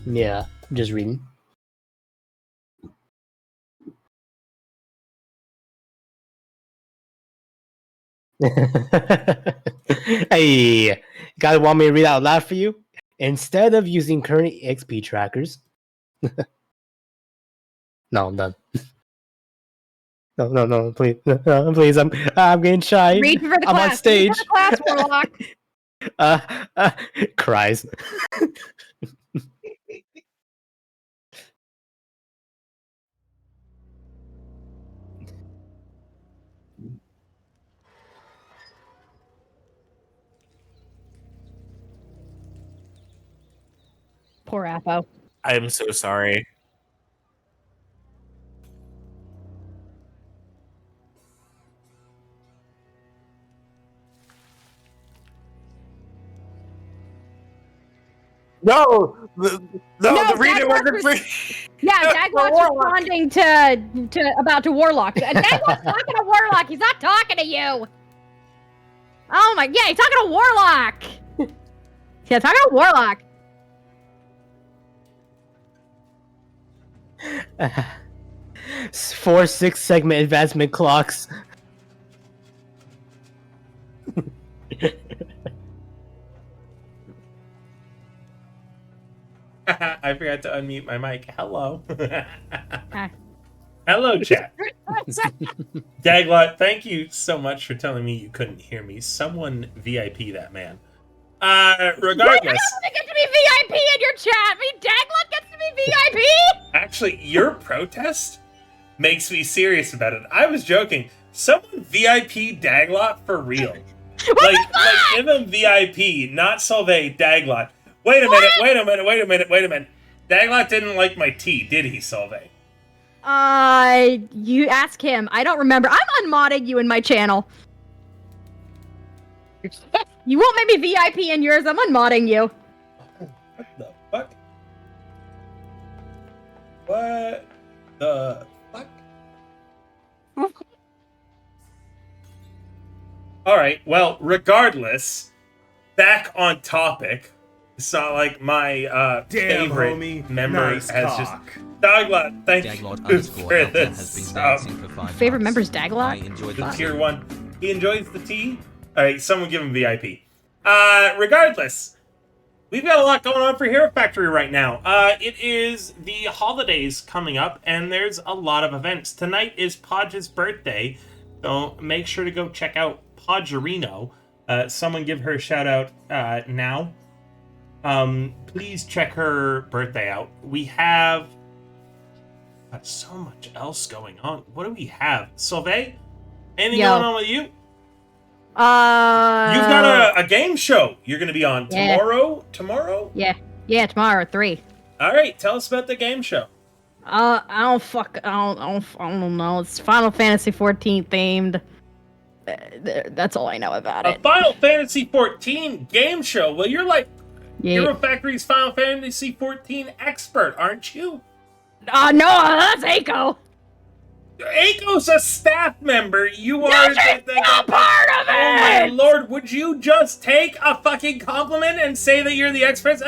Yeah, just reading. Hey, guys, want me to read out loud for you? Instead of using current XP trackers. No, I'm done. No, please, please, I'm getting shy. Read for the I'm class. on stage. Read for the class, Warlock. Cries. Poor Appo. I'm so sorry. No, the reader wasn't free. Yeah, Dagwott's responding to Warlock. Dagwott's talking to Warlock. He's not talking to you. Oh my, yeah, he's talking to Warlock. Yeah, talking to Warlock. 4 6-segment advancement clocks. I forgot to unmute my mic. Hello. Hello, chat. Daglot, thank you so much for telling me you couldn't hear me. Someone VIP that man. Regardless. Wait, I don't get to be VIP in your chat. Me, Daglot gets to be VIP? Actually, your protest makes me serious about it. I was joking. Someone VIP Daglot for real. like give him VIP, not Solvay, Daglot. Wait a minute. Daglot didn't like my tea, did he, Solvay? You ask him. I don't remember. I'm unmodding you in my channel. You won't make me VIP in yours. I'm unmodding you. What the fuck? What the fuck? Alright, well, regardless, back on topic. It's not like my favorite homie. memory Nice has cock. just... Daglot, thank you for this. Favorite member's Daglot? I enjoyed The that. tier 1. He enjoys the tea. Alright, someone give him VIP. Regardless, we've got a lot going on for Hero Factory right now. It is the holidays coming up, and there's a lot of events. Tonight is Podge's birthday, so make sure to go check out Podgerino. Someone give her a shout out now. Please check her birthday out. We have got so much else going on. What do we have? Solvay? Anything going on with you? You've got a game show you're going to be on tomorrow. Tomorrow? Yeah, tomorrow at 3. All right, tell us about the game show. I don't know. It's Final Fantasy 14 themed. That's all I know about it. A Final Fantasy 14 game show. Well, you're like Hero Yeah. Factory's Final Fantasy 14 expert, aren't you? No, that's Eiko. Aiko's a staff member. You No, are she's not part of it. Oh my lord! Would you just take a fucking compliment and say that you're the expert?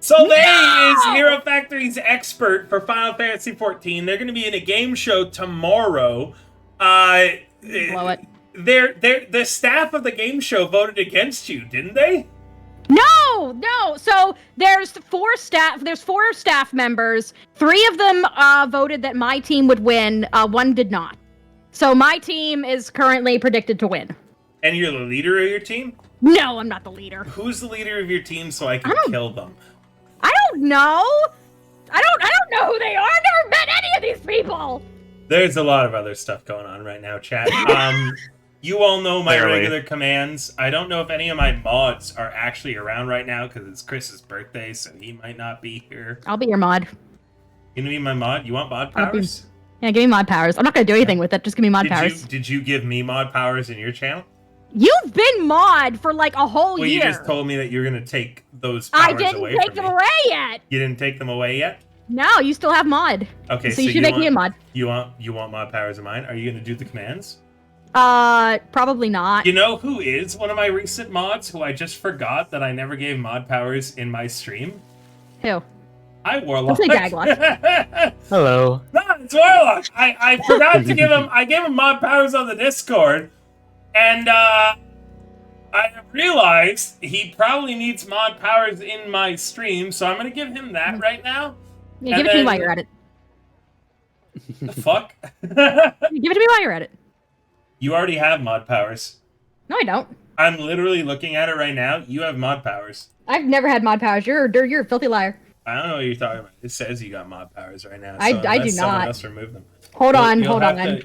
Soleil is Hero Factory's expert for Final Fantasy 14. They're going to be in a game show tomorrow. Blow it. The staff of the game show voted against you, didn't they? No. So there's 4 staff members. 3 of them voted that my team would win. 1 did not. So my team is currently predicted to win. And you're the leader of your team? No, I'm not the leader. Who's the leader of your team so I can kill them? I don't know. I don't know who they are. I've never met any of these people. There's a lot of other stuff going on right now, chat. You all know my regular commands. I don't know if any of my mods are actually around right now because it's Chris's birthday, so he might not be here. I'll be your mod. You gonna be my mod? You want mod powers? Yeah, give me mod powers. I'm not gonna do anything with it. Just give me mod powers. Did you give me mod powers in your channel? You've been mod for like a whole Well, year. you just told me that you're gonna take those powers away I didn't take them away yet. You didn't take them away yet? No, you still have mod. Okay, so you should make me a mod. You want mod powers of mine? Are you gonna do the commands? Probably not. You know who is one of my recent mods who I just forgot that I never gave mod powers in my stream? Who? Hi, Warlock. Don't say Daglot. Hello. No, it's Warlock. I forgot to give him. I gave him mod powers on the Discord, and I realized he probably needs mod powers in my stream, so I'm gonna give him that right now. Yeah, give it to me while you're at it. The fuck? Give it to me while you're at it. You already have mod powers. No, I don't. I'm literally looking at it right now. You have mod powers. I've never had mod powers. You're a filthy liar. I don't know what you're talking about. It says you got mod powers right now. So I do unless someone not. else remove them. Hold on.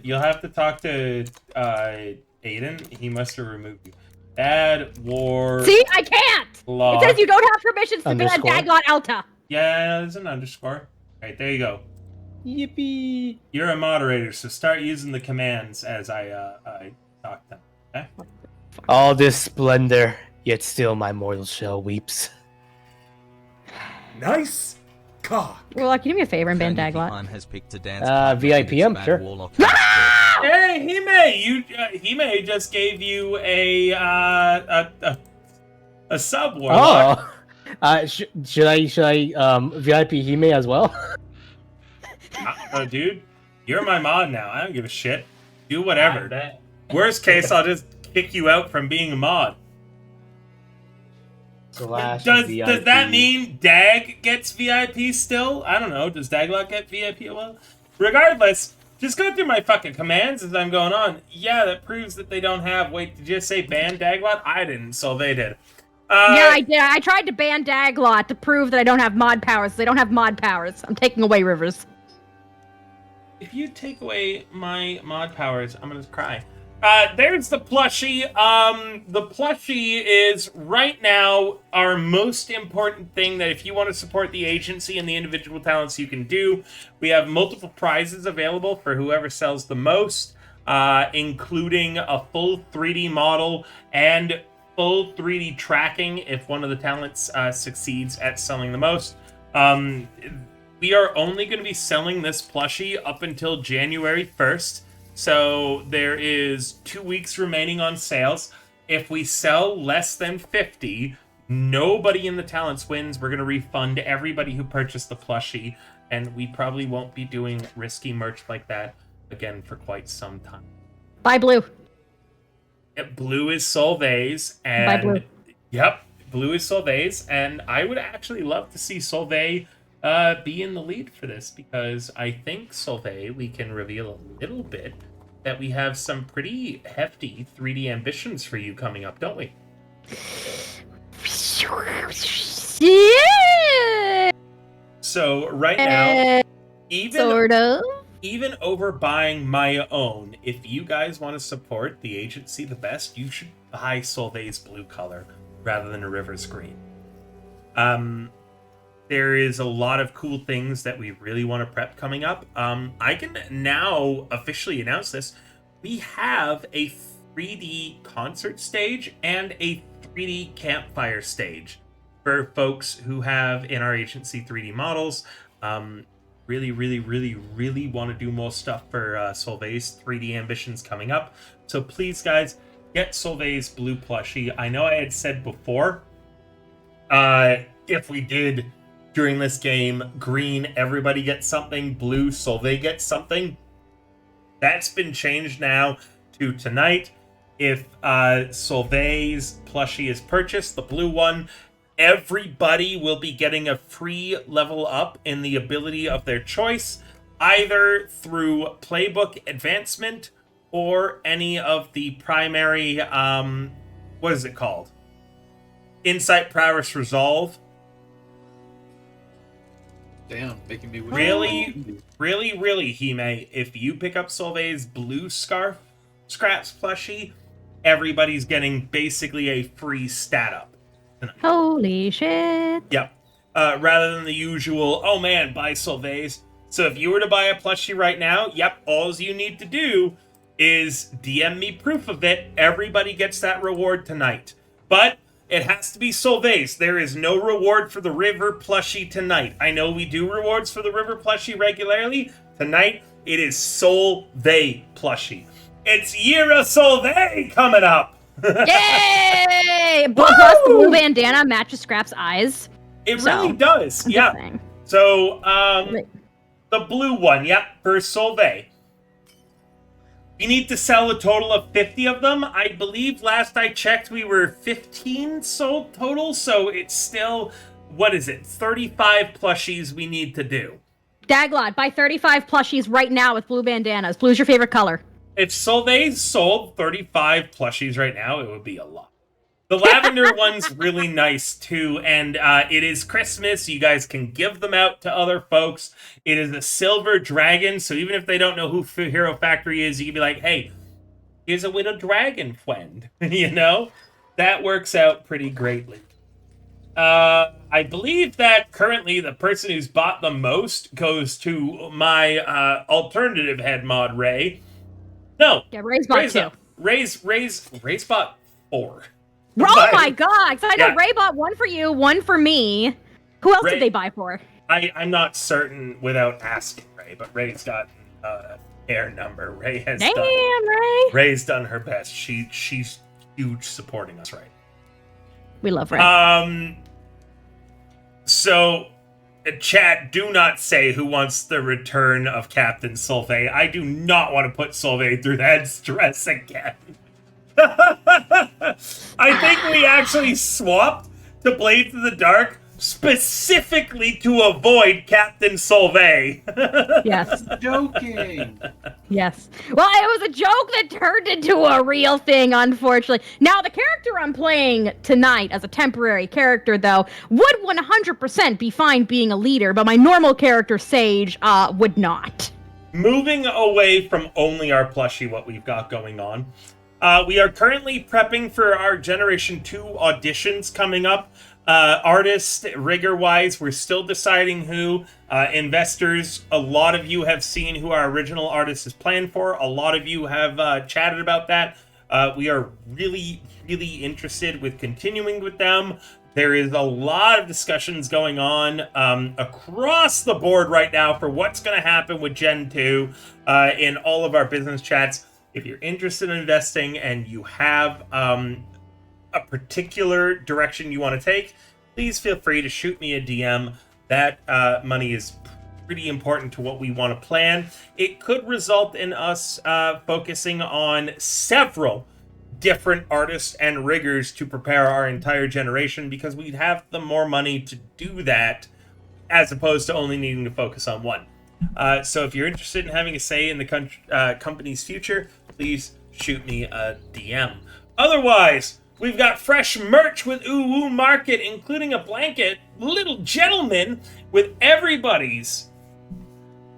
You'll have to talk to Aiden. He must have removed you. Add war. See, I can't. Law. It says you don't have permissions to be on Underscore. Daglot Alta. Yeah, there's an underscore. Right, there you go. Yippee. You're a moderator, so start using the commands as I talk them. Okay? All this splendor, yet still my mortal shell weeps. Nice cock. Well, like, you do me a favor and ban Daglot. Has picked to dance VIPM, sure. Hey, Hime just gave you a sub Warlock. Oh, should I VIP Hime as well? Dude, you're my mod now. I don't give a shit. Do whatever. Worst case, I'll just kick you out from being a mod. Slash Does VIP. that mean Dag gets VIP still? I don't know. Does Daglot get VIP? Well, regardless, just go through my fucking commands as I'm going on. Yeah, that proves that they don't have... Wait, did you just say ban Daglot? I didn't, so they did. Yeah, I did. I tried to ban Daglot to prove that I don't have mod powers. They don't have mod powers. I'm taking away Rivers. If you take away my mod powers, I'm gonna cry. There's the plushie. The plushie is right now our most important thing that if you want to support the agency and the individual talents you can do. We have multiple prizes available for whoever sells the most, including a full 3D model and full 3D tracking if one of the talents succeeds at selling the most. We are only going to be selling this plushie up until January 1st. So there is 2 weeks remaining on sales. If we sell less than 50, nobody in the talents wins. We're going to refund everybody who purchased the plushie. And we probably won't be doing risky merch like that again for quite some time. Bye, Blue. Blue is Solvay's. And Bye, Blue. Yep, Blue is Solvay's. And I would actually love to see Solvay be in the lead for this, because I think Solvay, we can reveal a little bit that we have some pretty hefty 3D ambitions for you coming up, don't we? Yeah. So right now, Sort of. even over buying my own, if you guys want to support the agency the best, you should buy Solvay's blue color rather than a Rivers green. There is a lot of cool things that we really want to prep coming up. I can now officially announce this. We have a 3D concert stage and a 3D campfire stage for folks who have in our agency 3D models. Really want to do more stuff for Solvay's 3D ambitions coming up. So please, guys, get Solvay's blue plushie. I know I had said before, if we did during this game, green, everybody gets something, blue, Solvay gets something. That's been changed now to tonight. If Solvay's plushie is purchased, the blue one, everybody will be getting a free level up in the ability of their choice, either through playbook advancement or any of the primary, what is it called? Insight, Prowess, Resolve. Damn, making me Really, Hime, if you pick up Solvay's blue Scraps plushie, everybody's getting basically a free stat up. Holy shit. Yep. Rather than the usual, oh man, buy Solvay's. So if you were to buy a plushie right now, yep, all you need to do is DM me proof of it. Everybody gets that reward tonight. But it has to be Solvay's. There is no reward for the River plushie tonight. I know we do rewards for the River plushie regularly. Tonight, it is Solvay plushie. It's Year of Solvay coming up! Yay! Plus, the blue bandana matches Scrap's eyes. It So, really does, I'm yeah. just saying. So, Right. the blue one, yep, for Solvay. We need to sell a total of 50 of them. I believe last I checked, we were 15 sold total, so it's still, 35 plushies we need to do. Daglot, buy 35 plushies right now with blue bandanas. Blue's your favorite color. If Solvay sold 35 plushies right now, it would be a lot. The lavender one's really nice too, and it is Christmas. You guys can give them out to other folks. It is a silver dragon, so even if they don't know who Hero Factory is, you can be like, hey, here's a little dragon friend. You know? That works out pretty greatly. I believe that currently the person who's bought the most goes to my alternative head mod, Ray. No. Yeah, Ray's bought two. Ray's bought 4. Oh my god! So I know Yeah. Ray bought one for you, one for me. Who else Ray- did they buy for? I'm not certain without asking Ray, but Ray's got a fair number. Ray has Damn, done. Ray! Ray's done her best. She's huge supporting us, right? We love Ray. So, chat, do not say who wants the return of Captain Solvay. I do not want to put Solvay through that stress again. I think we actually swapped to Blades of the Dark specifically to avoid Captain Solvay. Yes. Joking. Yes. Well, it was a joke that turned into a real thing, unfortunately. Now, the character I'm playing tonight as a temporary character, though, would 100% be fine being a leader, but my normal character, Sage, would not. Moving away from only our plushie, what we've got going on, we are currently prepping for our Generation 2 auditions coming up. Artist, rigor-wise, we're still deciding who. Investors, a lot of you have seen who our original artist is planned for. A lot of you have chatted about that. We are really, really interested with continuing with them. There is a lot of discussions going on across the board right now for what's going to happen with Gen 2 in all of our business chats. If you're interested in investing and you have a particular direction you want to take, please feel free to shoot me a DM. That money is pretty important to what we want to plan. It could result in us focusing on several different artists and riggers to prepare our entire generation, because we'd have the more money to do that as opposed to only needing to focus on one. So if you're interested in having a say in the company's future, please shoot me a DM. Otherwise, we've got fresh merch with Uwu Market, including a blanket, little gentleman with everybody's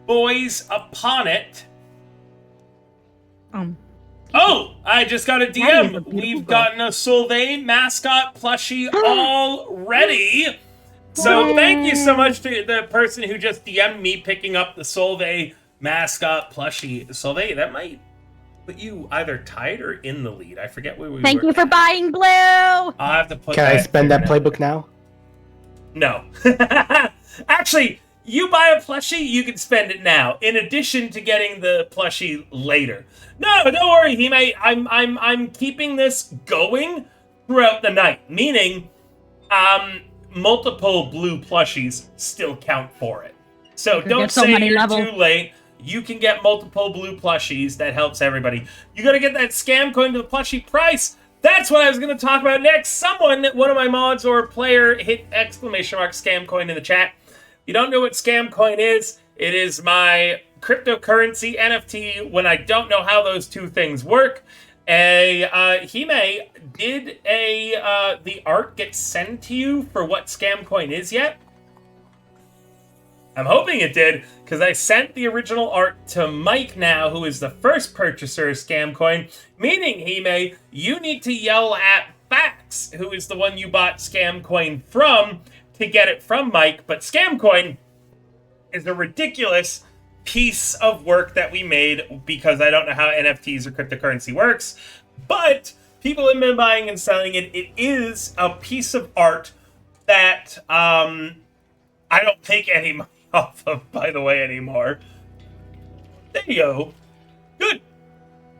boys upon it. Oh, I just got a That is a DM. beautiful We've girl. gotten a Solvay mascot plushie already. So thank you so much to the person who just DM'd me picking up the Solvay mascot plushie. Solvay, that might put you either tied or in the lead. I forget where we were. Thank you for at. buying Blue! I'll have to put Can I spend there that now. playbook now? No. Actually, you buy a plushie, you can spend it now, in addition to getting the plushie later. No, don't worry, Hime. I'm keeping this going throughout the night, meaning multiple blue plushies still count for it. So You could don't get so say many you're level. too late. You can get multiple blue plushies. That helps everybody. You gotta get that scam coin to the plushie price. That's what I was going to talk about next. Someone, one of my mods or player, hit exclamation mark scam coin in the chat. If you don't know what scam coin is, it is my cryptocurrency NFT when I don't know how those two things work. Hime, did the art get sent to you for what scam coin is yet? I'm hoping it did, because I sent the original art to Mike now, who is the first purchaser of Scamcoin, meaning, Hime, you need to yell at Fax, who is the one you bought Scamcoin from, to get it from Mike. But Scamcoin is a ridiculous piece of work that we made, because I don't know how NFTs or cryptocurrency works, but people have been buying and selling it. It is a piece of art that I don't take any money off of, by the way, anymore. There you go. Good.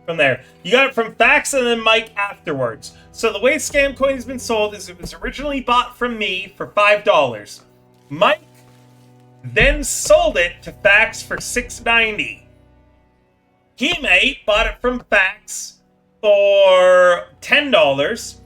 From there. You got it from Fax and then Mike afterwards. So the way Scamcoin has been sold is it was originally bought from me for $5. Mike then sold it to Fax for $6.90. Hime bought it from Fax for $10.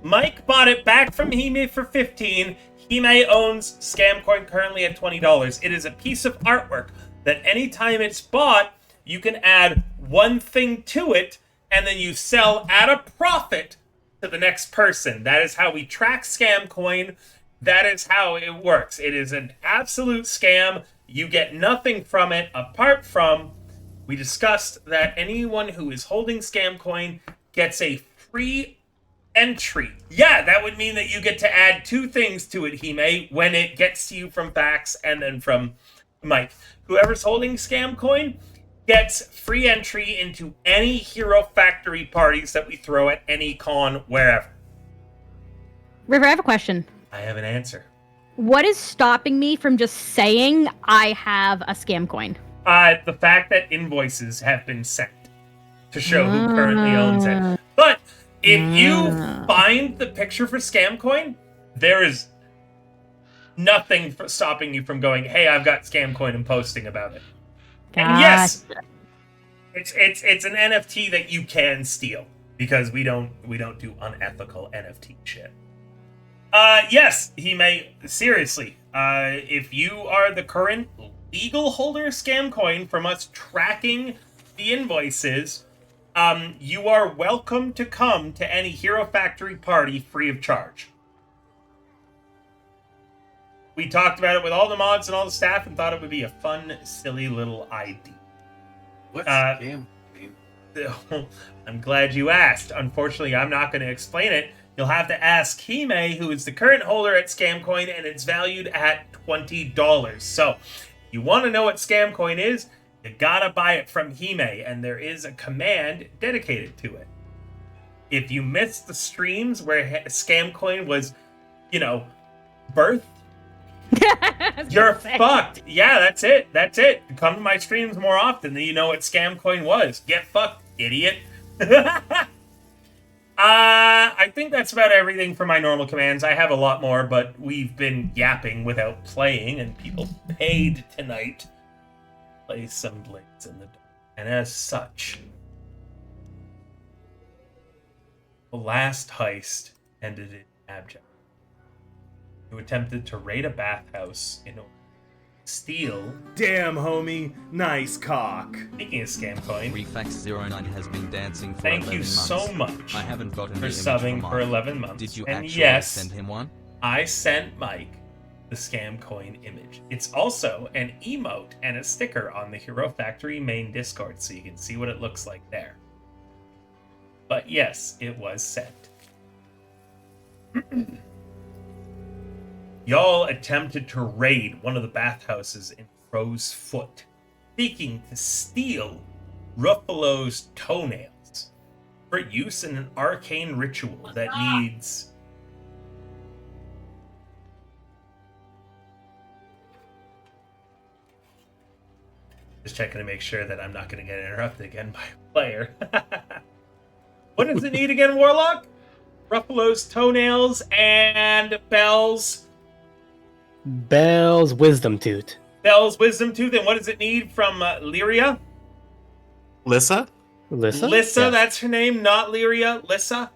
Mike bought it back from Hime for $15. Hime owns Scamcoin currently at $20. It is a piece of artwork that anytime it's bought, you can add one thing to it, and then you sell at a profit to the next person. That is how we track Scamcoin. That is how it works. It is an absolute scam. You get nothing from it apart from, we discussed that anyone who is holding Scamcoin gets a free entry. Yeah, that would mean that you get to add two things to it, Hime, when it gets to you from Fax and then from Mike. Whoever's holding Scamcoin gets free entry into any Hero Factory parties that we throw at any con, wherever. River, I have a question. I have an answer. What is stopping me from just saying I have a scam coin? The fact that invoices have been sent to show who currently owns it. But if you find the picture for Scamcoin, there is nothing stopping you from going, hey, I've got Scamcoin and posting about it. And yes, it's an NFT that you can steal because we don't do unethical NFT shit. Yes, he may seriously. If you are the current legal holder of Scamcoin from us tracking the invoices, you are welcome to come to any Hero Factory party free of charge. We talked about it with all the mods and all the staff and thought it would be a fun, silly little idea. What's scam? I'm glad you asked. Unfortunately, I'm not going to explain it. You'll have to ask Hime, who is the current holder at Scamcoin, and it's valued at $20. So, you want to know what Scamcoin is? You gotta buy it from Hime, and there is a command dedicated to it. If you missed the streams where Scamcoin was, birthed, you're fucked. Yeah, that's it. That's it. Come to my streams more often, then you know what Scamcoin was. Get fucked, idiot. I think that's about everything for my normal commands. I have a lot more, but we've been yapping without playing, and people paid tonight to play some Blades in the Dark. And as such, the last heist ended in abject. Who attempted to raid a bathhouse in order to steal. Damn, homie. Nice cock. Speaking of Scamcoin, Refax09 has been dancing for thank 11 you months. so much I haven't gotten for the image subbing from for Mike. 11 months. Did you and actually yes, send him one? I sent Mike the Scamcoin image. It's also an emote and a sticker on the Hero Factory main Discord, so you can see what it looks like there. But yes, it was sent. Y'all attempted to raid one of the bathhouses in Crow's Foot, seeking to steal Ruffalo's toenails for use in an arcane ritual that needs... Just checking to make sure that I'm not going to get interrupted again by a player. What does it need again, Warlock? Ruffalo's toenails and Bell's Wisdom Tooth. Bell's wisdom tooth. And what does it need from Lyria? Lissa? Lissa? Lissa, Yeah. that's her name, not Lyria. Lissa.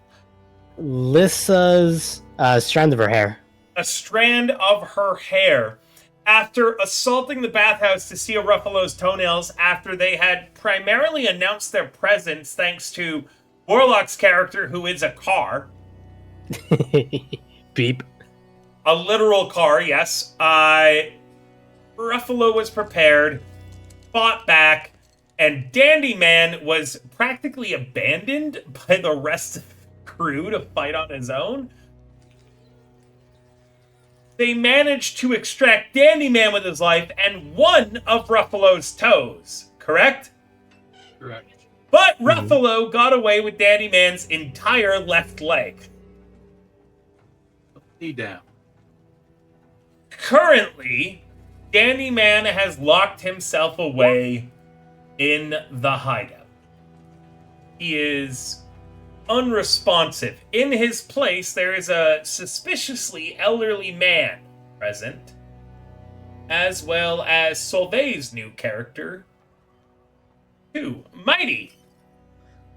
Lissa's strand of her hair. A strand of her hair. After assaulting the bathhouse to steal Ruffalo's toenails after they had primarily announced their presence thanks to Warlock's character, who is a car. Beep. A literal car, yes. Ruffalo was prepared, fought back, and Dandy Man was practically abandoned by the rest of the crew to fight on his own. They managed to extract Dandy Man with his life and one of Ruffalo's toes, correct? Correct. But Ruffalo got away with Dandy Man's entire left leg. Knee down. Currently, Dandy Man has locked himself away in the hideout. He is unresponsive. In his place, there is a suspiciously elderly man present. as well as Solvay's new character, 2. Mighty.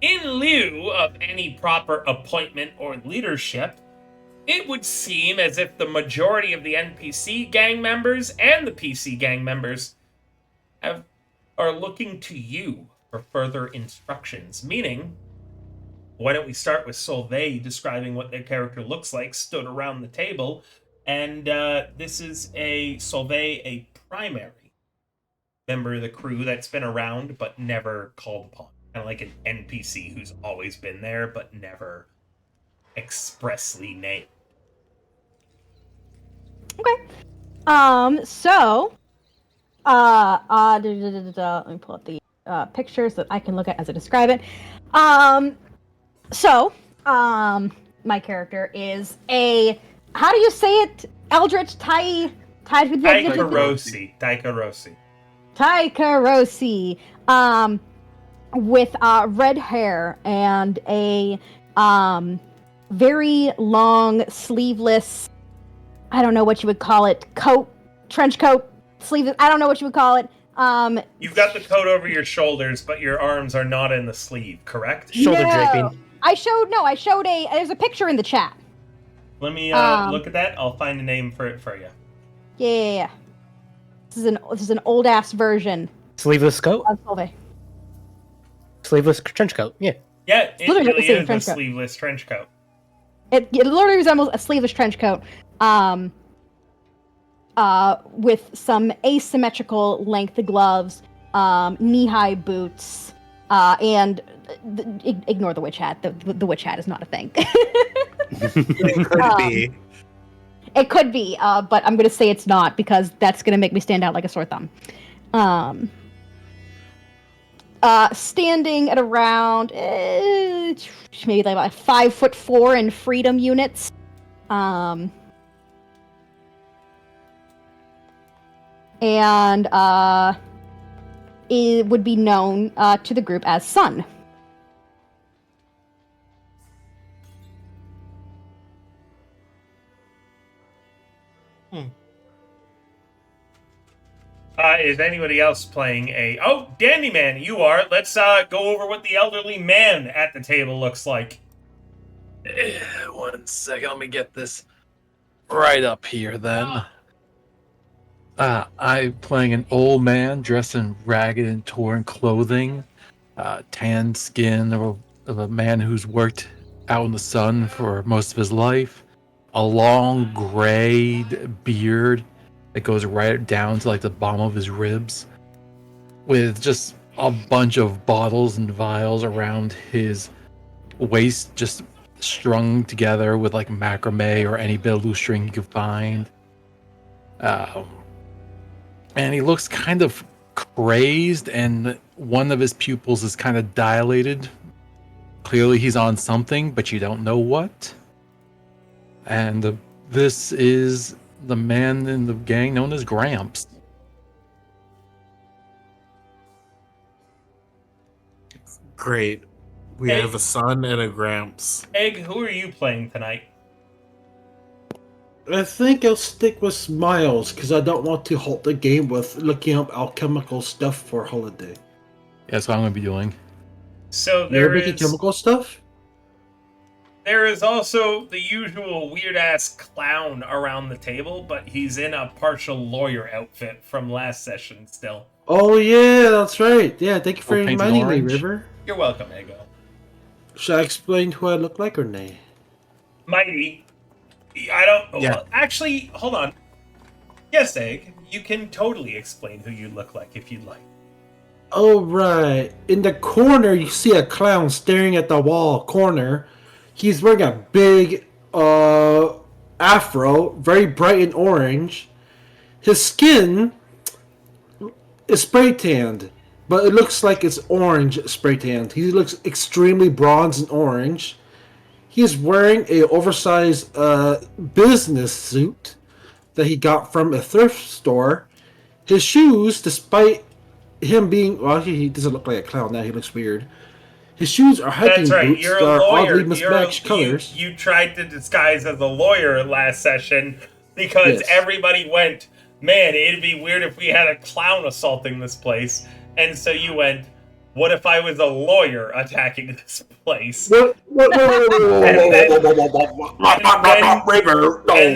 In lieu of any proper appointment or leadership, it would seem as if the majority of the NPC gang members and the PC gang members are looking to you for further instructions. Meaning, why don't we start with Solvay describing what their character looks like, stood around the table, and this is Solvay, a primary member of the crew that's been around but never called upon. Kind of like an NPC who's always been there but never expressly named. Okay. So, let me pull up the pictures that I can look at as I describe it. My character is how do you say it? Eldritch Taikarosi. Taikarosi. With red hair and a very long sleeveless, I don't know what you would call it, trench coat, sleeveless, I don't know what you would call it. You've got the coat over your shoulders, but your arms are not in the sleeve, correct? Shoulder draping. I showed there's a picture in the chat. Let me look at that. I'll find a name for it for you. Yeah. This is an old ass version Sleeveless coat? of Solvay. Sleeveless trench coat, yeah. Yeah, it Literally really the same is a trench coat. sleeveless trench coat. It literally resembles a sleeveless trench coat, with some asymmetrical length gloves, knee-high boots, and ignore the witch hat. The witch hat is not a thing. It could be. It could be, but I'm going to say it's not because that's going to make me stand out like a sore thumb. Standing at around maybe like about 5'4" in freedom units. And it would be known to the group as Sun. Is anybody else playing Dandy Man, you are. Let's go over what the elderly man at the table looks like. 1 second, let me get this right up here then. I'm playing an old man dressed in ragged and torn clothing, tanned skin of a man who's worked out in the sun for most of his life, a long gray beard that goes right down to like the bottom of his ribs, with just a bunch of bottles and vials around his waist, just strung together with like macrame or any bit of loose string you could find. And he looks kind of crazed, and one of his pupils is kind of dilated. Clearly he's on something, but you don't know what. And this is the man in the gang known as Gramps. Great. We have a son and a Gramps. Egg, who are you playing tonight? I think I'll stick with Smiles, because I don't want to halt the game with looking up alchemical stuff for holiday. Yeah, that's what I'm going to be doing. So You're there making is chemical stuff? there is also the usual weird-ass clown around the table, but he's in a partial lawyer outfit from last session still. Oh yeah, that's right. Yeah, thank you for Oh, painted reminding me, orange. River. You're welcome, Eggo. Should I explain who I look like or nay? Mighty. I don't... Yeah. Well, actually, hold on. Yes, Egg, you can totally explain who you look like if you'd like. Oh right. In the corner you see a clown staring at the wall corner. He's wearing a big afro, very bright and orange. His skin is spray tanned, but it looks like it's orange spray tanned. He looks extremely bronze and orange. He's wearing a oversized business suit that he got from a thrift store. His shoes, despite him being... Well, he doesn't look like a clown now. He looks weird. His shoes are hiking That's right, boots you're that a are lawyer. oddly mismatched colors. You tried to disguise as a lawyer last session because Yes. everybody went, man, it'd be weird if we had a clown assaulting this place. And so you went, what if I was a lawyer attacking this place? And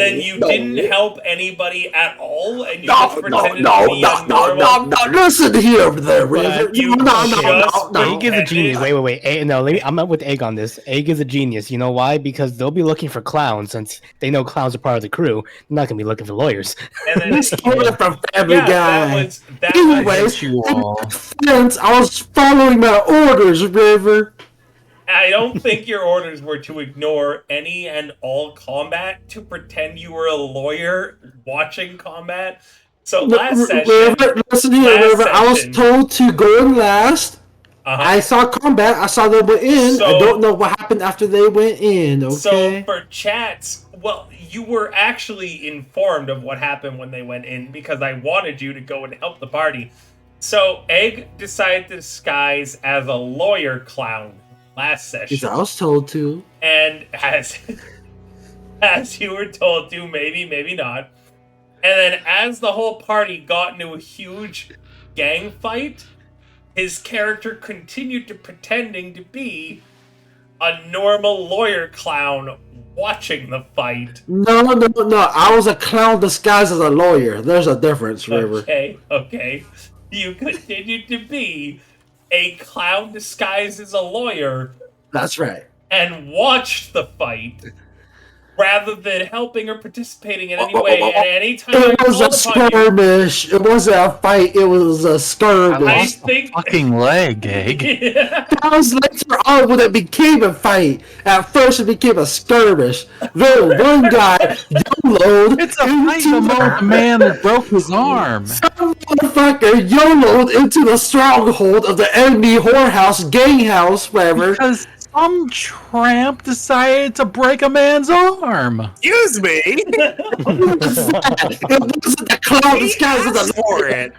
then you didn't help anybody at all, and you just pretended to be a normal... Listen here, there, River. You Egg is a genius. Wait. I'm up with Egg on this. Egg is a genius. You know why? Because they'll be looking for clowns, since they know clowns are part of the crew. They're not gonna be looking for lawyers. And then, This story from Family Guy. Anyways, you all. I was following my orders, River. I don't think your orders were to ignore any and all combat, to pretend you were a lawyer watching combat. So last session... River, listen here, River. I was told to go in last. I saw combat. I saw them went in. I don't know what happened after they went in, okay? So for chats, well, you were actually informed of what happened when they went in, because I wanted you to go and help the party. So Egg decided to disguise as a lawyer clown last session. I was told to. And as you were told to, maybe not. And then as the whole party got into a huge gang fight, his character continued to pretending to be a normal lawyer clown watching the fight. No. I was a clown disguised as a lawyer. There's a difference, River. Okay. You continued to be a clown disguised as a lawyer. That's right. And watched the fight rather than helping or participating in any way at any time. It was a skirmish. It wasn't a fight. It was a skirmish. I think fucking leg, Egg. That was later on when it became a fight. At first, it became a skirmish. Then one guy YOLO'd. It's a fight among the man that broke his arm. Some motherfucker YOLO'd into the stronghold of the enemy whorehouse, gang house, whatever. Because some tramp decided to break a man's arm. Excuse me. It wasn't the clown disguised as a lawyer.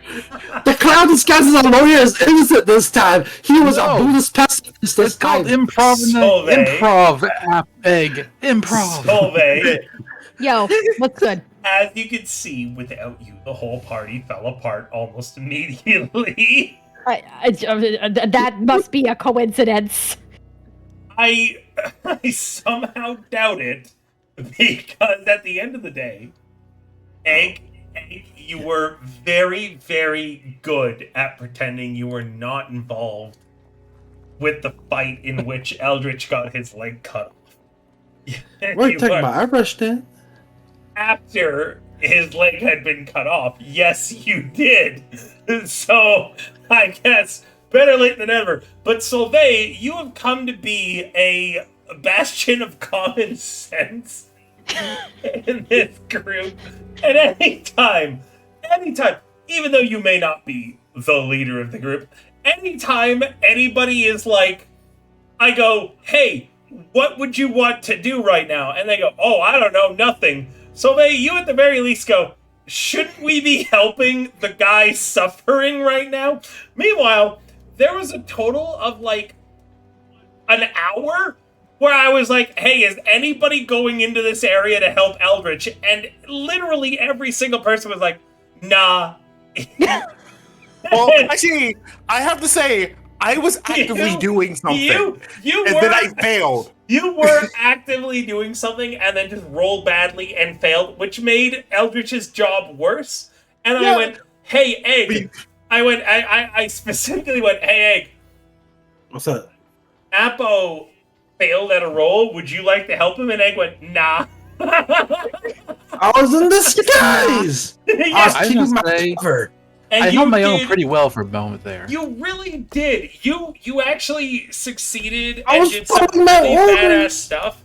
The clown disguised as a lawyer is innocent this time. He was a Buddhist pacifist this It's called time. improv app, Egg. Improv. Solveig, Yo, what's good? as you can see, without you, the whole party fell apart almost immediately. That must be a coincidence. I somehow doubt it, because at the end of the day, Egg, you were very, very good at pretending you were not involved with the fight in which Eldritch got his leg cut off. Wait, You take were- my airbrush then. After his leg had been cut off, yes, you did. So, I guess, better late than never. But Solveig, you have come to be a bastion of common sense in this group. And anytime, even though you may not be the leader of the group, anytime anybody is like, I go, hey, what would you want to do right now? And they go, oh, I don't know, nothing. Solveig, you at the very least go, shouldn't we be helping the guy suffering right now? Meanwhile, there was a total of like an hour where I was like, hey, is anybody going into this area to help Eldritch? And literally every single person was like, nah. Well, actually, I have to say, I was actively doing something, You and were, then I failed. You were actively doing something and then just rolled badly and failed, which made Eldritch's job worse. And I went, hey, Egg. I specifically went, hey, Egg. What's that? Appo failed at a roll. Would you like to help him? And Egg went, nah. I was in disguise. Yes, I was keeping my cover. and I you held my own did- pretty well for a moment there. You really did. You actually succeeded I and was did some following my really orders. badass stuff.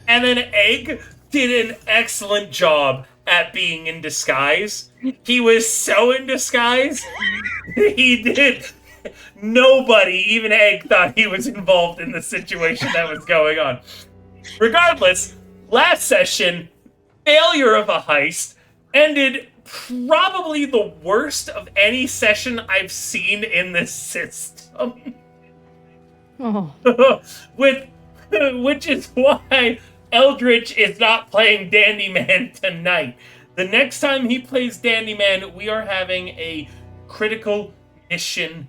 And then Egg did an excellent job at being in disguise. He was so in disguise. He did. Nobody, even Egg, thought he was involved in the situation that was going on. Regardless, last session, failure of a heist, ended probably the worst of any session I've seen in this system. Oh. Which is why Eldritch is not playing Dandy Man tonight. The next time he plays Dandy Man, we are having a critical mission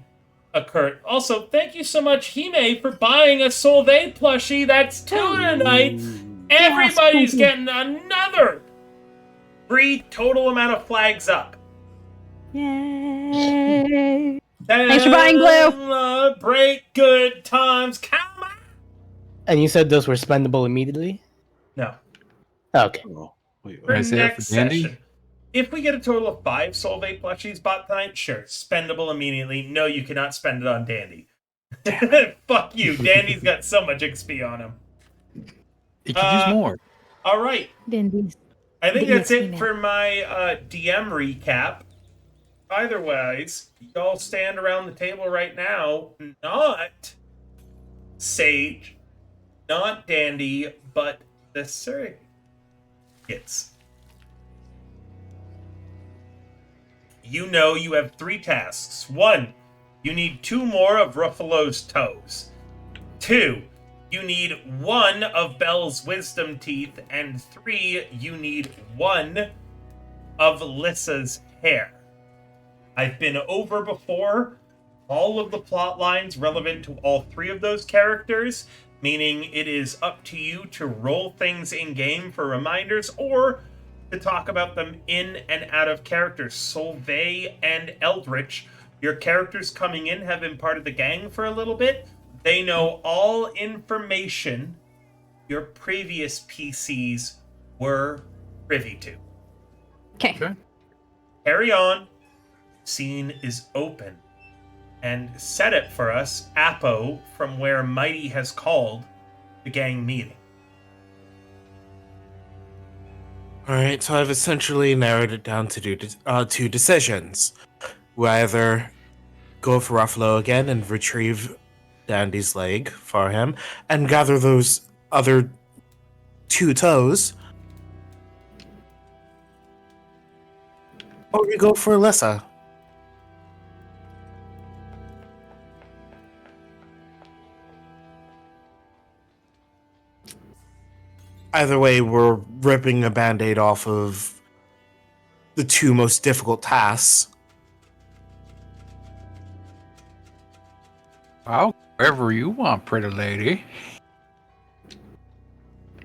occur. Also, thank you so much, Hime, for buying a Solvay plushie. That's 2 tonight. Everybody's getting another free total amount of flags up. Yay! Thanks for buying Blue. Celebrate good times. Come on. And you said those were spendable immediately? No. Okay. Oh, wait, For I say that next for Dandy? session. If we get a total of 5 Solvay plushies bought tonight, sure. Spendable immediately. No, you cannot spend it on Dandy. Fuck you. Dandy's got so much XP on him. You could use more. All right. Dandies. I think The that's EXP it now. for my DM recap. Otherwise, y'all stand around the table right now. Not Sage, not Dandy, but the surrogates. You know you have 3 tasks. 1, you need 2 more of Ruffalo's toes. 2, you need 1 of Belle's wisdom teeth. And 3, you need 1 of Lissa's hair. I've been over before all of the plot lines relevant to all 3 of those characters, meaning it is up to you to roll things in-game for reminders or to talk about them in and out of character. Solvay and Eldritch, your characters coming in have been part of the gang for a little bit. They know all information your previous PCs were privy to. Okay. Carry on. Scene is open. And set it for us, Apo, from where Mighty has called the gang meeting. Alright, so I've essentially narrowed it down to 2 decisions. We either go for Ruffalo again and retrieve Dandy's leg for him, and gather those other 2 toes, or we go for Alyssa. Either way, we're ripping a band-aid off of the 2 most difficult tasks. Well, wherever you want, pretty lady.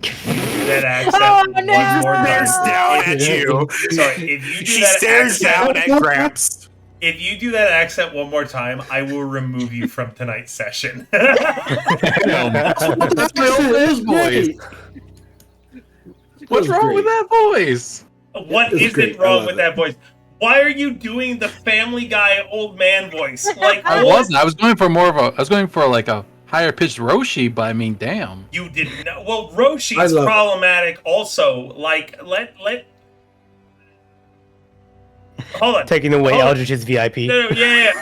That accent Oh, one no! more time. Stares down at you. Sorry, if you do She that stares accent, down at Gramps. if you do that accent one more time, I will remove you from tonight's session. That's my old It was man voice. great. What's wrong with that voice? What It's isn't great. I wrong love with it. that voice? Why are you doing the Family Guy old man voice? Like I wasn't. I was going for more of a. I was going for like a higher pitched Roshi, but I mean, damn. You didn't know. Well, I Roshi's love it. problematic also. Like, let. Hold on. Taking away Hold on. Eldritch's VIP. No, yeah.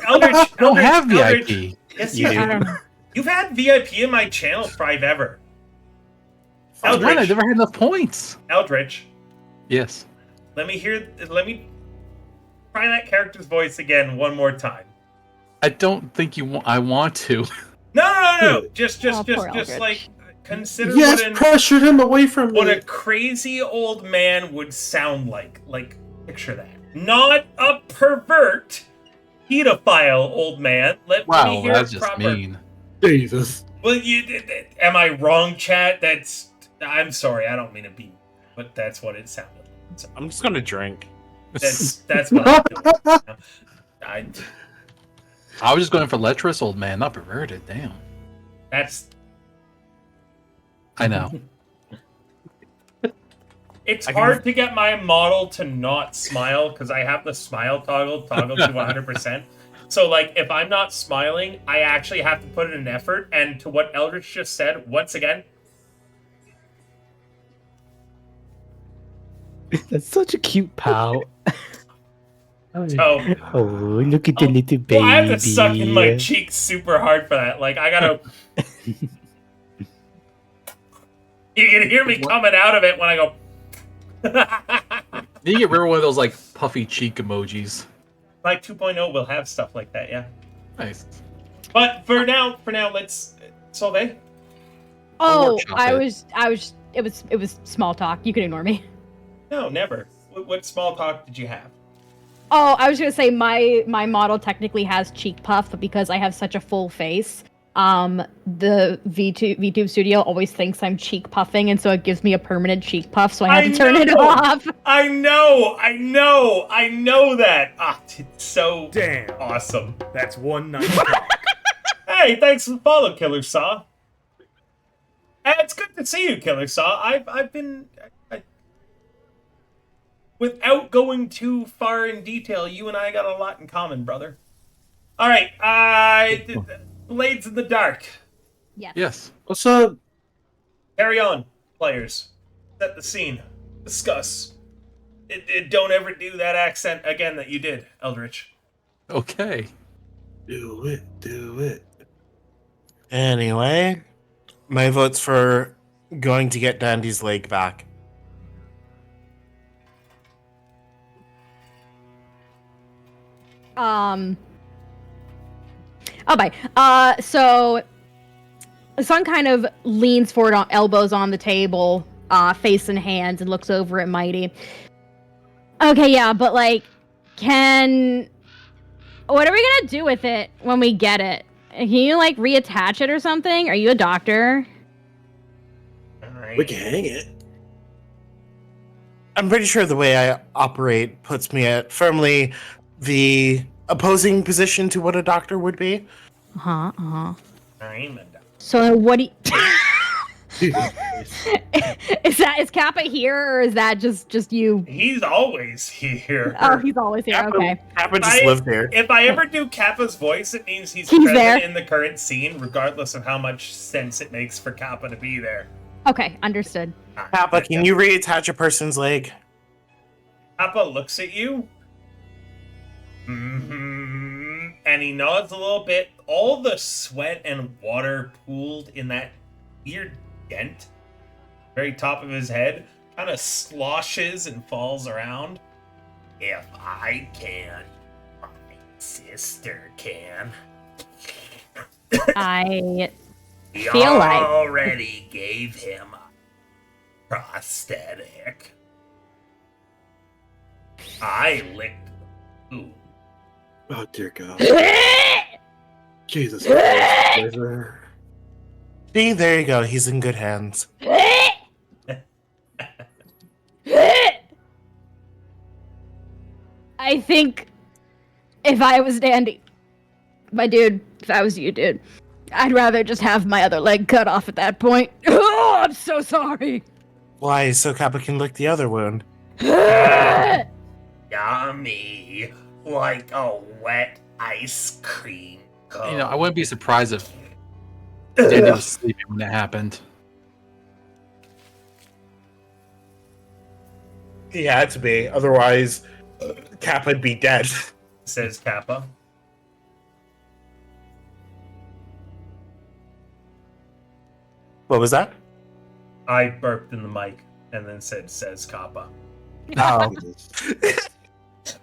Eldritch, I don't have Eldritch- VIP. Yes, You you do. do. You've had VIP in my channel forever. Man, I Eldritch, never had enough points. Eldritch, Yes. let me try that character's voice again one more time. I don't think you want. I want to. No. Just Oh, poor just Eldritch. like consider Yes, pressured him away from what me. a crazy old man would sound like. Like, picture that. Not a pervert, pedophile old man. Let me Wow, hear that's it just proper. mean. Jesus. Well, am I wrong, chat? I'm sorry. I don't mean to be, but that's what it sounded like. So I'm just gonna drink. that's what I'm doing. I was just going for lecherous old man, not perverted. Damn. That's I know. It's I can- hard to get my model to not smile because I have the smile toggled to 100%. So, like, if I'm not smiling, I actually have to put in an effort. And to what Eldritch just said, once again, That's such a cute pal. oh, Oh, look at the little baby. well, I have to suck in my cheeks super hard for that. Like, I gotta. You can hear me coming out of it when I go. You get rid of one of those like puffy cheek emojis. Like 2.0 will have stuff like that, yeah. Nice. But for now, let's. Solvay? Oh, workshop I it. was. It was small talk. You can ignore me. No, never. What small talk did you have? Oh, I was gonna say my model technically has cheek puff, but because I have such a full face, the VTube studio always thinks I'm cheek puffing, and so it gives me a permanent cheek puff, so I had to turn it off. I know that. Ah, it's so Damn. awesome. That's one nice cock. Hey, thanks for the follow, Killer Saw. It's good to see you, Killer Saw. I've been... without going too far in detail, you and I got a lot in common, brother. All right, Blades in the Dark. Yes. What's up? Carry on, players. Set the scene. Discuss. Don't ever do that accent again that you did, Eldritch. Okay. Do it. Do it. Anyway, my vote's for going to get Dandy's leg back. Oh, bye. So Sun kind of leans forward, on elbows on the table, face in hands, and looks over at Mighty. Okay, yeah, but like, what are we gonna do with it when we get it? Can you like reattach it or something? Are you a doctor? All right. We can hang it. I'm pretty sure the way I operate puts me at firmly the opposing position to what a doctor would be. I'm a doctor. So what do you... Is Kappa here, or is that just you? He's always here. Oh, he's always here. Okay. Kappa just lived here. If I ever do Kappa's voice, it means he's He's present there. in the current scene, regardless of how much sense it makes for Kappa to be there. Okay, understood. Kappa, can you reattach a person's leg? Kappa looks at you. And he nods a little bit. All the sweat and water pooled in that weird dent, very top of his head, kind of sloshes and falls around. If I can, my sister can. I We feel like already gave him a prosthetic. I licked the food. Oh dear God. Jesus Christ. See, there you go. He's in good hands. I think if I was Dandy, my dude, if I was you, dude, I'd rather just have my other leg cut off at that point. Oh, I'm so sorry. Why? So Kappa can lick the other wound. Yummy, like a wet ice cream cone. You know, I wouldn't be surprised if Dandy was sleeping when it happened. He had to be. Otherwise, Kappa'd be dead. Says Kappa. What was that? I burped in the mic and then says Kappa. Oh.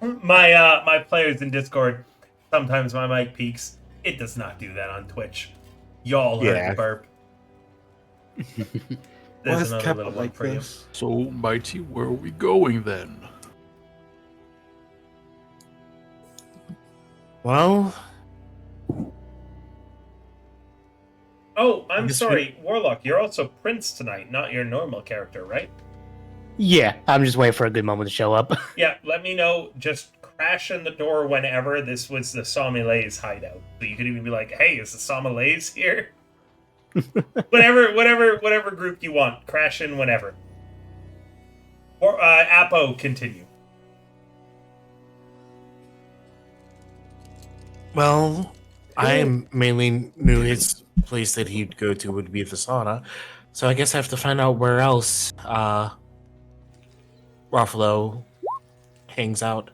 My players in Discord, sometimes my mic peaks. It does not do that on Twitch. Y'all heard Yeah. the burp. Why There's is another Kappa little one like for you. this? So, Mighty, where are we going then? Well, Oh, I'm guess sorry, Warlock. You're also Prince tonight, not your normal character, right? Yeah, I'm just waiting for a good moment to show up. Yeah, let me know. Just crash in the door whenever this was the Sommeliers hideout. So you could even be like, hey, is the Sommeliers here? whatever group you want. Crash in whenever. Or Apo, continue. well, I mainly knew his place that he'd go to would be the sauna, so I guess I have to find out where else Ruffalo hangs out.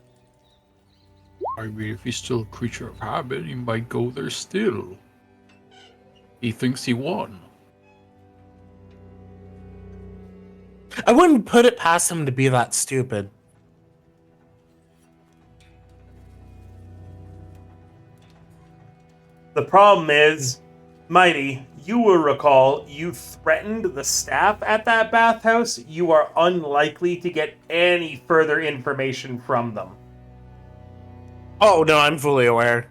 I mean, if he's still a creature of habit, he might go there still. He thinks he won. I wouldn't put it past him to be that stupid. The problem is, Mighty, you will recall you threatened the staff at that bathhouse. You are unlikely to get any further information from them. Oh no, I'm fully aware.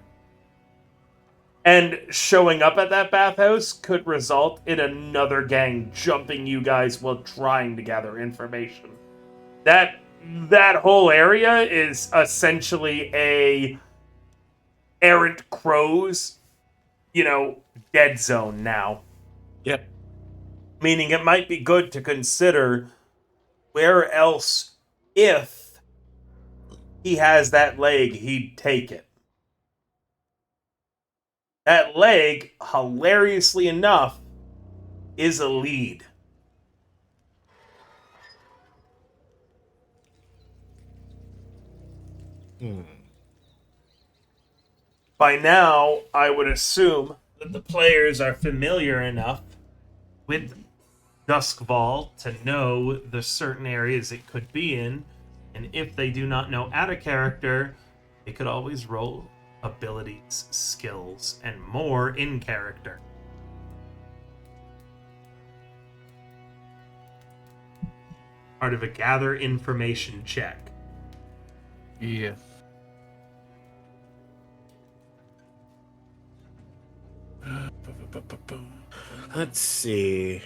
And showing up at that bathhouse could result in another gang jumping you guys while trying to gather information. That whole area is essentially a errant crows, dead zone now. Yep. Meaning it might be good to consider where else, if he has that leg, he'd take it. That leg, hilariously enough, is a lead. By now, I would assume that the players are familiar enough with Duskval to know the certain areas it could be in, and if they do not know out of character, they could always roll abilities, skills, and more in character. Part of a gather information check. Yes. Let's see.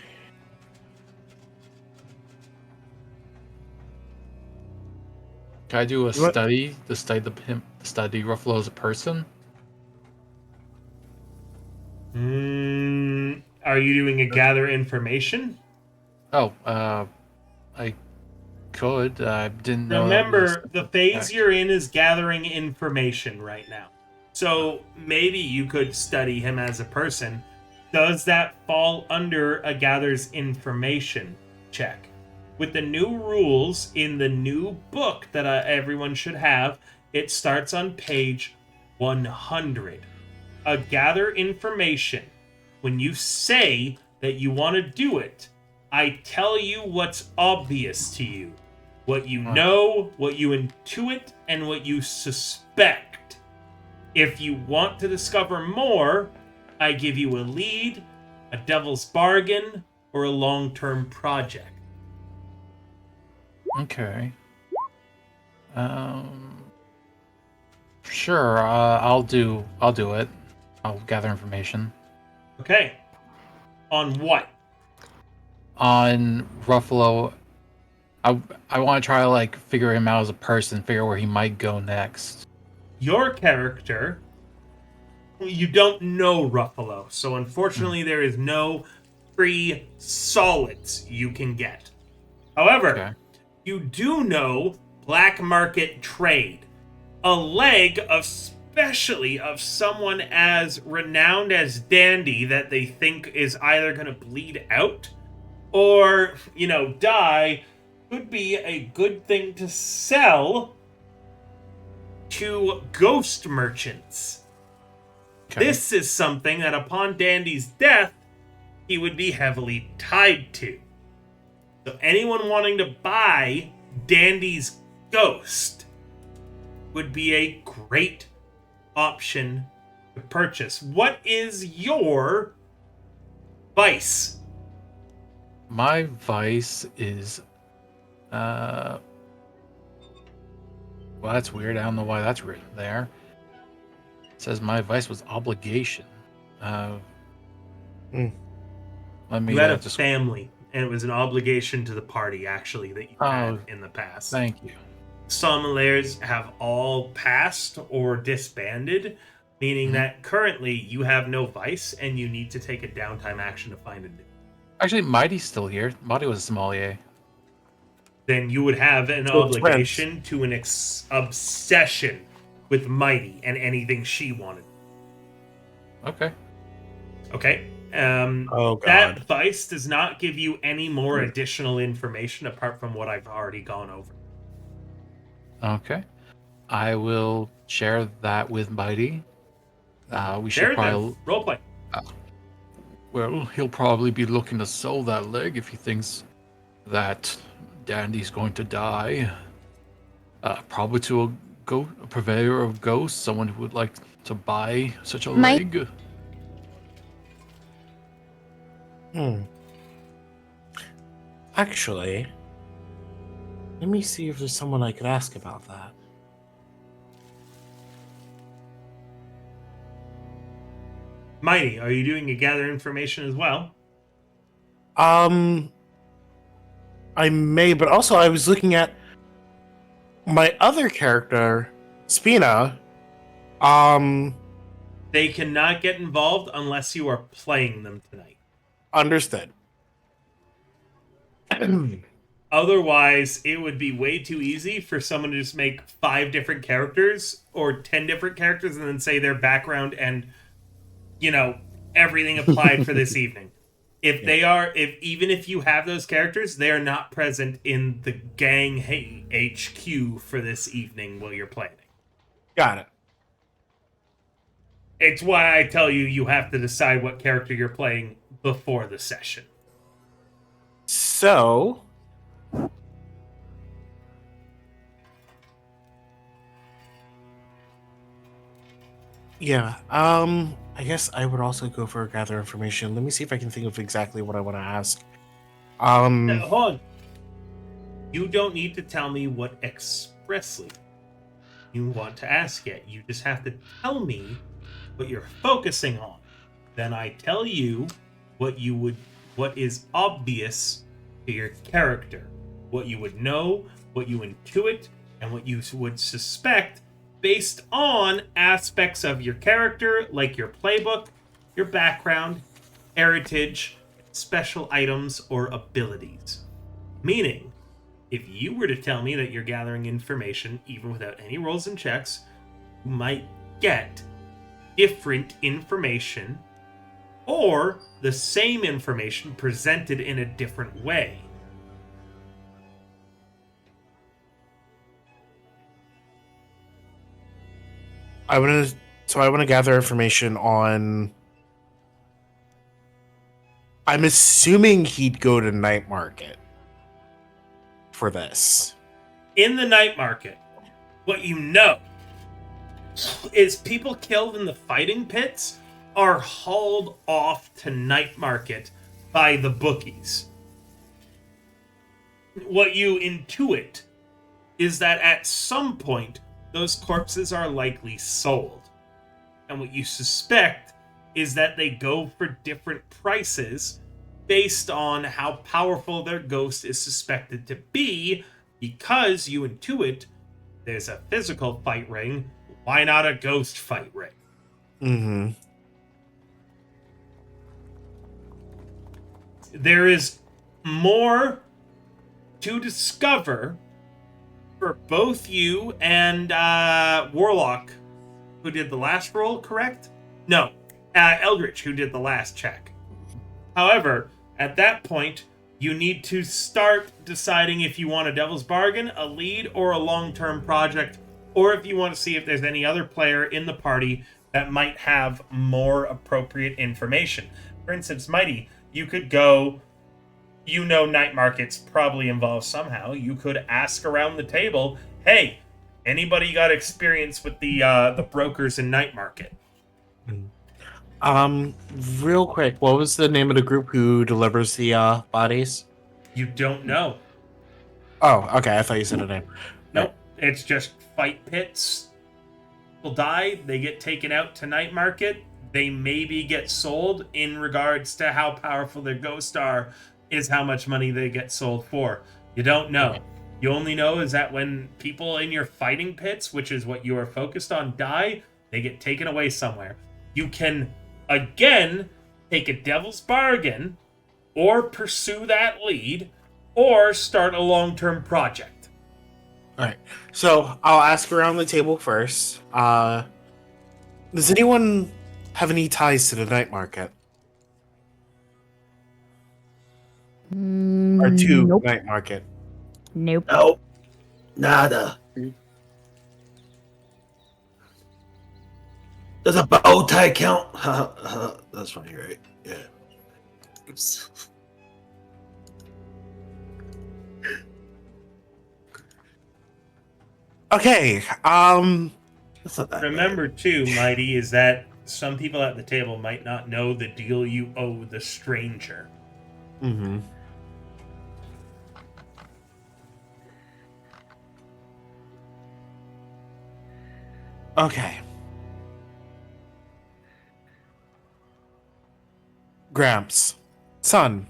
Can I do a What? study to study Ruffalo as a person? Are you doing a gather information? Oh, I could. I didn't know. Remember, the phase you're in is gathering information right now. So maybe you could study him as a person. Does that fall under a gathers information check? With the new rules in the new book that everyone should have, it starts on page 100. A gather information. When you say that you want to do it, I tell you what's obvious to you. What you know, what you intuit, and what you suspect. If you want to discover more, I give you a lead, a devil's bargain, or a long-term project. Okay. Sure. I'll do it. I'll gather information Okay. On what? on Ruffalo. I want to try to figure him out as a person, figure where he might go next. Your character, you don't know Ruffalo, so unfortunately there is no free solids you can get. However, Okay. you do know black market trade. A leg, especially of someone as renowned as Dandy that they think is either going to bleed out or, die, could be a good thing to sell to ghost merchants. Okay. This is something that upon Dandy's death, he would be heavily tied to. So anyone wanting to buy Dandy's ghost would be a great option to purchase. What is your vice? My vice is, well, that's weird. I don't know why that's written there. It says my vice was obligation. Let me You had a just. family, and it was an obligation to the party, actually, that you had in the past. Thank you. Some layers have all passed or disbanded, meaning that currently you have no vice and you need to take a downtime action to find a new. Actually, Mighty's still here. Mighty was a sommelier. Then you would have an So it's obligation to an obsession with Mighty and anything she wanted. Okay. Okay? Oh god. That vice does not give you any more additional information apart from what I've already gone over. Okay. I will share that with Mighty. We should There probably. then, roleplay. Well, he'll probably be looking to sell that leg if he thinks that Dandy's going to die. Probably to a purveyor of ghosts, someone who would like to buy such a Might- leg. Actually, let me see if there's someone I could ask about that. Mighty, are you doing a gather information as well? I may, but also I was looking at my other character, Spina. They cannot get involved unless you are playing them tonight. Understood. Otherwise, it would be way too easy for someone to just make 5 different characters or 10 different characters and then say their background and, everything applied for this evening. If they are, even if you have those characters, they are not present in the gang HQ for this evening while you're playing. Got it. It's why I tell you have to decide what character you're playing before the session. So, yeah, I guess I would also go for gather information. Let me see if I can think of exactly what I want to ask. Now, hold on. You don't need to tell me what expressly you want to ask yet. You just have to tell me what you're focusing on. Then I tell you what is obvious to your character, what you would know, what you intuit, and what you would suspect based on aspects of your character, like your playbook, your background, heritage, special items, or abilities. Meaning, if you were to tell me that you're gathering information even without any rolls and checks, you might get different information or the same information presented in a different way. I want to gather information on. I'm assuming he'd go to night market for this. In the night market, what you know is people killed in the fighting pits are hauled off to night market by the bookies. What you intuit is that at some point, those corpses are likely sold. And what you suspect is that they go for different prices based on how powerful their ghost is suspected to be, because you intuit there's a physical fight ring, why not a ghost fight ring? Mm-hmm. There is more to discover for both you and Warlock, who did the last roll, correct? No, Eldritch, who did the last check. However, at that point, you need to start deciding if you want a Devil's Bargain, a lead, or a long-term project, or if you want to see if there's any other player in the party that might have more appropriate information. For instance, Mighty, you could go, night markets probably involved somehow. You could ask around the table, hey, anybody got experience with the brokers in night market? Real quick, what was the name of the group who delivers the bodies? You don't know. Oh, okay. I thought you said a name. Nope. It's just fight pits. People die. They get taken out to night market. They maybe get sold. In regards to how powerful their ghosts are, is how much money they get sold for. You don't know. Okay. You only know is that when people in your fighting pits, which is what you are focused on, die, they get taken away somewhere. You can, again, take a Devil's Bargain, or pursue that lead, or start a long-term project. All right. So I'll ask around the table first. Does anyone have any ties to the night market? Or to Nope. night market? Nope. Nope. Nada. Does a bow tie count? That's funny, right? Yeah. Oops. Okay. That's not that Remember, too, Mighty, is that some people at the table might not know the deal you owe the stranger. Mm-hmm. Okay. Gramps. Son.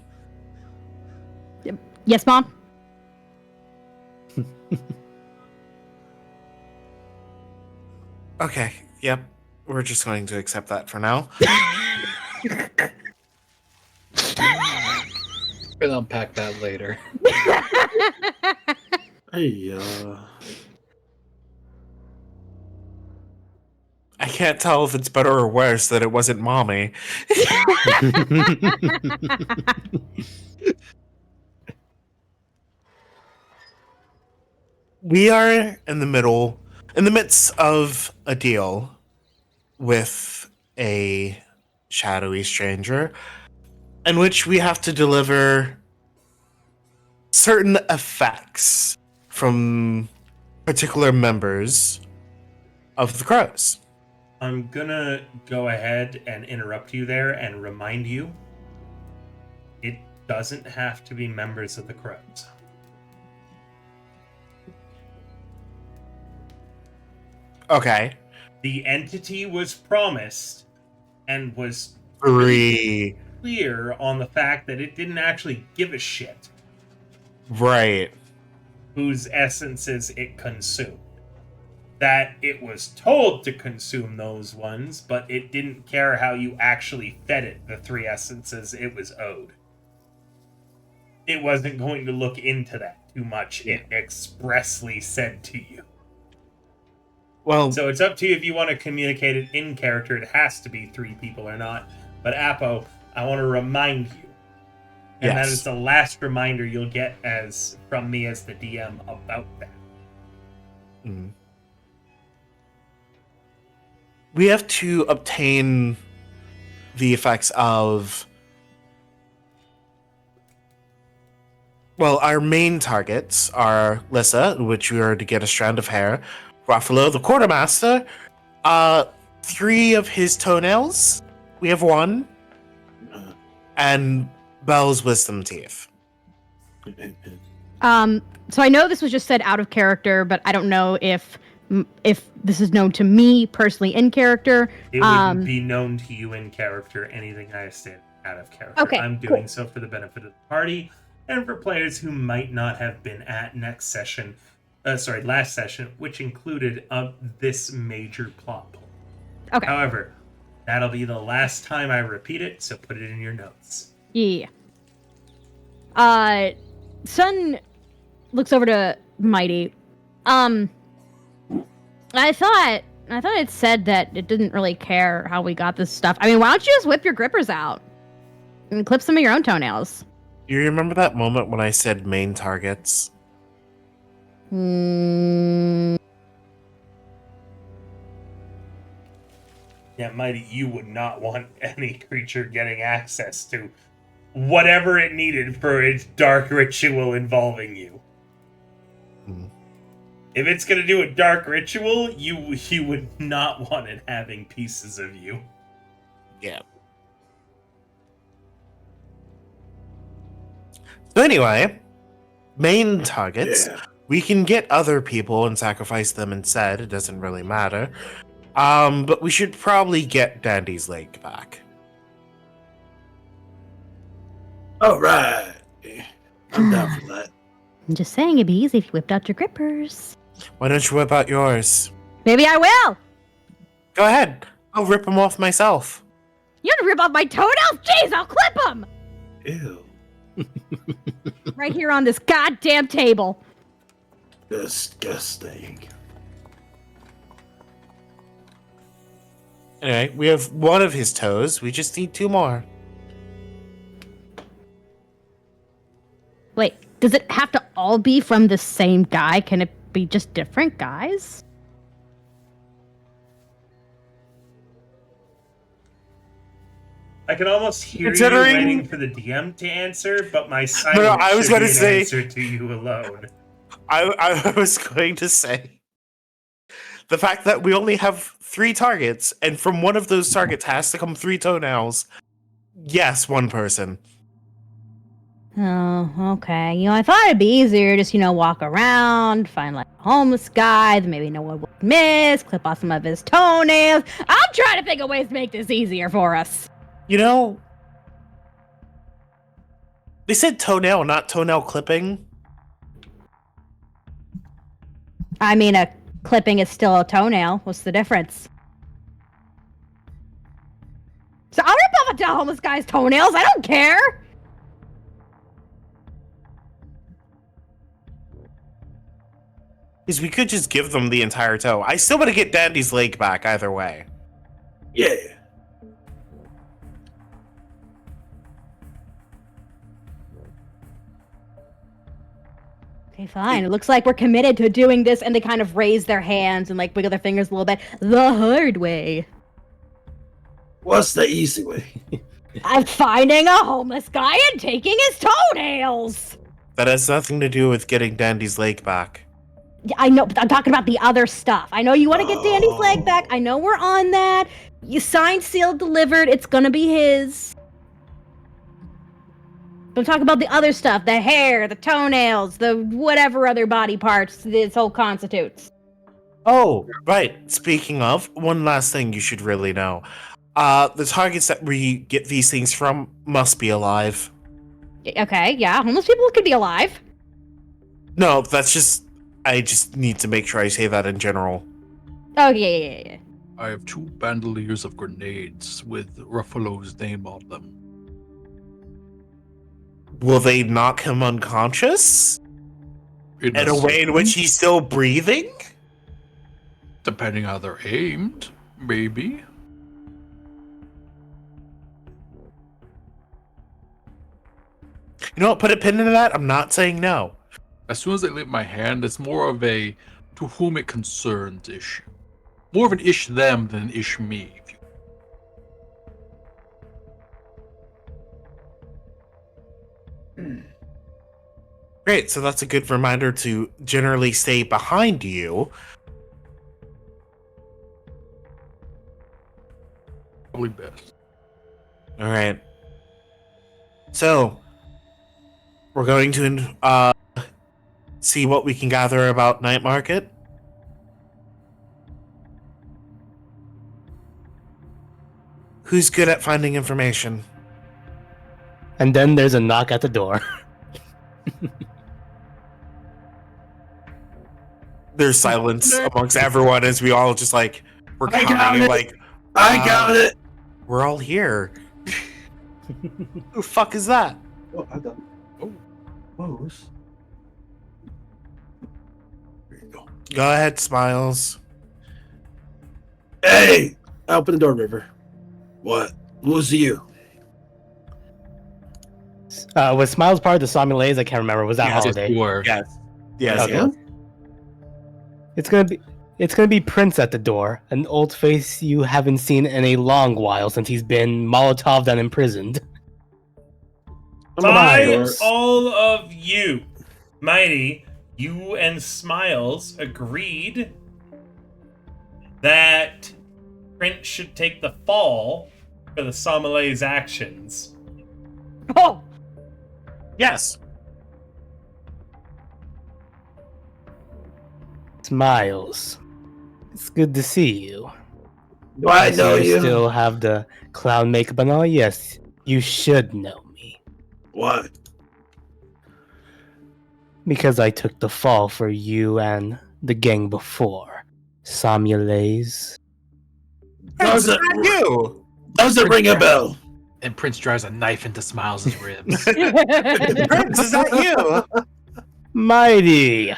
Yes, Mom? Okay, yep. We're just going to accept that for now. We'll unpack that later. Hey, I can't tell if it's better or worse that it wasn't mommy. We are in the midst of a deal with a shadowy stranger in which we have to deliver certain effects from particular members of the Crows. I'm gonna go ahead and interrupt you there and remind you it doesn't have to be members of the Crows. Okay. The entity was promised and was Three. clear on the fact that it didn't actually give a shit Right. whose essences it consumed. That it was told to consume those ones, but it didn't care how you actually fed it the 3 essences it was owed. It wasn't going to look into that too much. It expressly said to you. Well, So it's up to you if you want to communicate it in character. It has to be 3 people or not. But Apo, I want to remind you. And that Yes. is the last reminder you'll get as from me as the DM about that. mm. We have to obtain the effects of. Well, our main targets are Lissa, which we are to get a strand of hair, Ruffalo, the quartermaster, 3 of his toenails. We have 1, and Belle's wisdom teeth. So I know this was just said out of character, but I don't know if this is known to me personally in character. It wouldn't be known to you in character, anything I said out of character. Okay, I'm doing so for the benefit of the party and for players who might not have been at last session, which included this major plot point. Okay. However, that'll be the last time I repeat it, so put it in your notes. Yeah. Sun looks over to Mighty. I thought it said that it didn't really care how we got this stuff. I mean, why don't you just whip your grippers out and clip some of your own toenails? You remember that moment when I said main targets? Hmm. Yeah, Mighty, you would not want any creature getting access to whatever it needed for its dark ritual involving you. Mm. If it's gonna do a dark ritual, you would not want it having pieces of you. Yeah. So anyway, main targets. Yeah. We can get other people and sacrifice them instead. It doesn't really matter. But we should probably get Dandy's leg back. All right. I'm down for that. I'm just saying it'd be easy if you whipped out your grippers. Why don't you whip out yours? Maybe I will. Go ahead. I'll rip them off myself. You want to rip off my toenails? Jeez, I'll clip them Ew. right here on this goddamn table. Disgusting. Anyway, we have 1 of his toes. We just need 2 more. Wait, does it have to all be from the same guy? Can it be just different guys? I can almost hear Considering- you waiting for the DM to answer, but my silence No, I was should gonna be an say- answer to you alone. I was going to say the fact that we only have 3 targets, and from one of those targets has to come 3 toenails. Yes, 1 person. Oh, okay. I thought it'd be easier just, walk around, find like a homeless guy that maybe no one would miss, clip off some of his toenails. I'm trying to think of ways to make this easier for us. They said toenail, not toenail clipping. I mean, a clipping is still a toenail. What's the difference? So I'll rip off a homeless guy's toenails. I don't care. Because we could just give them the entire toe. I still want to get Dandy's leg back either way. Yeah. Okay, fine. It looks like we're committed to doing this, and they kind of raise their hands and like wiggle their fingers a little bit. The hard way. What's the easy way? I'm finding a homeless guy and taking his toenails. That has nothing to do with getting Dandy's leg back. Yeah, I know, but I'm talking about the other stuff. I know you want to get Dandy's leg back. I know we're on that. You signed, sealed, delivered. It's gonna be his. But I'm talking about the other stuff. The hair, the toenails, the whatever other body parts this whole constitutes. Oh, right. Speaking of, one last thing you should really know. The targets that we get these things from must be alive. Okay, yeah. Homeless people could be alive. No, I just need to make sure I say that in general. Oh, yeah. I have 2 bandoliers of grenades with Ruffalo's name on them. Will they knock him unconscious? In a way in which he's still breathing? Depending how they're aimed, maybe. You know what? Put a pin in that. I'm not saying no. As soon as they leave my hand, it's more of a to whom it concerns issue. More of an ish them than an ish me. Great, so that's a good reminder to generally stay behind you. Probably best. Alright. So, we're going to see what we can gather about Night Market. Who's good at finding information? And then there's a knock at the door. There's silence amongst everyone as we all just like, we're I got counting it. like, I got it. we're all here. Who the fuck is that? Oh, I got it. Oh, Rose. There you go. Go ahead, Smiles. Hey! Open the door, River. What? Who's you? Was Smiles part of the Somulays? I can't remember. Was that Yes, holiday? Sure. Yes. Yes, Okay. yes. It's gonna be Prince at the door, an old face you haven't seen in a long while since he's been Molotoved and imprisoned. By all of you, Mighty, you and Smiles agreed that Prince should take the fall for the Somalay's actions. Oh, Yes. Smiles, it's good to see you. Do I see know you you? still have the clown makeup and all. Yes, you should know me What? because I took the fall for you and the gang before. Somulays. Prince, Does is it, that you? does it ring a bell? And Prince drives a knife into Smiles' ribs. Prince, is that you? Mighty,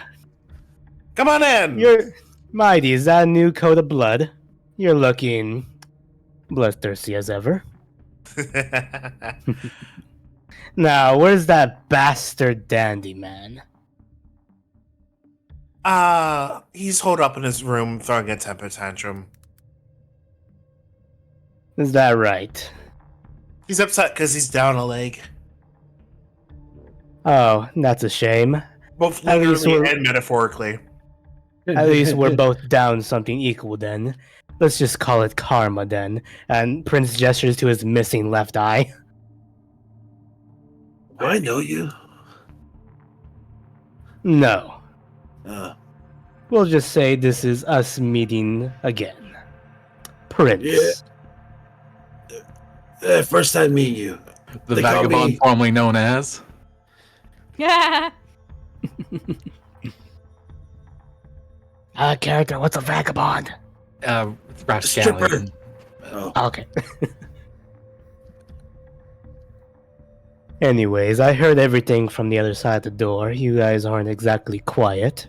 Come on in. you're Mighty. Is that a new coat of blood? You're looking bloodthirsty as ever. Now, where's that bastard dandy man? He's holed up in his room throwing a temper tantrum. Is that right? He's upset because he's down a leg. Oh, that's a shame. Both At least literally we're- and metaphorically. At least we're both down something equal then. Let's just call it karma then. And Prince gestures to his missing left eye. Do I know you? No. Uh, We'll just say this is us meeting again. Prince. First time meeting you. The They call vagabond me- formerly known as. Yeah. Character, what's a vagabond? Rapscallion. Oh, Okay. Anyways, I heard everything from the other side of the door. You guys aren't exactly quiet.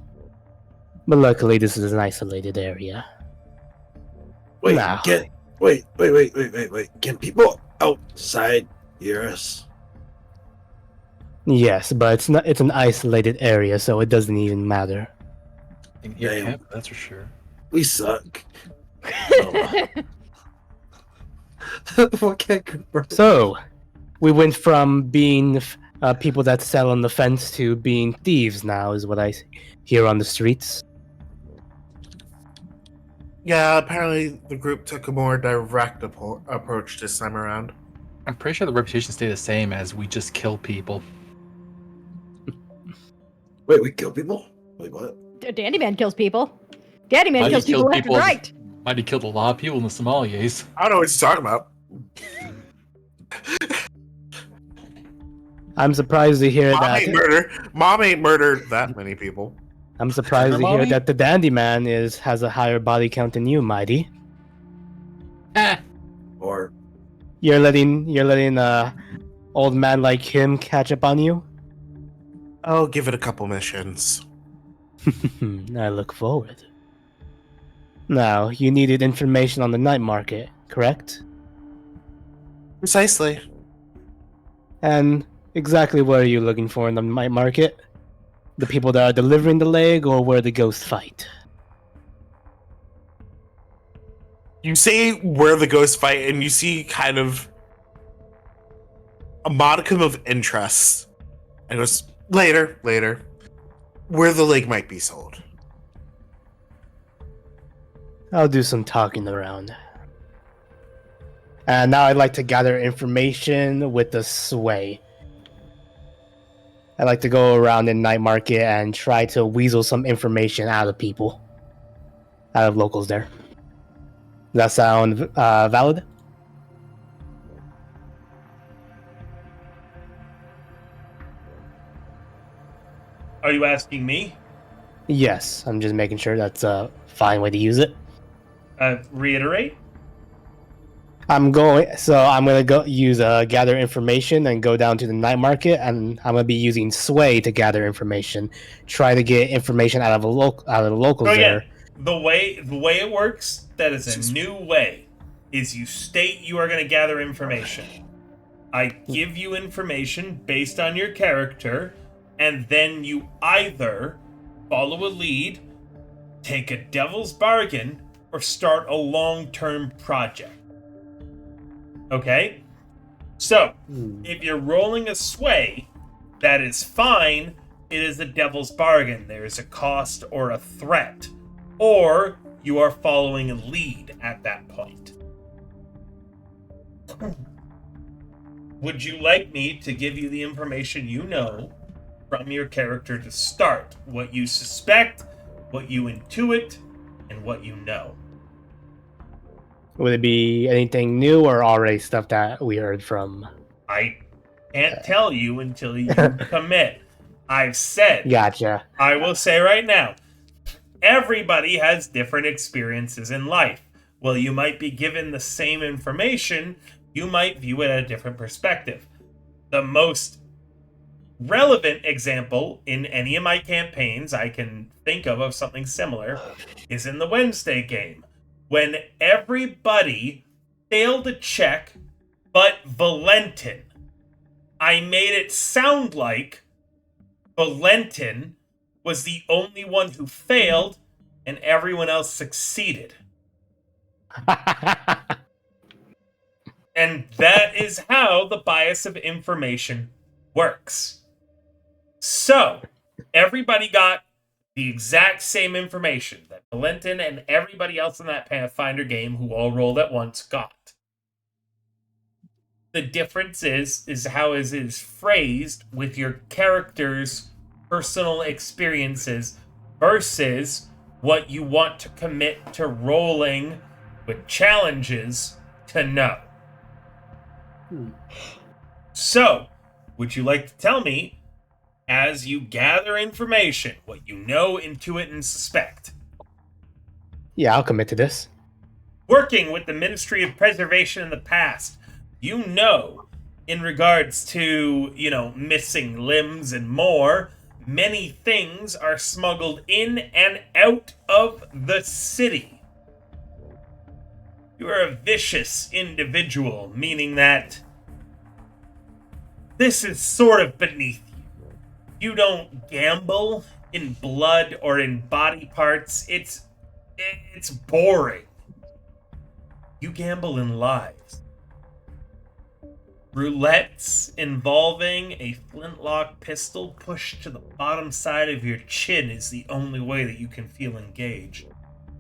But luckily, this is an isolated area. wait, Now. wait. Can people outside hear us? Yes, but it's an isolated area, so it doesn't even matter. In here, Damn. camp, that's for sure. We suck. What can't confirm? So, we went from being people that sell on the fence to being thieves now, is what I hear on the streets. Yeah, apparently the group took a more direct approach this time around. I'm pretty sure the reputation stayed the same as we just kill people. Wait, we kill people? Wait, what? Dandy Man kills people. Dandy Man Mighty kills people killed left and right. Mighty killed a lot of people in the Sommeliers. I don't know what you're talking about. I'm surprised to hear Mom ain't murdered that many people. I'm surprised to hear Mommy? that the Dandy Man has a higher body count than you, Mighty. Or You're letting old man like him catch up on you? I'll give it a couple missions. I look forward. Now, you needed information on the night market, correct? Precisely. And exactly what are you looking for in the night market? The people that are delivering the leg, or where the ghosts fight? You say where the ghosts fight, and you see kind of a modicum of interest. And goes, later, where the leg might be sold. I'll do some talking around. And now I'd like to gather information with the sway. I'd like to go around the night market and try to weasel some information out of people. Out of locals there. Does that sound valid? Are you asking me? Yes, I'm just making sure that's a fine way to use it. Reiterate? I'm going to go use gather information and go down to the night market, and I'm going to be using sway to gather information. Try to get information out of the locals So there. again, the way it works, that is a new way, is you state you are going to gather information. I give you information based on your character, and then you either follow a lead, take a devil's bargain, or start a long-term project. Okay? So, if you're rolling a sway, that is fine. It is a devil's bargain. There is a cost or a threat. Or you are following a lead at that point. Would you like me to give you the information you know from your character to start? What you suspect, what you intuit, and what you know. Would it be anything new or already stuff that we heard from? I can't tell you until you commit. I've said. Gotcha. I will say right now, everybody has different experiences in life. Well, you might be given the same information, you might view it at a different perspective. The most relevant example in any of my campaigns I can think of something similar is in the Wednesday game, when everybody failed a check but Valentin. I made it sound like Valentin was the only one who failed and everyone else succeeded. And that is how the bias of information works. So, everybody got the exact same information that Valentin and everybody else in that Pathfinder game who all rolled at once got. The difference is how it is phrased with your character's personal experiences versus what you want to commit to rolling with challenges to know. So, would you like to tell me, as you gather information, what you know, intuit, and suspect? Yeah, I'll commit to this. Working with the Ministry of Preservation in the past, you know, in regards to, missing limbs and more, many things are smuggled in and out of the city. You are a vicious individual, meaning that this is sort of beneath you. You don't gamble in blood or in body parts. It's boring. You gamble in lives. Roulettes involving a flintlock pistol pushed to the bottom side of your chin is the only way that you can feel engaged.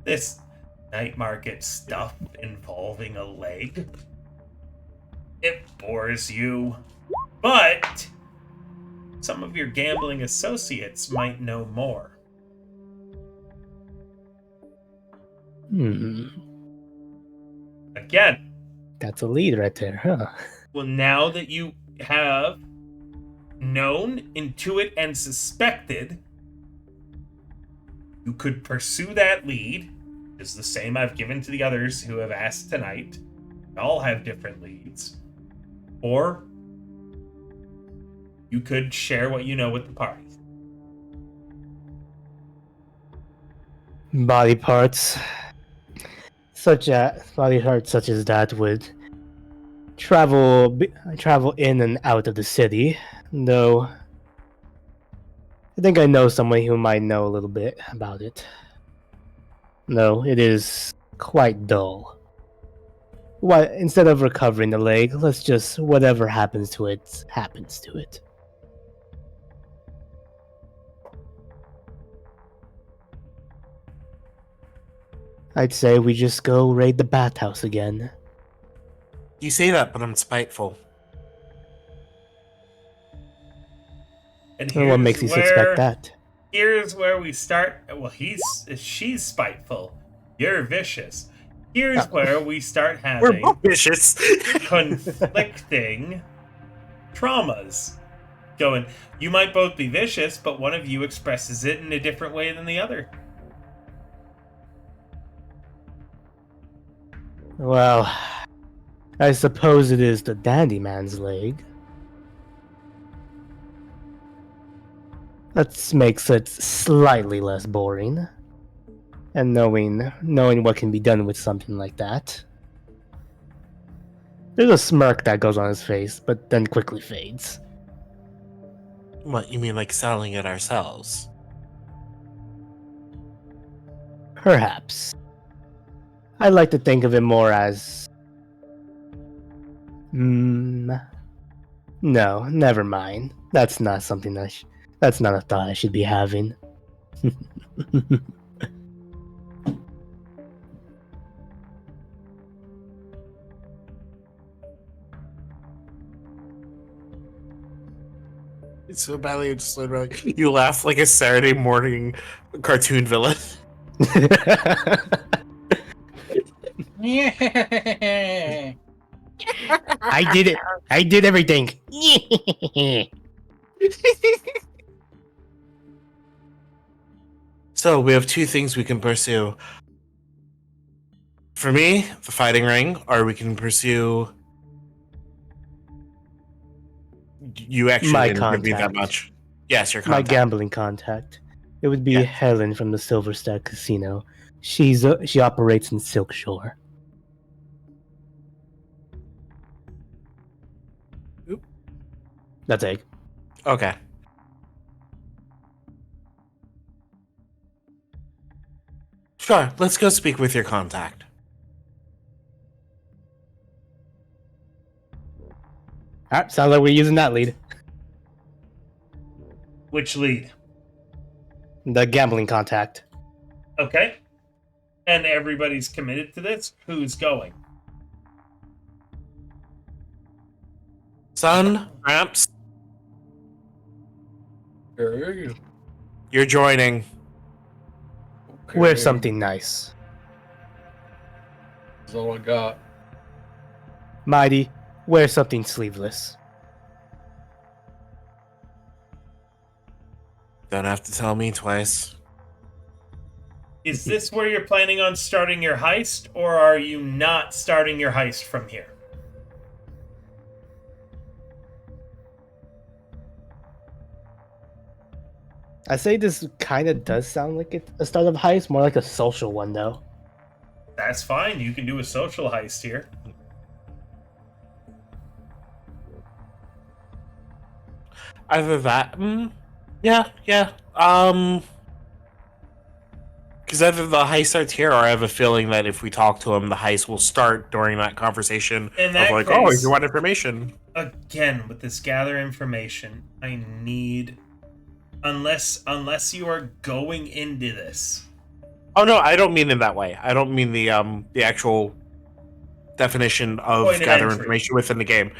This night market stuff involving a leg, it bores you. But some of your gambling associates might know more. Again, That's a lead right there, huh? well, now that you have known, intuit, and suspected, you could pursue that lead. It's the same I've given to the others who have asked tonight. They all have different leads. Or you could share what you know with the party. Body parts such as that would travel in and out of the city. Though I think I know someone who might know a little bit about it. No, it is quite dull. Why, instead of recovering the leg, let's just whatever happens to it happens to it. I'd say we just go raid the bathhouse again. You say that, but I'm spiteful. And What makes you suspect that? Here's where we start. Well, she's spiteful. You're vicious. Here's where we start We're having both vicious. conflicting traumas. Going, you might both be vicious, but one of you expresses it in a different way than the other. Well, I suppose it is the dandy man's leg. That makes it slightly less boring. And knowing what can be done with something like that. There's a smirk that goes on his face, but then quickly fades. What, you mean like selling it ourselves? Perhaps. I like to think of it more as... No, never mind. That's not something that's not a thought I should be having. It's so badly just like you laugh like a Saturday morning cartoon villain. I did it. I did everything. So we have two things we can pursue. For me, the fighting ring, or we can pursue. You actually My didn't give me that contact. much. Yes, your My contact. gambling contact. It would be Yeah. Helen from the Silverstack Casino. She operates in Silk Shore. Oop. That's egg. Okay. Sure, let's go speak with your contact. Alright, sounds like we're using that lead. Which lead? The gambling contact. Okay. And everybody's committed to this? Who's going? Son, Gramps, Okay. you're joining. Wear something nice. That's all I got. Mighty, wear something sleeveless. Don't have to tell me twice. Is this where you're planning on starting your heist, or are you not starting your heist from here? I say this kind of does sound like it's a start of heist, more like a social one though. That's fine. You can do a social heist here. Either that, yeah. Because either the heist starts here, or I have a feeling that if we talk to him, the heist will start during that conversation. In that of like, case- oh, if you want information. Again, with this gather information, I need... Unless you are going into this. Oh no, I don't mean in that way. I don't mean the actual definition of Point of gather entry. information within the game.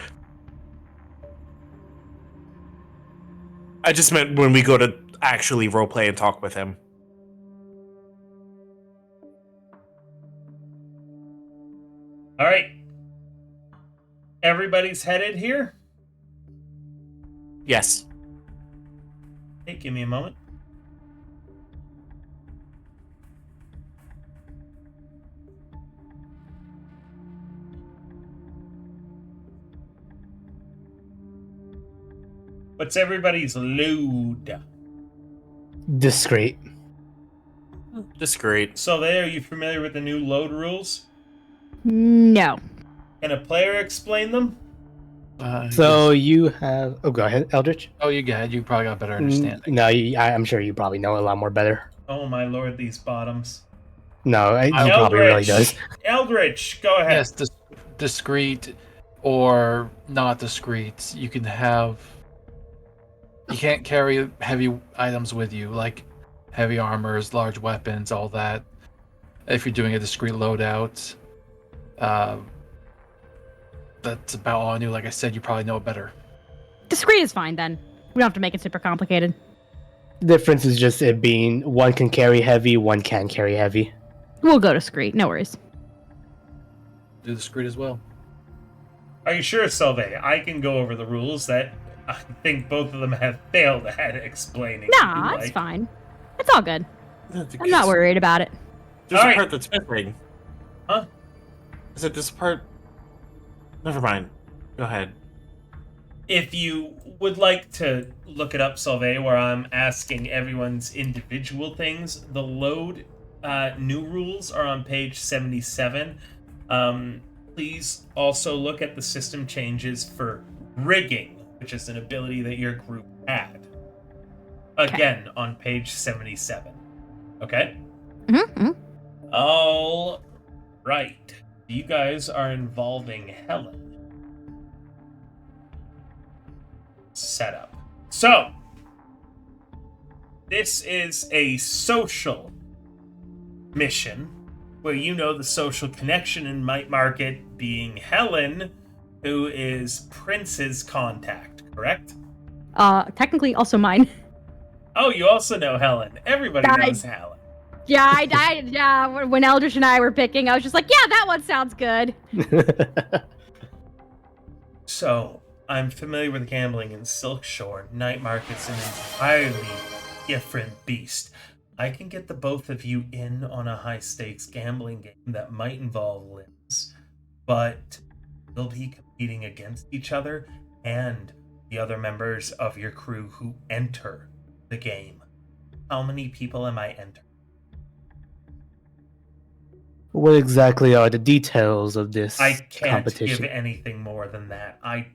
I just meant when we go to actually roleplay and talk with him. All right. Everybody's headed here? Yes. Hey, give me a moment. What's everybody's load? Discreet. Discreet. So there, are you familiar with the new load rules? No. Can a player explain them? So you have. Oh, go ahead, Eldritch. Oh, you go ahead. You probably got better understanding. No, I'm sure you probably know a lot more better. Oh my lord, these bottoms. No, he probably really does. Eldritch, go ahead. Yes, discreet or not discreet. You can have. You can't carry heavy items with you, like heavy armors, large weapons, all that. If you're doing a discreet loadout, that's about all I knew. Like I said, you probably know it better. Discreet is fine then. We don't have to make it super complicated. The difference is just it being one can carry heavy, one can't carry heavy. We'll go discreet. No worries. Do discreet as well. Are you sure, Sylvain? I can go over the rules that I think both of them have failed at explaining. Nah, if you it's like. fine. It's all good. I'm not worried about it. There's All a right. part that's missing. Huh? Is it this part? Never mind. Go ahead. If you would like to look it up, Sylvain, where I'm asking everyone's individual things, the load new rules are on page 77. Please also look at the system changes for rigging, which is an ability that your group had. Again, on page 77. Okay? Mm-hmm. All right. You guys are involving Helen. Setup. So, this is a social mission where you know the social connection in Might Market being Helen, who is Prince's contact, correct? Technically also mine. Oh, you also know Helen. Everybody knows Helen. Yeah, when Eldritch and I were picking, I was just like, yeah, that one sounds good. So, I'm familiar with gambling in Silkshore. Night Market's an entirely different beast. I can get the both of you in on a high-stakes gambling game that might involve limbs, but you'll be competing against each other and the other members of your crew who enter the game. How many people am I entering? What exactly are the details of this I can't competition? give anything more than that. I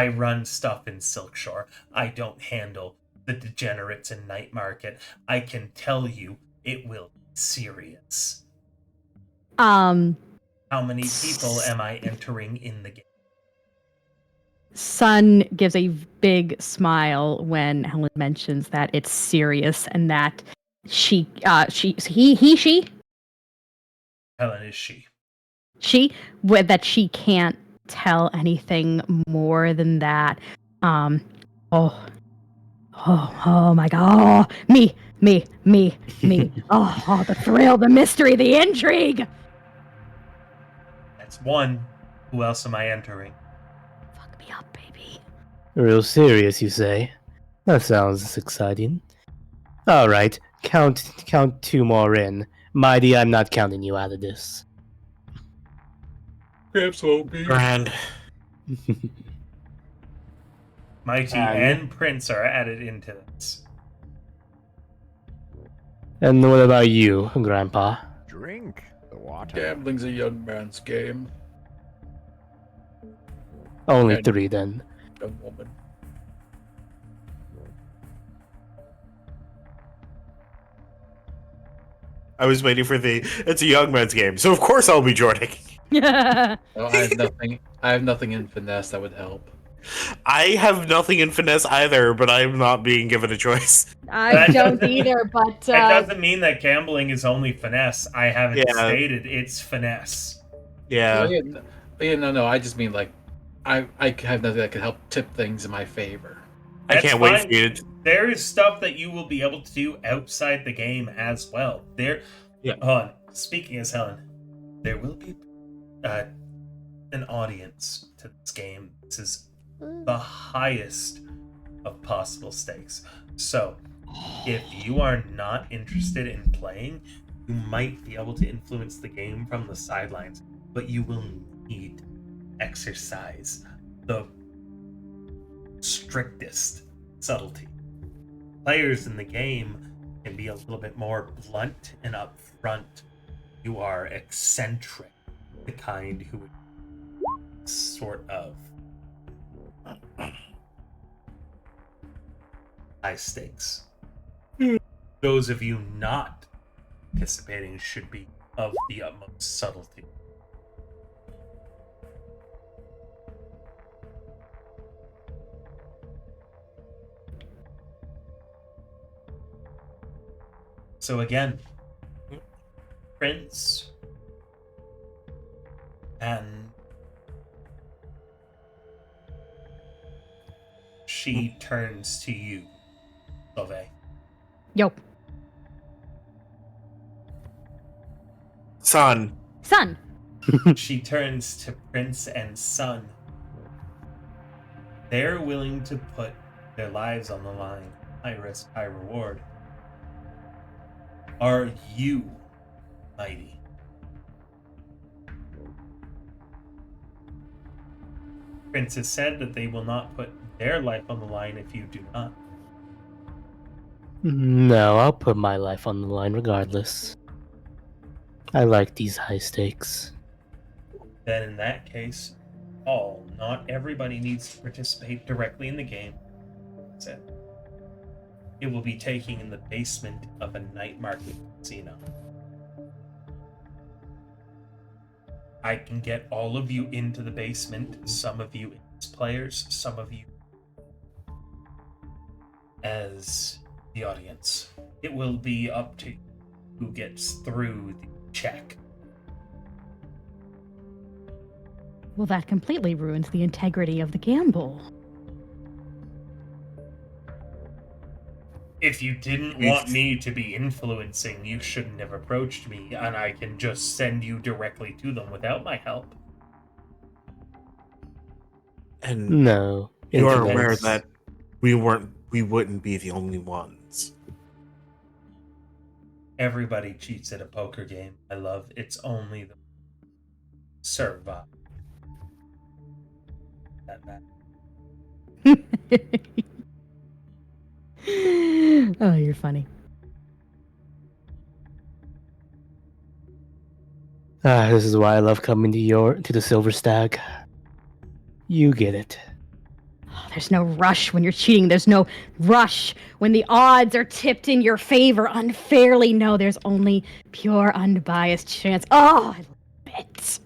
run stuff in Silkshore. I don't handle the degenerates in Night Market. I can tell you it will be serious. How many people am I entering in the game? Sun gives a big smile when Helen mentions that it's serious and that she Helen is she. that she can't tell anything more than that. Oh my god. Oh, me. Oh, the thrill, the mystery, the intrigue. That's one. Who else am I entering? Fuck me up, baby. Real serious, you say? That sounds exciting. All right, count 2 more in. Mighty, I'm not counting you out of this. Perhaps won't be. Grand. Mighty and Prince are added into this. And what about you, Grandpa? Drink the water. Gambling's a young man's game. Only And- 3 then. Young woman. I was waiting for it's a young man's game, so of course I'll be joining. Oh, I have nothing in finesse that would help. I have nothing in finesse either, but I'm not being given a choice. I That don't doesn't- either, but That doesn't mean that gambling is only finesse. I haven't Yeah. stated it's finesse. Yeah. No. I just mean like, I have nothing that could help tip things in my favor. I That's can't wait fine. for you to. There is stuff that you will be able to do outside the game as well. Yeah. Speaking as Helen, there will be an audience to this game. This is the highest of possible stakes. So, if you are not interested in playing, you might be able to influence the game from the sidelines, but you will need to exercise the strictest subtlety. Players in the game can be a little bit more blunt and upfront. You are eccentric, the kind who would sort of high stakes. Those of you not participating should be of the utmost subtlety. So again, Prince and she turns to you, Love. yo, Son. son. She turns to Prince and Son. They're willing to put their lives on the line. High risk, high reward. Are you mighty? Prince has said that they will not put their life on the line if you do not. No, I'll put my life on the line regardless. I like these high stakes. Then in that case, not everybody needs to participate directly in the game. That's it. It will be taking in the basement of a night market casino. I can get all of you into the basement, some of you as players, some of you as the audience. It will be up to who gets through the check. Well, that completely ruins the integrity of the gamble. If you didn't want me to be influencing, you shouldn't have approached me, and I can just send you directly to them without my help. And No. you are aware influence. that we wouldn't be the only ones. Everybody cheats at a poker game. I love it's only the survive. That matters. Oh, you're funny. This is why I love coming to the Silver Stag. You get it. There's no rush when you're cheating. There's no rush when the odds are tipped in your favor unfairly. No, there's only pure, unbiased chance. Oh, I love it.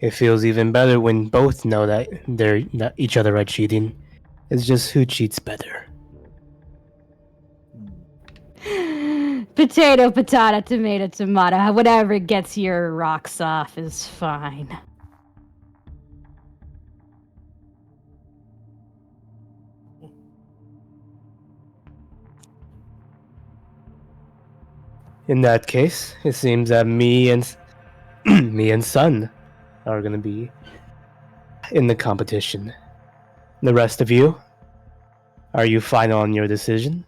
It feels even better when both know that each other are cheating. It's just who cheats better. Potato, potato, tomato, tomato. Whatever gets your rocks off is fine. In that case, it seems that me and me and Sun are gonna be in the competition. The rest of you, are you final on your decision?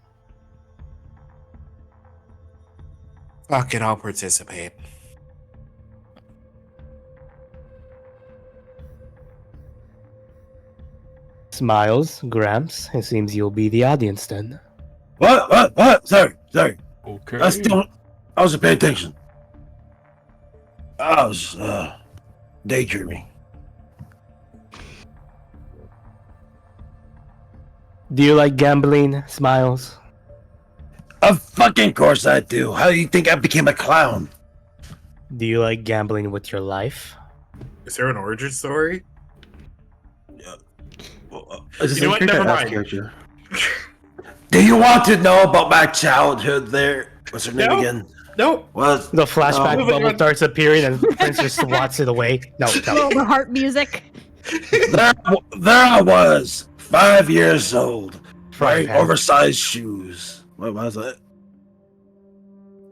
Fuck it, I'll participate. Smiles, Gramps. It seems you'll be the audience then. What? Sorry. Okay. I wasn't paying attention. I was, daydreaming. Do you like gambling, Smiles? Of fucking course I do. How do you think I became a clown? Do you like gambling with your life? Is there an origin story? Is You know what? Never mind. Character? Do you want to know about my childhood there? What's her name No. again? Nope. Was The flashback moving bubble on. starts appearing and Prince just swats it away. No. The heart music. there I was, 5 years old, Frying wearing pan. oversized shoes. What was that?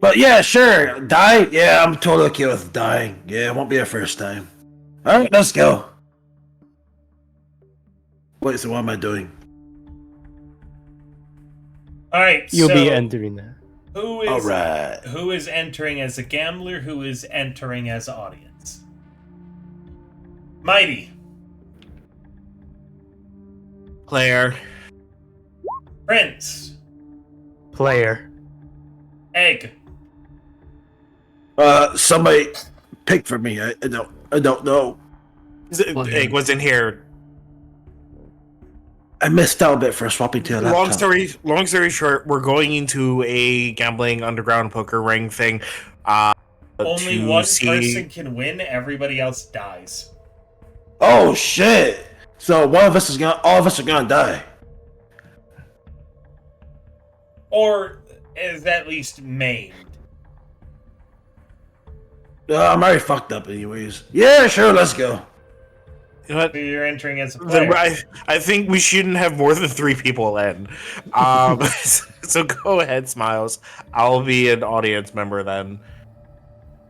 But yeah, sure. Die? Yeah, I'm totally okay with dying. Yeah, it won't be a first time. Alright, let's go. Wait, so what am I doing? All right, You'll so be entering that. who is Alright. who is entering as a gambler? Who is entering as audience? Mighty, Player. Prince, Player. Egg, Somebody pick for me. I don't know. Egg wasn't here. I missed out a bit for swapping to a laptop. Long story short, we're going into a gambling underground poker ring thing. only to one see- person can win. Everybody else dies. Oh shit! So all of us are gonna die. Or is at least maimed. I'm already fucked up anyways. Yeah, sure, let's go. You know what? So you're entering as a player. I think we shouldn't have more than 3 people in. So go ahead, Smiles. I'll be an audience member then.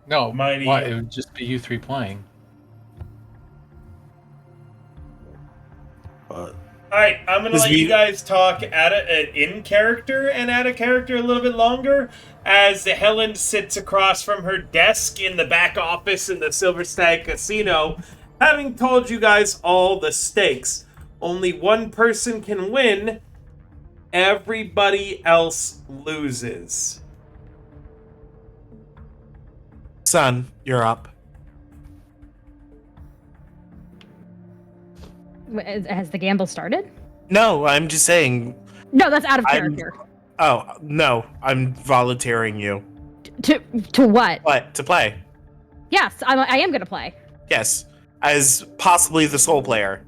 No, Mighty- why? It would just be you 3 playing. All right, I'm gonna Does let he- you guys talk in character and out of character a little bit longer, as Helen sits across from her desk in the back office in the Silver Stag Casino, having told you guys all the stakes. Only one person can win. Everybody else loses. Son, you're up. Has the gamble started? No, I'm just saying. No, that's out of I'm- character. Oh no, I'm volunteering you. To what? What to play? Yes, I am gonna play. Yes, as possibly the sole player.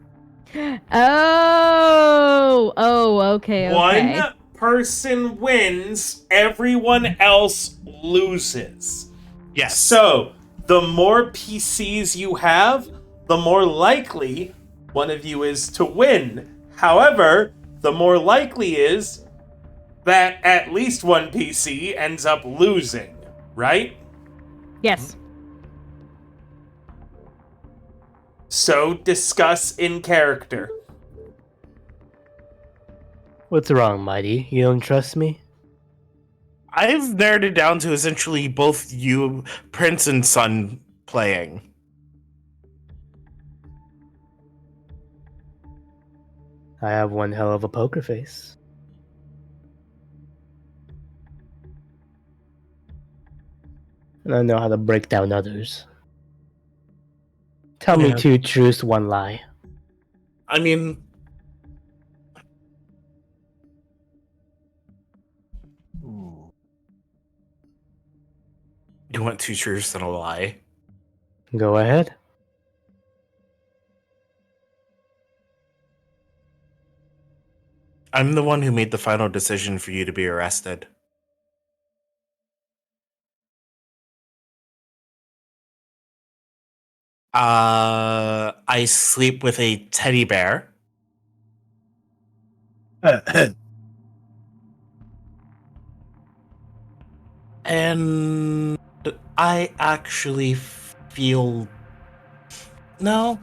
Okay. One person wins, everyone else loses. Yes. So, the more PCs you have, the more likely one of you is to win. However, the more likely is that at least one PC ends up losing, right? Yes. So, discuss in character. What's wrong, Mighty? You don't trust me? I've narrowed it down to essentially both you, Prince, and Son playing. I have one hell of a poker face. And I know how to break down others. Tell me Yeah. 2 truths, 1 lie. I mean, you want 2 truths and a lie? Go ahead. I'm the one who made the final decision for you to be arrested. I sleep with a teddy bear. And I actually feel... No.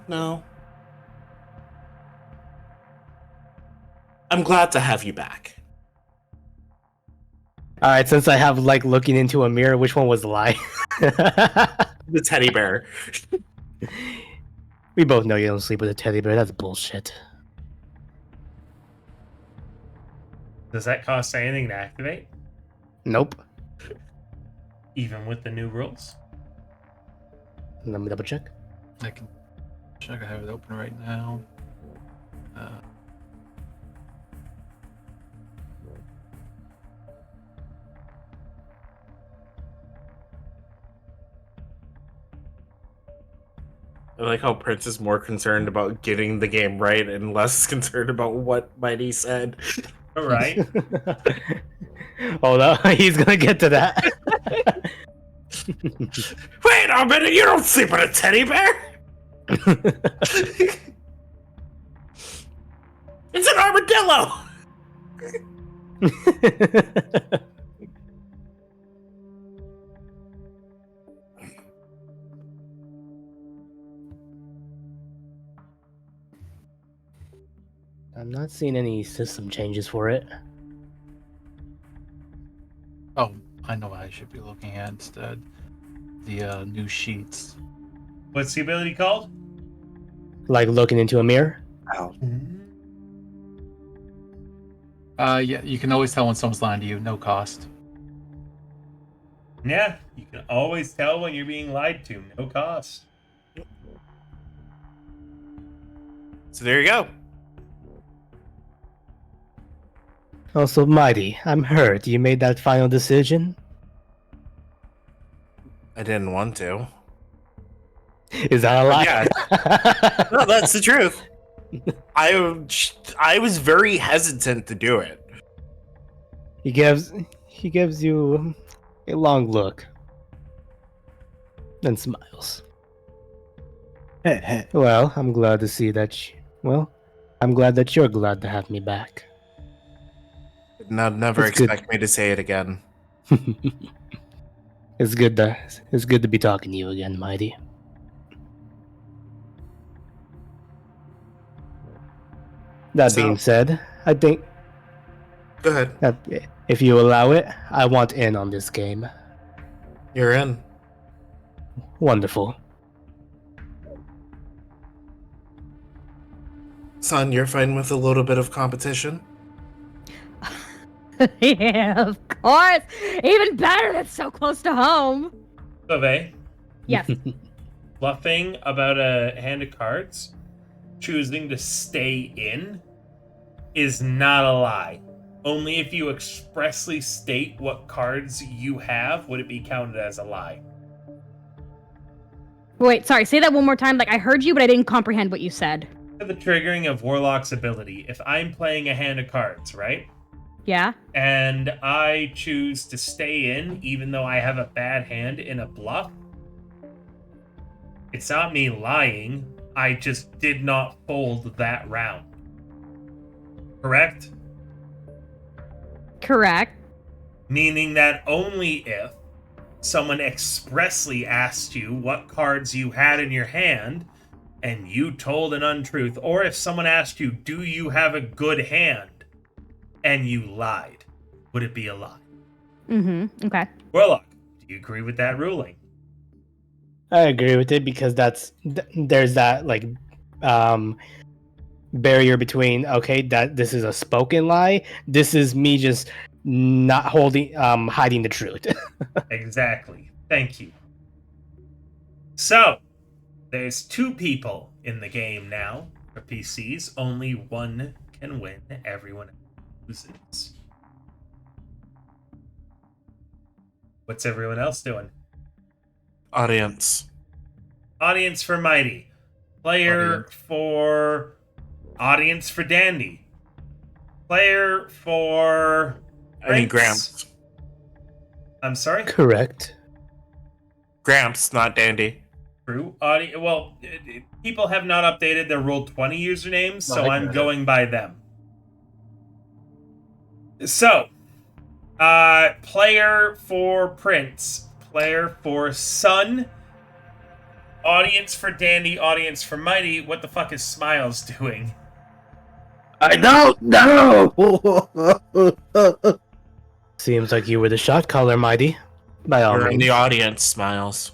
I'm glad to have you back. All right, since I have like looking into a mirror, which one was the lie? The teddy bear. We both know you don't sleep with a teddy bear. That's bullshit. Does that cost anything to activate? Nope. Even with the new rules? Let me double check. I can check. I have it open right now. I like how Prince is more concerned about getting the game right and less concerned about what Mighty said. All right. Hold on, he's gonna get to that. Wait a minute, you don't sleep with a teddy bear? It's an armadillo! I'm not seeing any system changes for it. Oh, I know what I should be looking at instead. The new sheets. What's the ability called? Like looking into a mirror? Yeah, you can always tell when someone's lying to you, no cost. Yeah, you can always tell when you're being lied to. No cost. So there you go. Also, Mighty, I'm hurt. You made that final decision? I didn't want to. Is that a lie? Yeah. No, that's the truth. I was very hesitant to do it. He gives you a long look. Then smiles. Well, I'm glad to see that I'm glad that you're glad to have me back. Now, never It's good. expect me to say it again. It's good to be talking to you again, Mighty. That being said, I think Go ahead. that if you allow it, I want in on this game. You're in. Wonderful. Son, you're fine with a little bit of competition? Yeah, of course. Even better. That's so close to home. Bove, Yes. bluffing about a hand of cards, choosing to stay in, is not a lie. Only if you expressly state what cards you have would it be counted as a lie. Wait, sorry. Say that one more time. Like I heard you, but I didn't comprehend what you said. The triggering of Warlock's ability. If I'm playing a hand of cards, right? Yeah. And I choose to stay in, even though I have a bad hand in a bluff, it's not me lying. I just did not fold that round. Correct? Correct. Meaning that only if someone expressly asked you what cards you had in your hand and you told an untruth, or if someone asked you, do you have a good hand, and you lied, would it be a lie? Mm-hmm. Okay. Warlock, do you agree with that ruling? I agree with it because there's that like barrier between that this is a spoken lie. This is me just not hiding the truth. Exactly. Thank you. So, there's 2 people in the game now for PCs. Only one can win. Everyone loses. What's everyone else doing? Audience. Audience for Mighty. Player for... Audience for Dandy. Player for... I mean, Gramps. I'm sorry? Correct. Gramps, not Dandy. True. Well, people have not updated their Roll20 usernames, so I I'm got it. going by them. So, Player for Prince. Player for Sun. Audience for Dandy. Audience for Mighty. What the fuck is Smiles doing? I don't know. Seems like you were the shot caller, Mighty. By all You're in means. the audience, Smiles.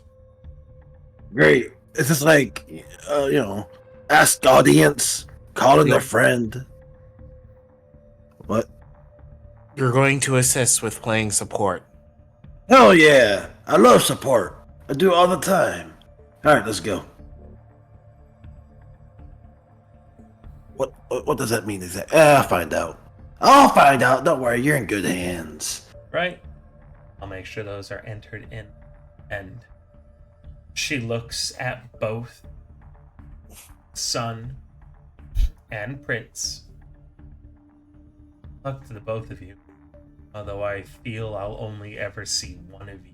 Great. It's just like, ask audience, calling their friend. What? You're going to assist with playing support. Hell yeah! I love support. I do it all the time. All right, let's go. What does that mean exactly? I'll find out. I'll find out. Don't worry, you're in good hands. Right? I'll make sure those are entered in. And she looks at both Sun and Prince. Look to the both of you. Although I feel I'll only ever see one of you.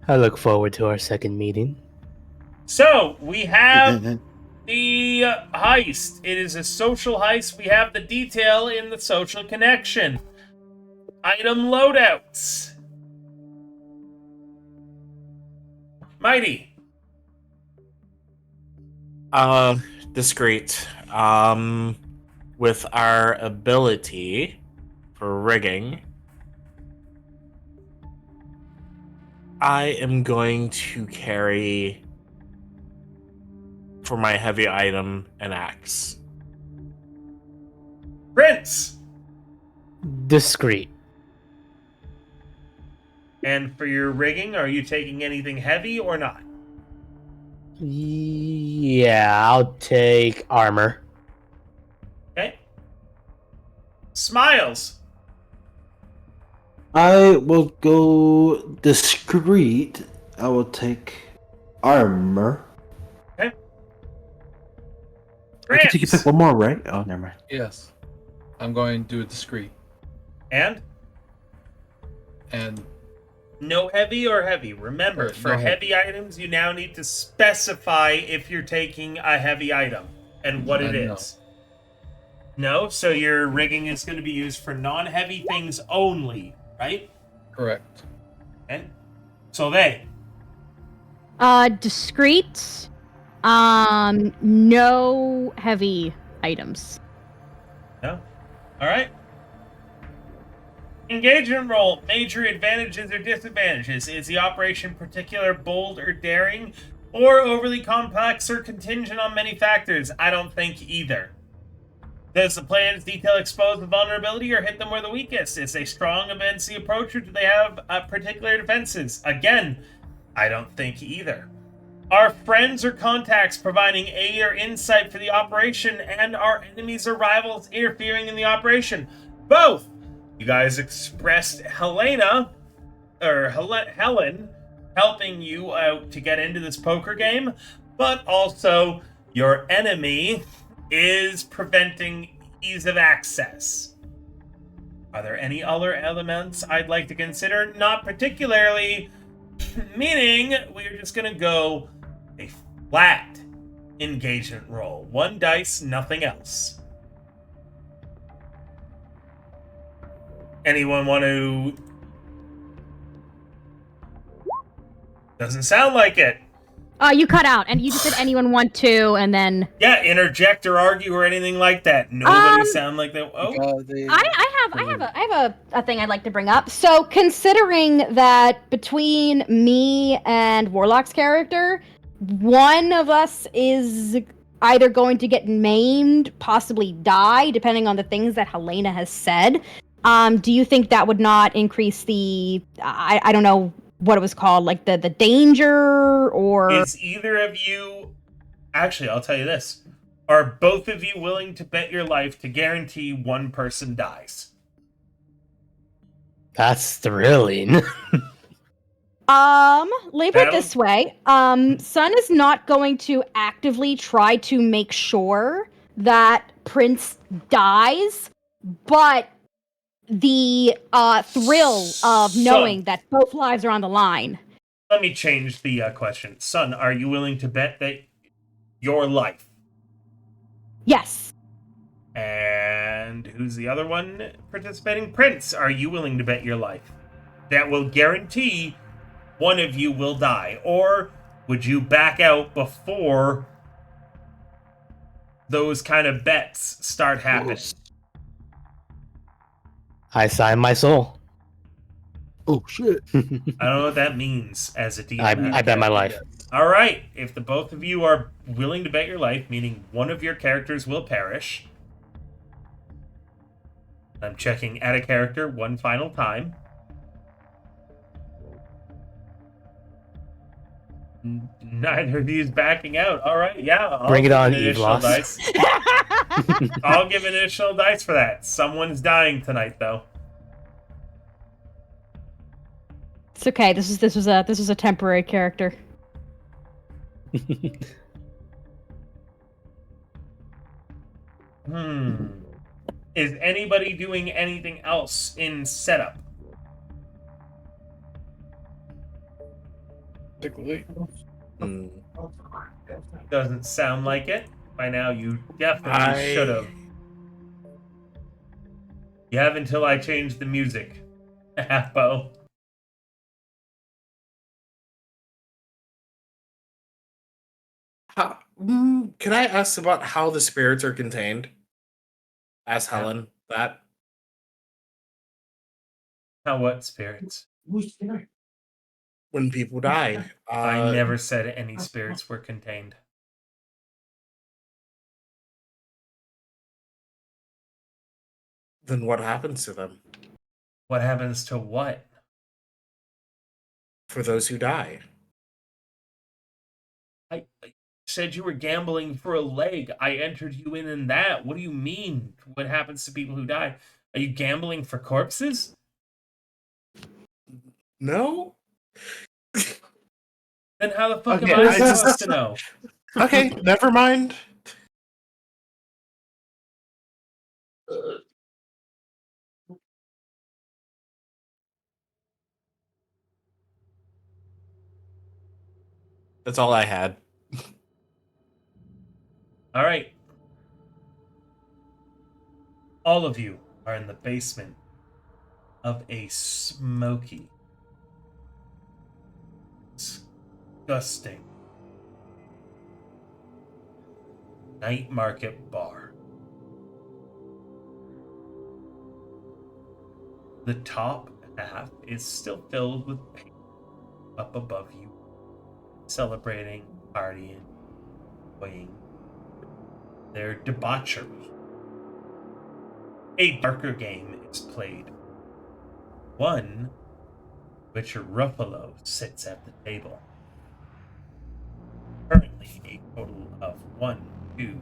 I look forward to our second meeting. So, we have the heist. It is a social heist. We have the detail in the social connection. Item loadouts. Mighty. Discreet. With our ability for rigging, I am going to carry for my heavy item an axe. Prince. Discreet. And for your rigging, are you taking anything heavy or not? Yeah, I'll take armor. Okay. Smiles. I will go discreet. I will take armor. Okay. I can take you pick one more, right? Oh, never mind. Yes. I'm going to do it discreet. And And no heavy or heavy. Remember, Or for no heavy items, you now need to specify if you're taking a heavy item and what it No. is. No? So your rigging is going to be used for non-heavy things only, right? correct. Okay. So they. Discreet. No heavy items. No? Alright. Engagement roll. Major advantages or disadvantages. Is the operation particular, bold, or daring? Or overly complex or contingent on many factors? I don't think either. Does the plan's detail expose the vulnerability or hit them where the weakest? Is a strong immensely approach or do they have particular defenses? Again, I don't think either. Are friends or contacts providing aid or insight for the operation, and are enemies or rivals interfering in the operation? Both! You guys expressed Helen helping you out to get into this poker game, but also your enemy is preventing ease of access. Are there any other elements I'd like to consider? Not particularly, meaning we're just gonna go a flat engagement roll. 1 dice, nothing else. Anyone want to... Doesn't sound like it. You cut out, and you just said anyone want to, and then Yeah, interject or argue or anything like that. Nobody sound like that. Oh, I have a thing I'd like to bring up. So considering that between me and Warlock's character, one of us is either going to get maimed, possibly die, depending on the things that Helena has said. Do you think that would not increase the I don't know what it was called, like the danger, or is either of you... Actually, I'll tell you this. Are both of you willing to bet your life to guarantee one person dies? That's thrilling. Let me put it this way. Sun is not going to actively try to make sure that Prince dies, but the thrill of knowing that both lives are on the line. Let me change the question. Son, are you willing to bet that your life? Yes. And who's the other one participating? Prince, are you willing to bet your life? That will guarantee one of you will die. Or would you back out before those kind of bets start happening? I sign my soul. Oh shit! I don't know what that means as a DM. I bet my life. All right. If the both of you are willing to bet your life, meaning one of your characters will perish. I'm checking add a character one final time. Neither of you is backing out. All right, yeah. Bring it give on, an additional Eve-Loss. dice. I'll give an additional dice for that. Someone's dying tonight, though. It's okay. This was a temporary character. Is anybody doing anything else in setup? Doesn't sound like it. By now, you definitely should have. You have until I change the music. Apo. Can I ask about how the spirits are contained? Ask Helen that. How what spirits? When people die. I never said any spirits were contained. Then what happens to them? What happens to what? For those who die. I said you were gambling for a leg. I entered you in that. What do you mean? What happens to people who die? Are you gambling for corpses? No? Then how the fuck Okay, am I I just- supposed to know? Okay, never mind. That's all I had. All right. All of you are in the basement of a smoky, disgusting night market bar. The top half is still filled with paint up above you, celebrating, partying, enjoying their debauchery. A darker game is played. One, which Ruffalo sits at the table. Currently, a total of 1, 2,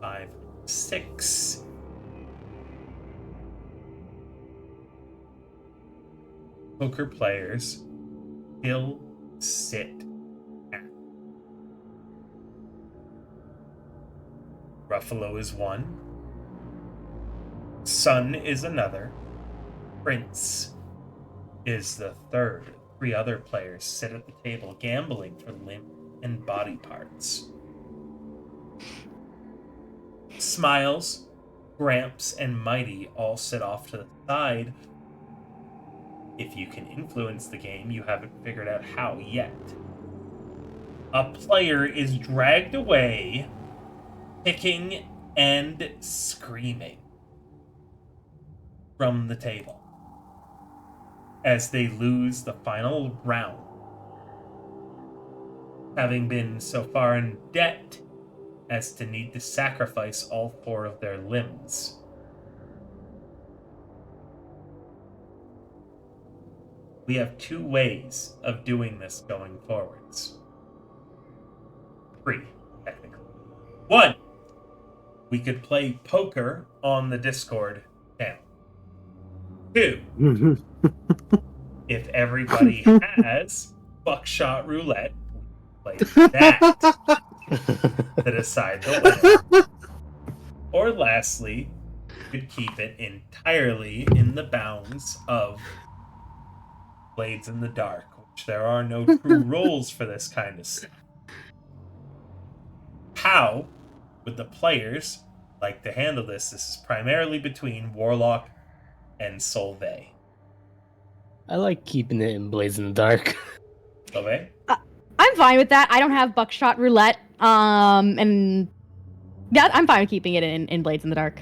5, 6 poker players still sit at. Ruffalo is one. Sun is another. Prince is the third. 3 other players sit at the table gambling for limb and body parts. Smiles, Gramps, and Mighty all sit off to the side. If you can influence the game, you haven't figured out how yet. A player is dragged away, kicking and screaming from the table as they lose the final round, having been so far in debt as to need to sacrifice all 4 of their limbs. We have 2 ways of doing this going forwards. 3, technically. 1, we could play poker on the Discord channel. 2, if everybody has Buckshot Roulette, we play that to decide the winner. Or lastly, we could keep it entirely in the bounds of Blades in the Dark, which there are no true rules for this kind of stuff. How would the players like to handle this? This is primarily between Warlock and Solvay. I like keeping it in Blaze in the Dark. Solvay? I'm fine with that. I don't have buckshot roulette. And yeah, I'm fine with keeping it in Blades in the Dark.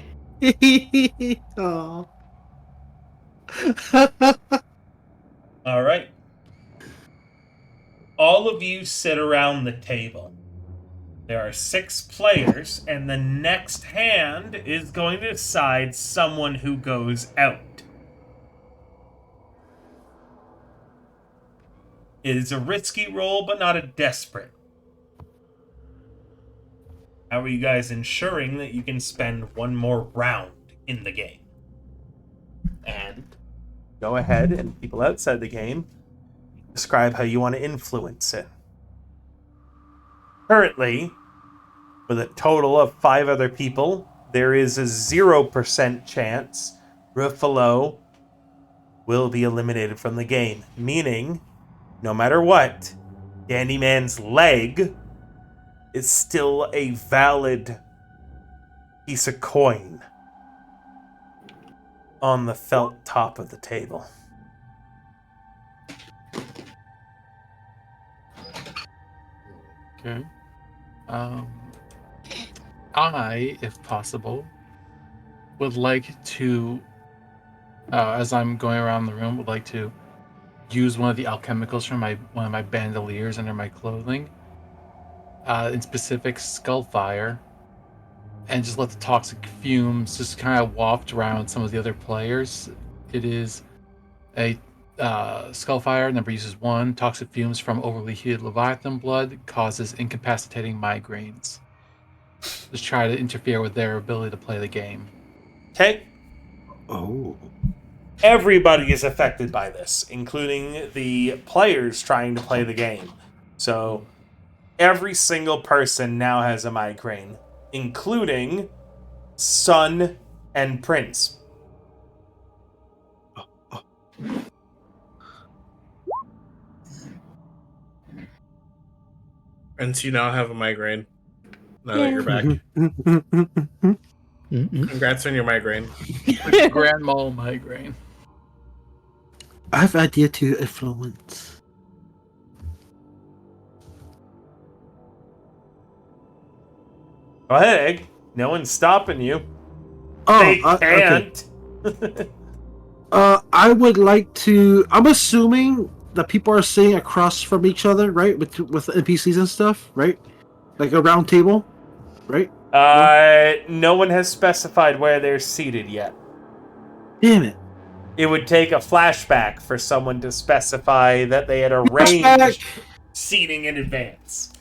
Oh. All right. All of you sit around the table. There are 6 players, and the next hand is going to decide someone who goes out. It is a risky roll, but not a desperate. How are you guys ensuring that you can spend one more round in the game? And go ahead, and people outside the game, describe how you want to influence it. Currently, with a total of 5 other people, there is a 0% chance Ruffalo will be eliminated from the game. Meaning, no matter what, Dandy Man's leg is still a valid piece of coin on the felt top of the table. Okay. I, if possible, would like to, as I'm going around the room, would like to use one of the alchemicals from one of my bandoliers under my clothing, in specific Skullfire, and just let the toxic fumes just kind of waft around some of the other players. It is a Skullfire, number uses 1. Toxic fumes from overly heated Leviathan blood causes incapacitating migraines. Just try to interfere with their ability to play the game. Okay? Oh. Everybody is affected by this, including the players trying to play the game. So, every single person now has a migraine, including Sun and Prince. Prince, you now have a migraine. Now that you're back. Congrats on your migraine. Grand mal migraine. I have idea to influence. Go ahead, Egg. No one's stopping you. Oh, They okay. can't. I would like to. I'm assuming that people are sitting across from each other, right? With NPCs and stuff, right? Like a round table, right? No one has specified where they're seated yet. Damn it! It would take a flashback for someone to specify that they had Flashback! arranged seating in advance.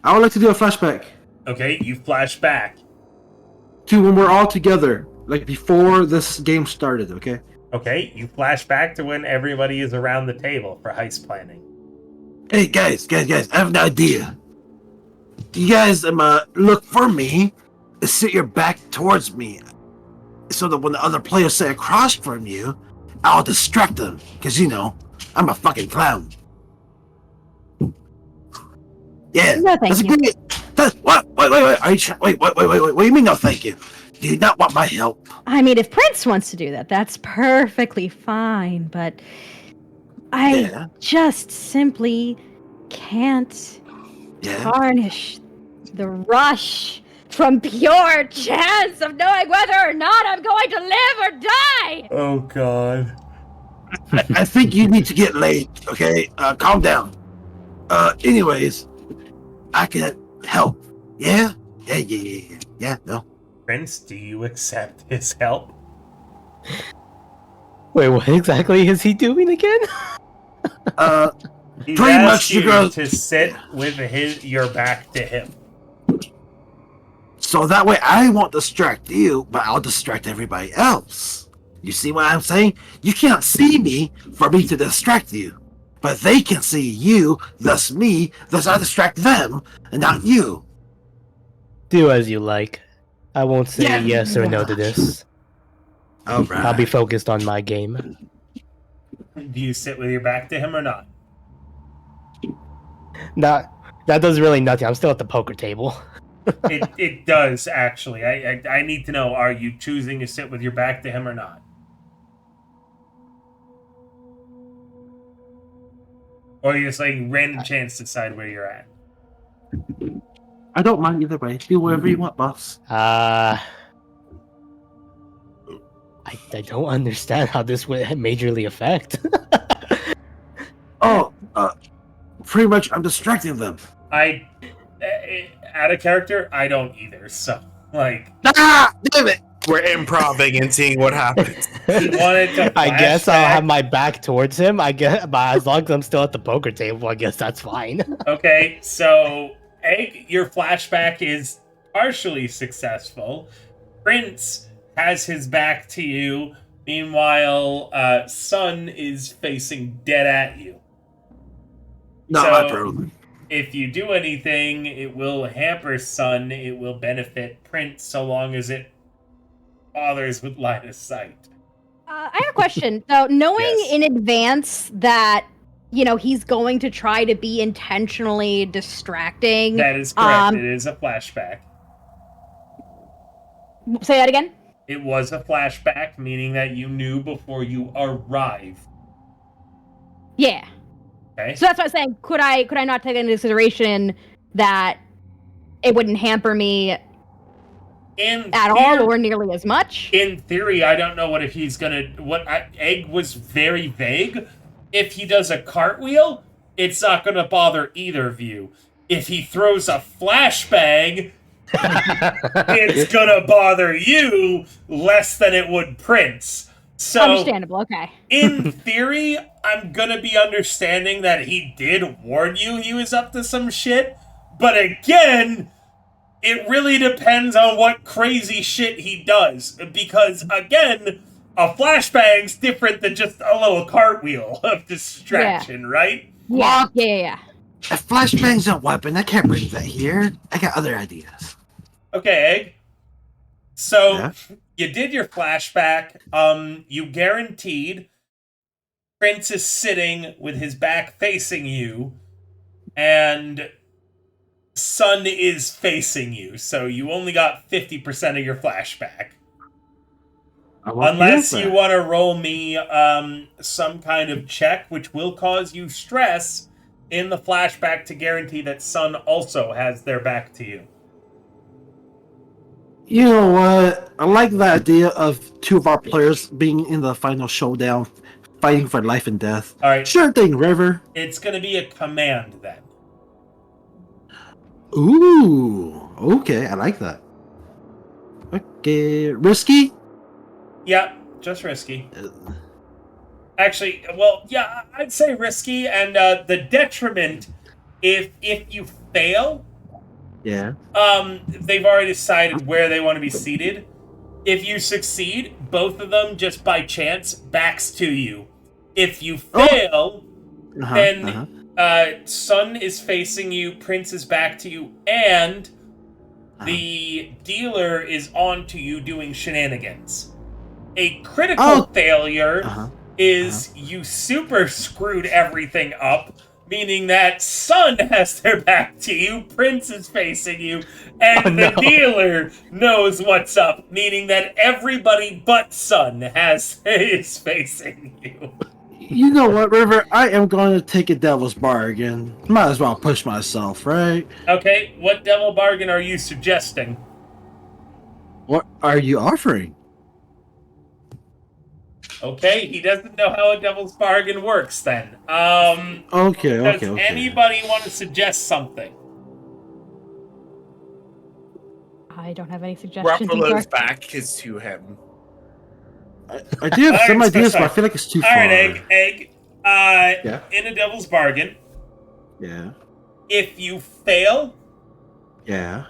I would like to do a flashback Okay, you flash back. to when we're all together, like before this game started. Okay. Okay, you flash back to when everybody is around the table for heist planning. Hey guys, I have an idea. You guys look for me, sit your back towards me, so that when the other players sit across from you, I'll distract them. Cause I'm a fucking clown. Yeah. No, thank that's you. great. What? Wait. Are you wait. What do you mean no thank you? Do you not want my help? I mean, if Prince wants to do that, that's perfectly fine, but I Yeah. just simply can't Yeah. tarnish the rush from pure chance of knowing whether or not I'm going to live or die. Oh god. I think you need to get laid, okay? Calm down. Anyways, I can help. Yeah? Yeah, no. Prince, do you accept his help? Wait, what exactly is he doing again? He's Pretty asked much, you you girls- to sit with your back to him. So that way I won't distract you, but I'll distract everybody else. You see what I'm saying? You can't see me for me to distract you. But they can see you, thus me, thus I distract them, and not you. Do as you like. I won't say Yeah. yes or no to this. Alright. I'll be focused on my game. Do you sit with your back to him or not? That does really nothing. I'm still at the poker table. It does, actually. I need to know, are you choosing to sit with your back to him or not? Or are you just letting random chance decide where you're at? I don't mind either way. Do whatever you want, boss. I don't understand how this would majorly affect. Pretty much I'm distracting them. Out of character, I don't either. So, like, Ah! Damn it! We're improving and seeing what happens. he wanted to. I guess I'll flashback. have my back towards him. I guess, but as long as I'm still at the poker table, I guess that's fine. Okay, so Egg, your flashback is partially successful. Prince has his back to you. Meanwhile, Sun is facing dead at you. Not So- my problem. If you do anything, it will hamper Sun. It will benefit Prince so long as it bothers with line of sight. I have a question. So, knowing Yes. in advance that he's going to try to be intentionally distracting. That is correct. Um, It is a flashback. Say that again. It was a flashback, meaning that you knew before you arrived. Yeah. Okay. So that's what I'm saying. Could I not take into consideration that it wouldn't hamper me at all or nearly as much? In theory, I don't know what if he's gonna. Egg was very vague. If he does a cartwheel, it's not gonna bother either of you. If he throws a flashbang, it's gonna bother you less than it would Prince. So, Understandable. Okay. in theory, I'm gonna be understanding that he did warn you he was up to some shit. But again, it really depends on what crazy shit he does. Because, again, a flashbang's different than just a little cartwheel of distraction, right? Yeah. Yeah. A flashbang's a weapon. I can't bring that here. I got other ideas. Okay, Egg. So, Yeah. you did your flashback. You guaranteed Prince is sitting with his back facing you, and Sun is facing you. So you only got 50% of your flashback. Unless you want to roll me some kind of check, which will cause you stress in the flashback to guarantee that Sun also has their back to you. You know what? I like the idea of two of our players being in the final showdown, fighting for life and death. All right, Sure thing, River. it's going to be a command then. Ooh, okay, I like that. Okay, risky? Yeah, just risky. Actually, well, yeah, I'd say risky, and the detriment, if you fail, Yeah. they've already decided where they want to be seated. If you succeed, both of them, just by chance, backs to you. If you fail, then Sun is facing you, Prince is back to you, and the dealer is on to you doing shenanigans. A critical failure is you super screwed everything up, meaning that Sun has their back to you, Prince is facing you, and the dealer knows what's up, meaning that everybody but Sun is facing you. You know what, River? I am going to take a devil's bargain. Might as well push myself, right? Okay, what devil bargain are you suggesting? What are you offering? Okay, he doesn't know how a devil's bargain works then. Okay, Does okay. anybody want to suggest something? I don't have any suggestions. Ruffalo's either. back is to him. I do have some Alright, ideas, so but I feel like it's too Alright, far. Egg. Yeah. In a devil's bargain, Yeah. if you fail, Yeah.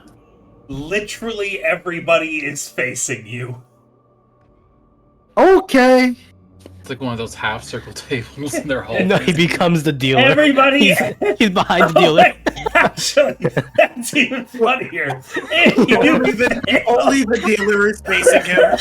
literally everybody is facing you. Okay. It's like one of those half circle tables, and they're all. No, he becomes the dealer. Everybody, He's behind the dealer. actually, that's even funnier. If you Only the dealer is facing him.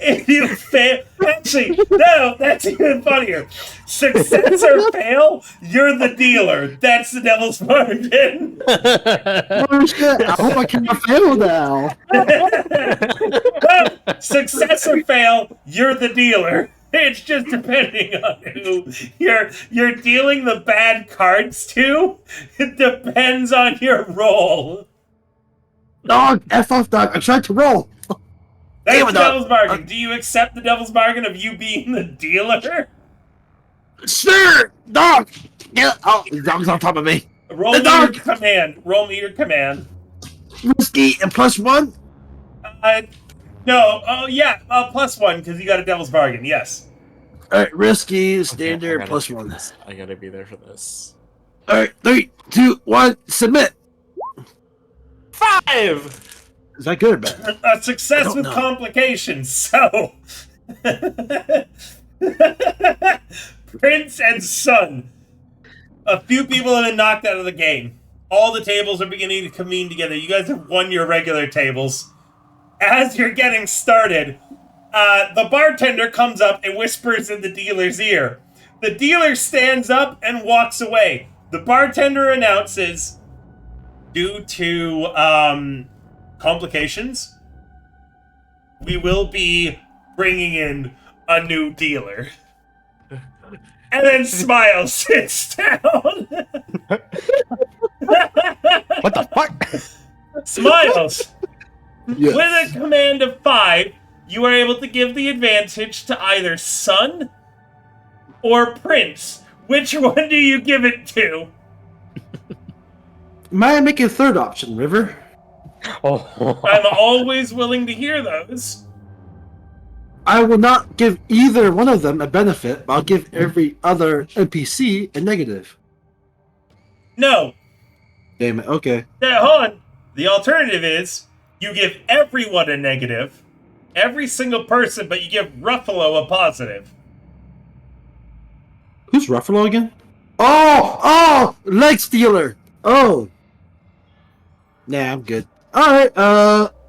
if you fail, actually, no, that's even funnier. Success or fail, you're the dealer. That's the devil's bargain. Oh shit! I hope I cannot fail now. Well, success or fail, you're the dealer. It's just depending on who you're dealing the bad cards to. It depends on your roll. Dog, F off, dog. I'm trying to roll. That's Damn the it, dog. devil's bargain. Do you accept the devil's bargain of you being the dealer? Sure, dog. Yeah. Oh, the dog's on top of me. Roll The me your dog. command. Roll me your command. Whiskey and +1. No. Oh yeah. +1 because you got a devil's bargain. Yes. All right, risky, Okay, standard, I gotta do +1. this. I gotta be there for this. All right, 3, 2, 1, submit. 5! Is that good or bad? A success don't with know. complications. So, Prince and Son. A few people have been knocked out of the game. All the tables are beginning to convene together. You guys have won your regular tables. As you're getting started, the bartender comes up and whispers in the dealer's ear. The dealer stands up and walks away. The bartender announces, due to complications, we will be bringing in a new dealer. And then Smiles sits down. What the fuck? Smiles, Yes. with a command of 5, you are able to give the advantage to either Son or Prince. Which one do you give it to? May I make a third option, River? Oh. I'm always willing to hear those. I will not give either one of them a benefit, but I'll give every other NPC a negative. No. Damn it. Okay. Now, hold on. The alternative is you give everyone a negative, every single person, but you give Ruffalo a positive. Who's Ruffalo again? Oh! Leg stealer! Oh! Nah, I'm good. Alright,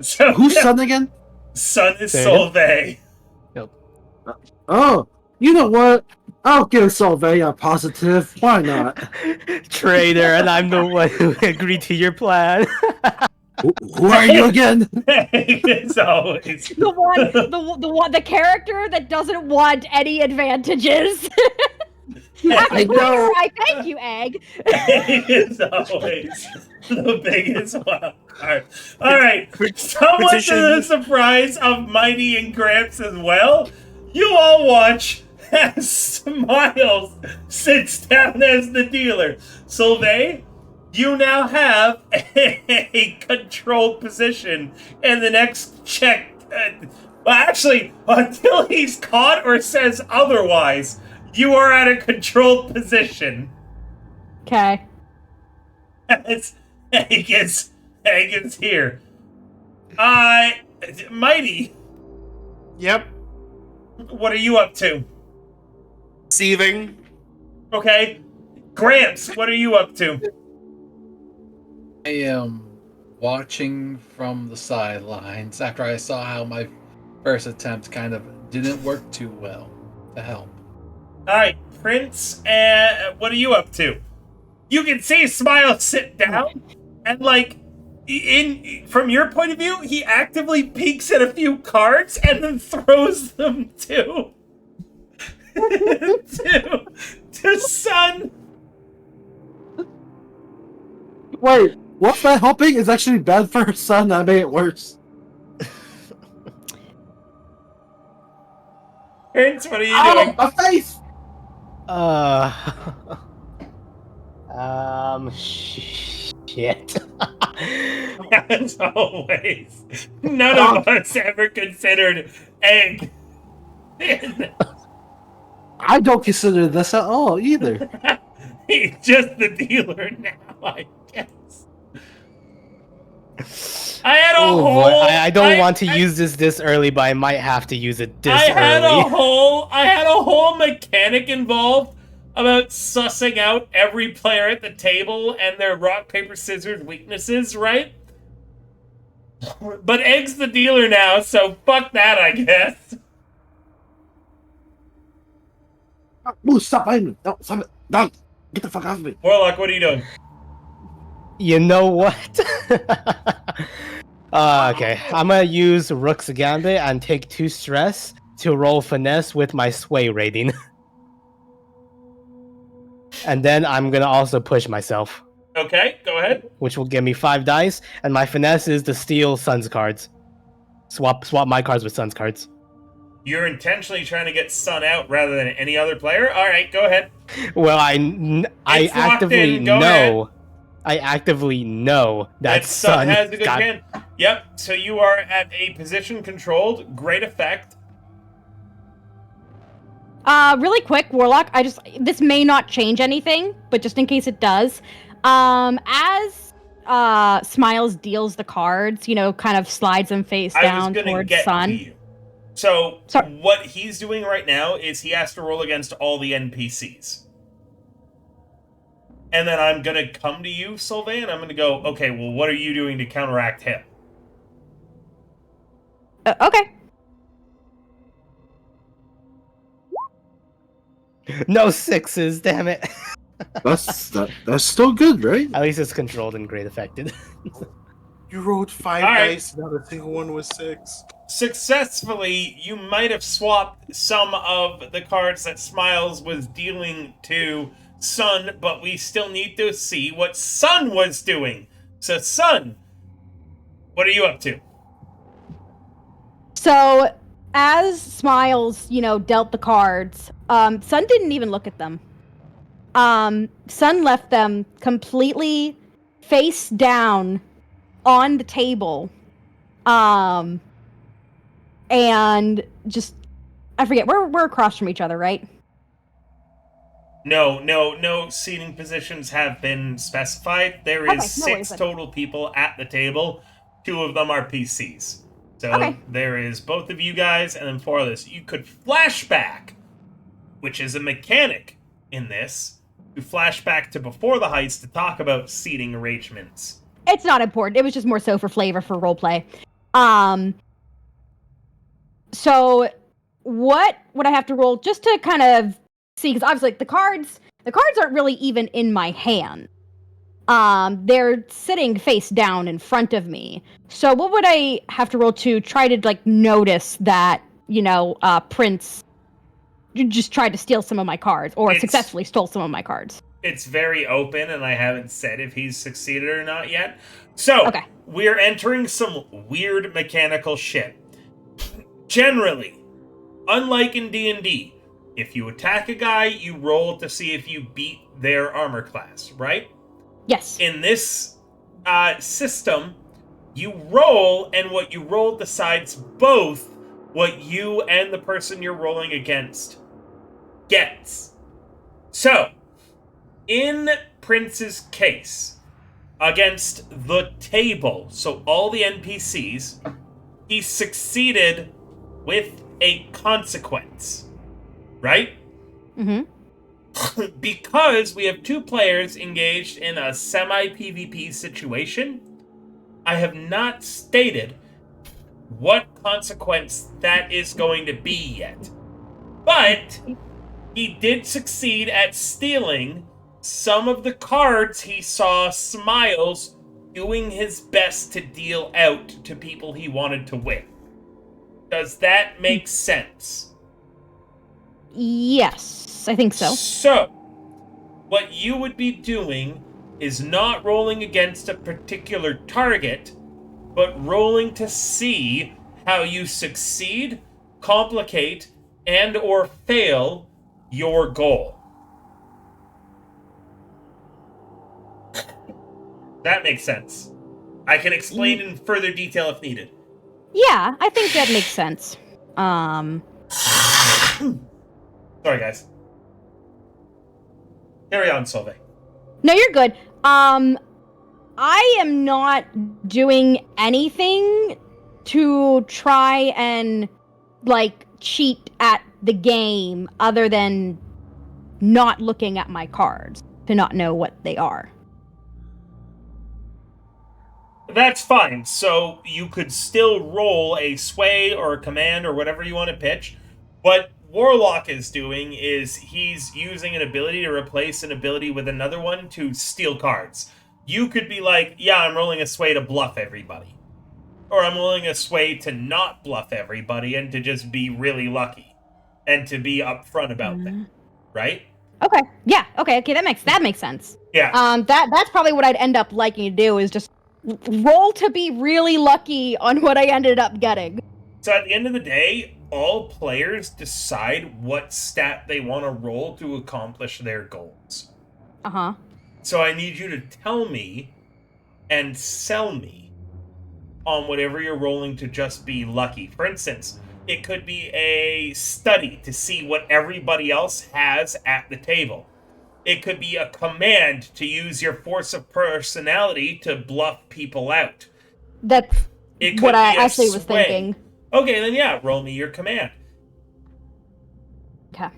So who's son again? Son is Say it again. Solvay. Oh, you know what? I'll give Solvay a positive. Why not? Traitor, and I'm the one who agreed to your plan. Who are you again? It's always. The character that doesn't want any advantages. I know. I thank you, Egg. It's always the biggest wild card. Alright, somewhat to the surprise of Mighty and Gramps as well, you all watch as Smiles sits down as the dealer. Solvay, you now have a controlled position in the next check. Well, actually, until he's caught or says otherwise, you are at a controlled position. Okay. As Egg is here. Mighty, Yep. what are you up to? Seething. Okay. Gramps, what are you up to? I am watching from the sidelines after I saw how my first attempt kind of didn't work too well to help. Alright, Prince, what are you up to? You can see Smile sit down, and from your point of view, he actively peeks at a few cards and then throws them to Son. Wait, what's that helping is actually bad for her son. That made it worse. Prince, what are you doing? My face! Shit. As always, none of us ever considered Egg. I don't consider this at all either. He's just the dealer now, I guess. I had a Oh whole. boy, I don't want to use this early, but I might have to use it this I had early. I had a whole mechanic involved about sussing out every player at the table and their rock paper scissors weaknesses, right? But Egg's the dealer now, so fuck that, I guess. Move, stop behind me. No, stop it. No, get the fuck off of me. Warlock, what are you doing? You know what? Okay, I'm gonna use Rook's Gambit and take 2 stress to roll finesse with my sway rating. And then I'm gonna also push myself, Okay, go ahead. which will give me 5 dice, and my finesse is to steal Sun's cards. Swap my cards with Sun's cards. You're intentionally trying to get Sun out rather than any other player? Alright, go ahead. Well, I It's locked actively in, go know. I actively know that Sun Sun has a good got. hand. Yep, so you are at a position controlled. Great effect. Really quick, Warlock, this may not change anything, but just in case it does, as Smiles deals the cards, kind of slides them face I was down gonna towards get Sun. to you. So, Sorry. what he's doing right now is he has to roll against all the NPCs. And then I'm gonna come to you, Sylvain, and I'm gonna go, okay, well, what are you doing to counteract him? Okay. No 6s, damn it. That's still good, right? At least it's controlled and great affected. You rolled 5 All right. dice, not a single one was 6. Successfully, you might have swapped some of the cards that Smiles was dealing to Sun, but we still need to see what Sun was doing. So, Sun, what are you up to? So, as Smiles, dealt the cards, Sun didn't even look at them. Sun left them completely face down on the table. And just, I forget, we're across from each other, right? No seating positions have been specified. There is Okay, no 6 worries then. total people at the table. 2 of them are PCs. So Okay. there is both of you guys and then 4 others. You could flashback, which is a mechanic in this, to flashback to before the heist to talk about seating arrangements. It's not important. It was just more so for flavor for roleplay. So what would I have to roll just to kind of see? Because obviously the cards aren't really even in my hand. They're sitting face down in front of me. So what would I have to roll to try to notice that Prince just tried to steal some of my cards or successfully stole some of my cards? It's very open, and I haven't said if he's succeeded or not yet. So, Okay. we're entering some weird mechanical shit. Generally, unlike in D&D, if you attack a guy, you roll to see if you beat their armor class, right? Yes. In this system, you roll, and what you roll decides both what you and the person you're rolling against gets. So, in Prince's case, against the table, so all the NPCs, he succeeded with a consequence, right? Mm-hmm. Because we have 2 players engaged in a semi-PvP situation, I have not stated what consequence that is going to be yet. But he did succeed at stealing some of the cards he saw Smiles doing his best to deal out to people he wanted to win. Does that make sense? Yes, I think so. So, what you would be doing is not rolling against a particular target, but rolling to see how you succeed, complicate, and or fail your goal. That makes sense. I can explain in further detail if needed. Yeah, I think that makes sense. Sorry, guys. Carry on, Solveig. No, you're good. I am not doing anything to try and like cheat at the game other than not looking at my cards to not know what they are. That's fine. So you could still roll a sway or a command or whatever you want to pitch. What Warlock is doing is he's using an ability to replace an ability with another one to steal cards. You could be like, yeah, I'm rolling a sway to bluff everybody. Or I'm rolling a sway to not bluff everybody and to just be really lucky. And to be upfront about that. Right? Okay. Yeah. Okay. That makes sense. Yeah. That's probably what I'd end up liking to do is just roll to be really lucky on what I ended up getting. So at the end of the day, all players decide what stat they want to roll to accomplish their goals. Uh-huh. So I need you to tell me and sell me on whatever you're rolling to just be lucky. For instance, it could be a study to see what everybody else has at the table. It could be a command to use your force of personality to bluff people out. That's what I actually was thinking. Okay, then yeah, roll me your command. Okay.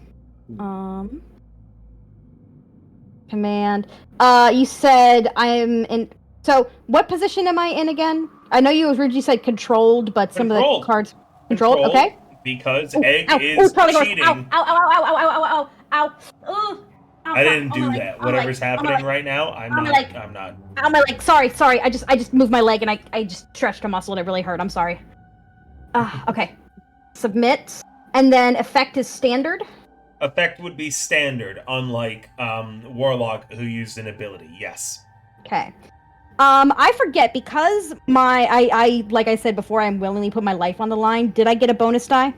Command. You said I'm in. So, what position am I in again? I know you originally said controlled, but some of the cards controlled. Okay. Because Egg is cheating. Ow! Ugh. I didn't do that. Whatever's happening right now, I'm not. On my leg. Sorry. I just moved my leg and I just stretched a muscle and it really hurt. I'm sorry. Okay. Submit. And then effect is standard. Effect would be standard, unlike Warlock, who used an ability. Yes. Okay. I forget because I like I said before, I'm willingly put my life on the line. Did I get a bonus die?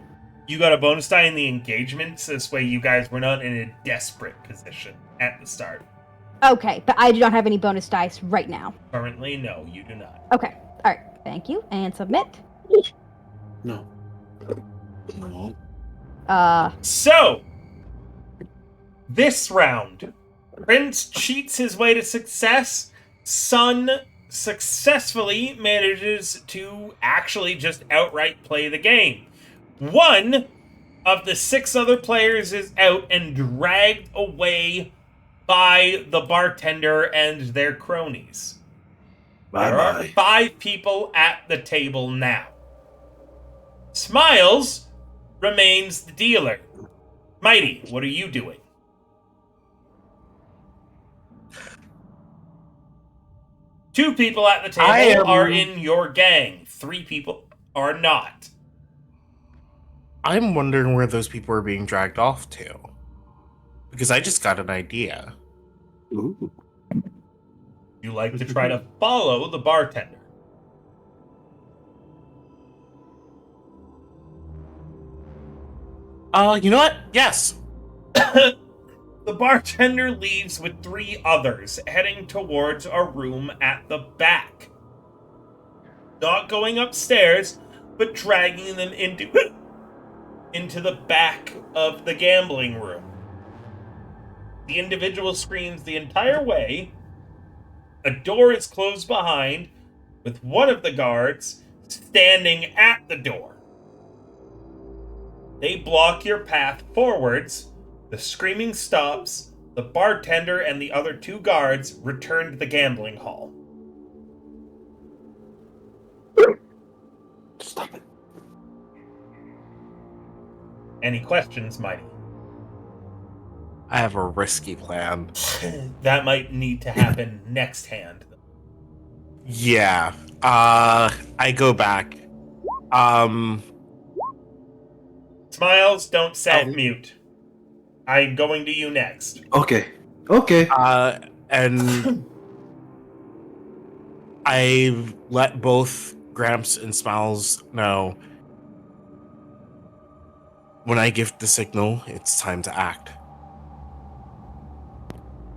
You got a bonus die in the engagement, so this way you guys were not in a desperate position at the start. Okay, but I do not have any bonus dice right now. Currently, no, you do not. Okay. All right. Thank you. And submit. No. So, this round, Prince cheats his way to success. Sun successfully manages to actually just outright play the game. One of the 6 other players is out and dragged away by the bartender and their cronies. There are 5 people at the table now. Smiles remains the dealer. Mighty, what are you doing? Two people at the table are in your gang. 3 people are not. I'm wondering where those people are being dragged off to. Because I just got an idea. Ooh. You like to try to follow the bartender. You know what? Yes. The bartender leaves with 3 others, heading towards a room at the back. Not going upstairs, but dragging them into the back of the gambling room. The individual screams the entire way. A door is closed behind, with one of the guards standing at the door. They block your path forwards. The screaming stops. The bartender and the other 2 guards return to the gambling hall. Stop it. Any questions, Mighty? I have a risky plan. That might need to happen next hand. Yeah. I go back. Smiles, don't self-mute. I'm going to you next. Okay. And I let both Gramps and Smiles know when I give the signal, it's time to act.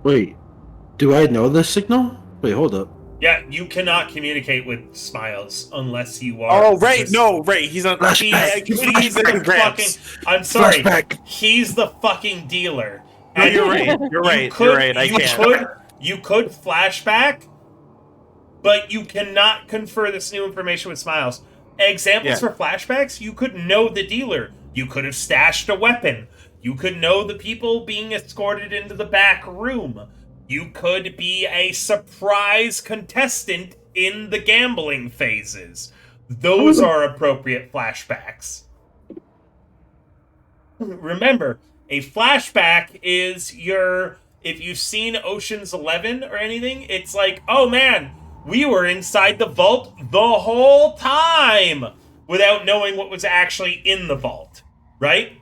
Wait, do I know this signal? Wait, hold up. Yeah, you cannot communicate with Smiles unless you are... Oh, right, no, right, he's not... He's the fucking... I'm sorry, he's the fucking dealer. No, you're right, I can't. You could flashback, but you cannot confer this new information with Smiles. Examples for flashbacks, you could know the dealer. You could have stashed a weapon. You could know the people being escorted into the back room. You could be a surprise contestant in the gambling phases. Those are appropriate flashbacks. Remember, a flashback is if you've seen Ocean's 11 or anything, it's like, oh man, we were inside the vault the whole time without knowing what was actually in the vault, right?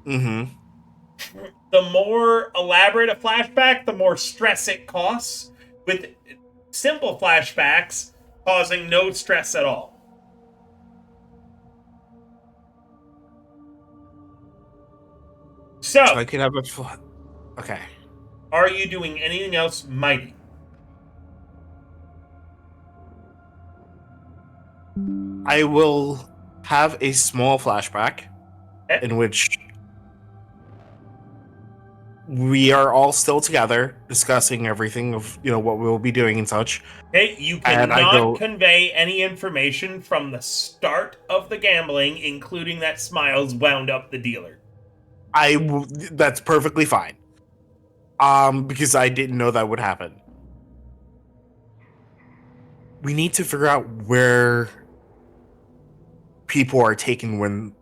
Mm-hmm. The more elaborate a flashback, the more stress it costs, with simple flashbacks causing no stress at all. So I could have a... Okay. Are you doing anything else mighty? I will have a small flashback in which we are all still together discussing everything of, what we'll be doing and such. Okay, you cannot convey any information from the start of the gambling, including that Smiles wound up the dealer. That's perfectly fine. Because I didn't know that would happen. We need to figure out where people are taken when,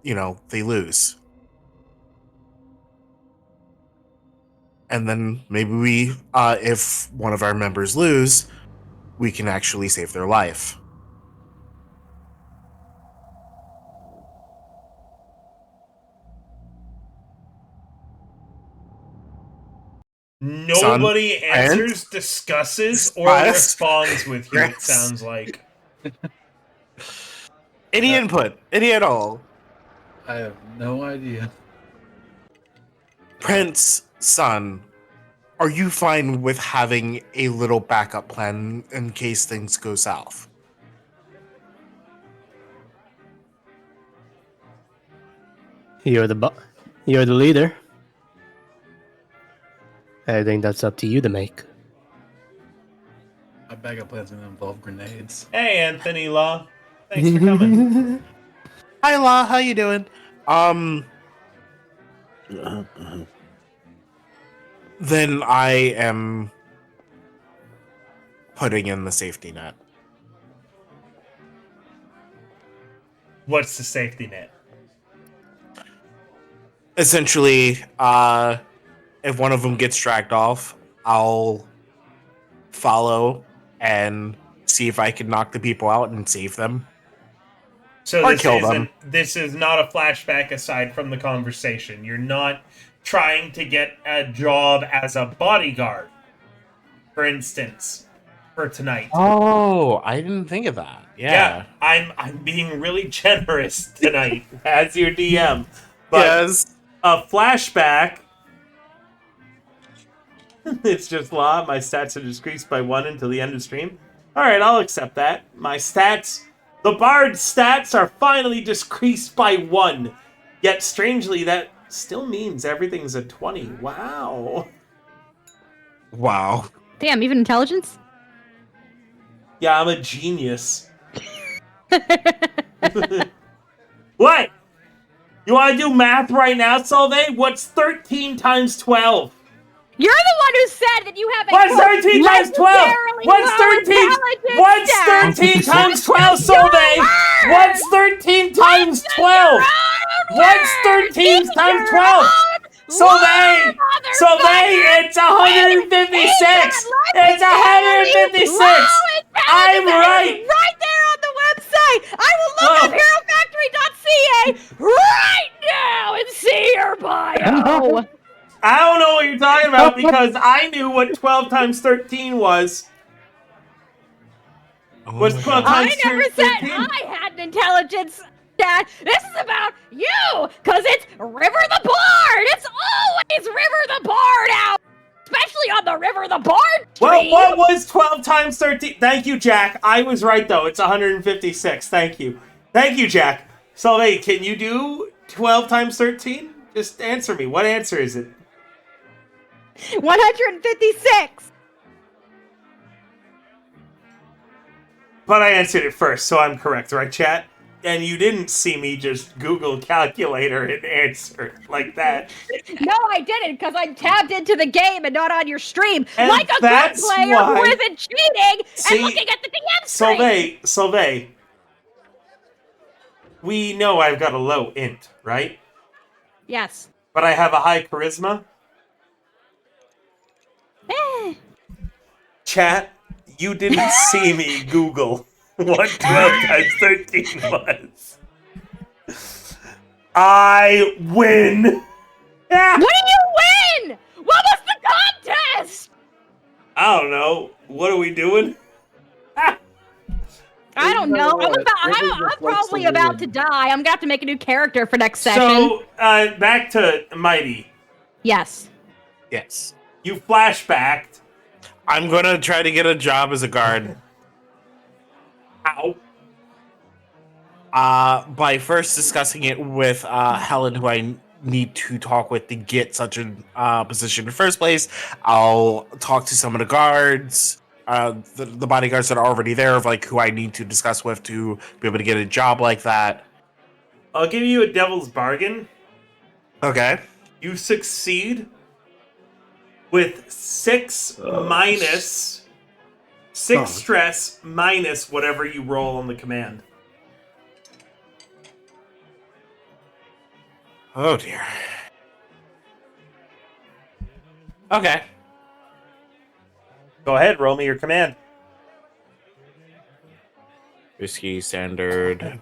they lose. And then maybe we, if one of our members lose, we can actually save their life. Nobody answers, discusses, or responds with you, it sounds like. Any input? Any at all? I have no idea. Prince, son, are you fine with having a little backup plan in case things go south? You're the leader. I think that's up to you to make. My backup plan's gonna involve grenades. Hey, Anthony Law. Thanks for coming. Hi, Law. How you doing? Then I am putting in the safety net. What's the safety net? Essentially, if one of them gets dragged off, I'll follow and see if I can knock the people out and save them. So or kill them. This is not a flashback aside from the conversation. You're not trying to get a job as a bodyguard, for instance, for tonight. Oh, I didn't think of that. Yeah. I'm being really generous tonight as your DM. But yes. A flashback. It's just Law. My stats are decreased by 1 until the end of stream. Alright, I'll accept that. My stats... The Bard's stats are finally decreased by 1. Yet, strangely, that still means everything's a 20. Wow. Wow. Damn, even intelligence? Yeah, I'm a genius. What? You want to do math right now, Solveig? What's 13 times 12? You're the one who said that you have a What's 13 times 12? What's 13 times 12, Solveig? What's 13 times 12? What's 13 times 12? Solveig! It's 156! It's 156! I'm right! Right there on the website! I will look up HeroFactory.ca right now and see your bio! I don't know what you're talking about because I knew what 12 times 13 was. What's 12 times 13? I never said I had an intelligence stat. This is about you, because it's River the Bard. It's always River the Bard out, especially on the River the Bard tree. Well, what was 12 times 13? Thank you, Jack. I was right, though. It's 156. Thank you. Thank you, Jack. So, hey, can you do 12 times 13? Just answer me. What answer is it? 156. But I answered it first, so I'm correct, right, chat? And you didn't see me just Google calculator and answer like that. No, I didn't, because I'm tabbed into the game and not on your stream. And like a good that's player who why- isn't cheating See, and looking at the DM screen. Solvay, we know I've got a low int, right? Yes. But I have a high charisma. Chat, you didn't see me Google what 12 times 13 was. I win! What do you win? What was the contest? I don't know. What are we doing? I don't know. I'm probably about to die. I'm gonna have to make a new character for next session. So, back to Mighty. Yes. Yes. You flashbacked. I'm gonna try to get a job as a guard. How? By first discussing it with Helen, who I need to talk with to get such a position in the first place. I'll talk to some of the guards, the bodyguards that are already there, of like who I need to discuss with to be able to get a job like that. I'll give you a devil's bargain. Okay. You succeed with 6 minus 6 stress minus whatever you roll on the command. Oh dear. Okay. Go ahead, roll me your command. Risky standard.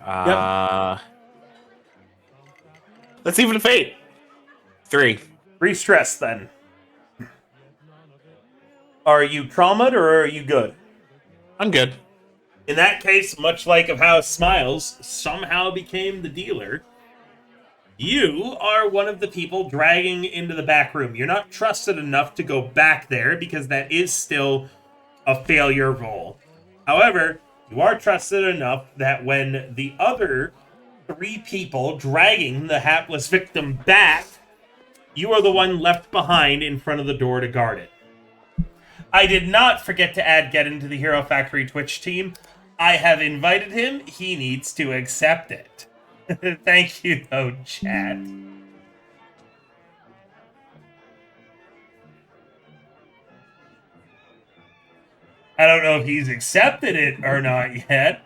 Let's even the fate. 3. 3 stress then. Are you traumatized or are you good? I'm good. In that case, much like of how Smiles somehow became the dealer, you are one of the people dragging into the back room. You're not trusted enough to go back there because that is still a failure roll. However, you are trusted enough that when the other 3 people dragging the hapless victim back, you are the one left behind in front of the door to guard it. I did not forget to add Get into the Hero Factory Twitch team. I have invited him. He needs to accept it. Thank you, though, chat. I don't know if he's accepted it or not yet,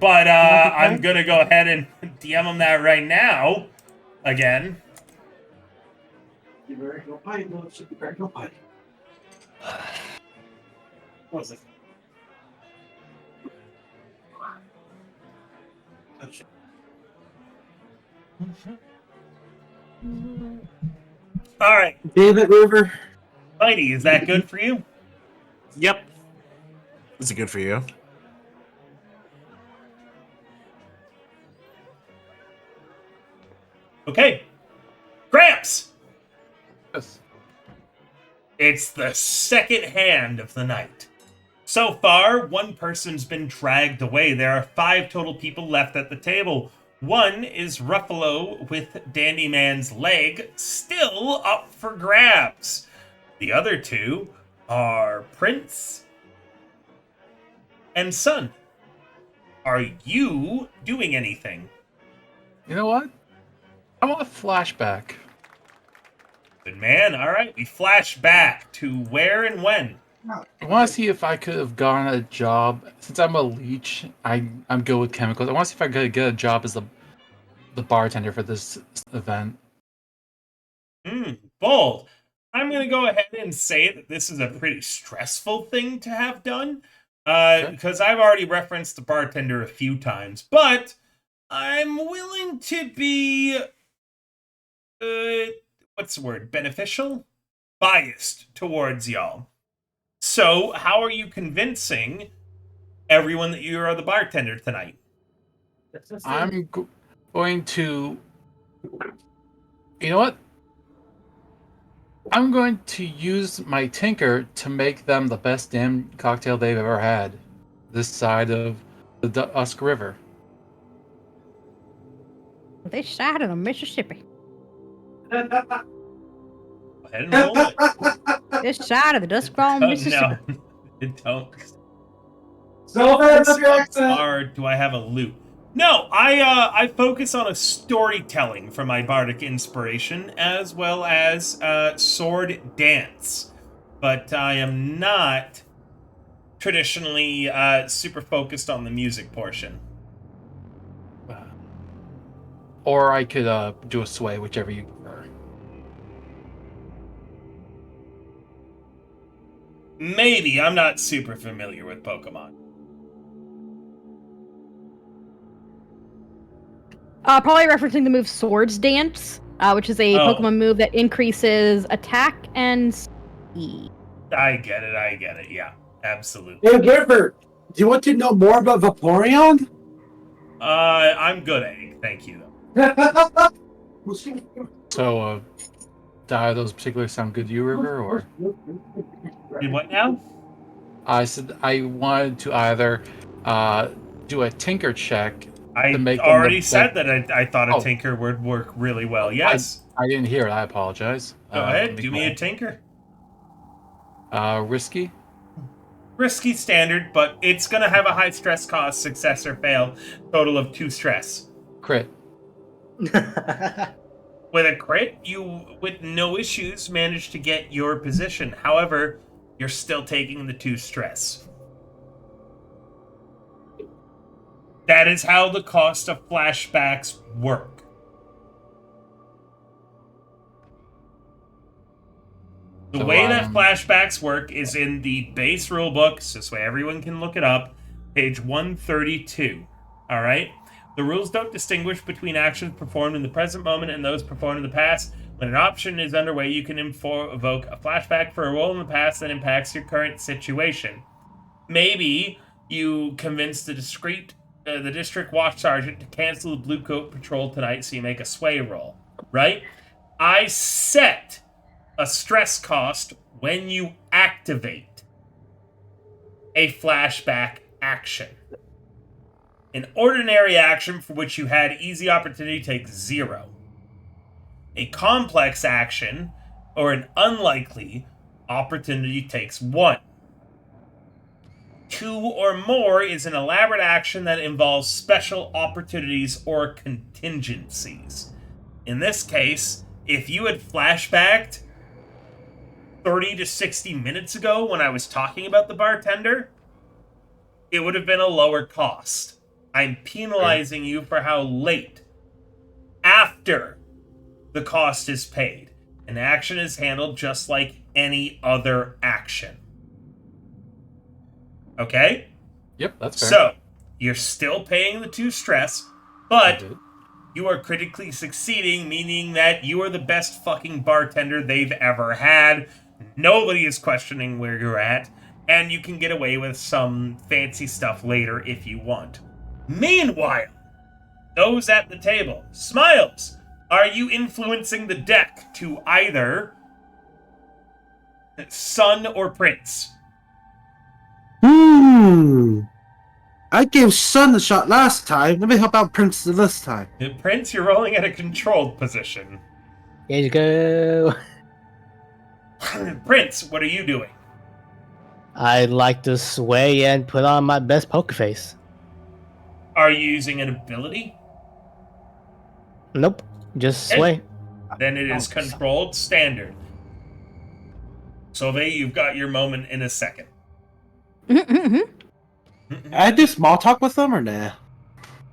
but I'm going to go ahead and DM him that right now. Again. What was it? All right, David River. Mighty, is that good for you? Yep. Is it good for you? Okay. Gramps! Yes. It's the second hand of the night. So far, one person's been dragged away. There are 5 total people left at the table. One is Ruffalo with Dandy Man's leg, still up for grabs. The other 2 are Prince and Sun. Are you doing anything? You know what? I want a flashback. Good man. All right, we flash back to where and when. I want to see if I could have gotten a job. Since I'm a leech, I'm good with chemicals. I want to see if I could get a job as the bartender for this event. Bold. I'm going to go ahead and say that this is a pretty stressful thing to have done. Because I've already referenced the bartender a few times. But I'm willing to be... what's the word? Beneficial? Biased towards y'all. So, how are you convincing everyone that you are the bartender tonight? I'm going to... You know what? I'm going to use my tinker to make them the best damn cocktail they've ever had. This side of the Dusk River. This side of the Mississippi. Go ahead and roll it. This side of the Dusk Falls, Mississippi. No, don't. So bad with your accent. Or do I have a loot? No, I focus on a storytelling for my bardic inspiration, as well as sword dance. But I am not traditionally super focused on the music portion. Or I could do a sway, whichever you prefer. Maybe. I'm not super familiar with Pokemon. Probably referencing the move Swords Dance, which is a Pokemon move that increases attack and speed. I get it, yeah. Absolutely. Hey, Gifford, do you want to know more about Vaporeon? I'm good, Egg. Thank you. So, do either of those particulars sound good to you, River, or? Did what now? I said I wanted to either do a tinker check. I to make already said that I thought a Oh. tinker would work really well. Yes. I didn't hear it. I apologize. Go ahead. Do me a tinker. Risky. Risky standard, but it's going to have a high stress cost, success or fail, total of 2 stress. Crit. With a crit, you, with no issues, manage to get your position. However, you're still taking the 2 stress. That is how the cost of flashbacks work. The way that flashbacks work is in the base rulebook, so this way everyone can look it up, page 132. All right? The rules don't distinguish between actions performed in the present moment and those performed in the past. When an option is underway, you can evoke a flashback for a role in the past that impacts your current situation. Maybe you convince the district watch sergeant to cancel the Blue Coat patrol tonight, so you make a sway roll, right? I set a stress cost when you activate a flashback action. An ordinary action for which you had easy opportunity takes 0. A complex action or an unlikely opportunity takes 1. 2 or more is an elaborate action that involves special opportunities or contingencies. In this case, if you had flashbacked 30 to 60 minutes ago when I was talking about the bartender, it would have been a lower cost. I'm penalizing you for how late after the cost is paid. An action is handled just like any other action. Okay? Yep, that's fair. So, you're still paying the 2 stress, but you are critically succeeding, meaning that you are the best fucking bartender they've ever had. Nobody is questioning where you're at, and you can get away with some fancy stuff later if you want. Meanwhile, those at the table, Smiles, are you influencing the deck to either Sun or Prince? I gave Sun a shot last time. Let me help out Prince this time. Prince, you're rolling at a controlled position. Here you go. Prince, what are you doing? I'd like to sway and put on my best poker face. Are you using an ability? Nope, just sway. Then it is controlled standard. Solveig, you've got your moment in a second. I do small talk with them or nah?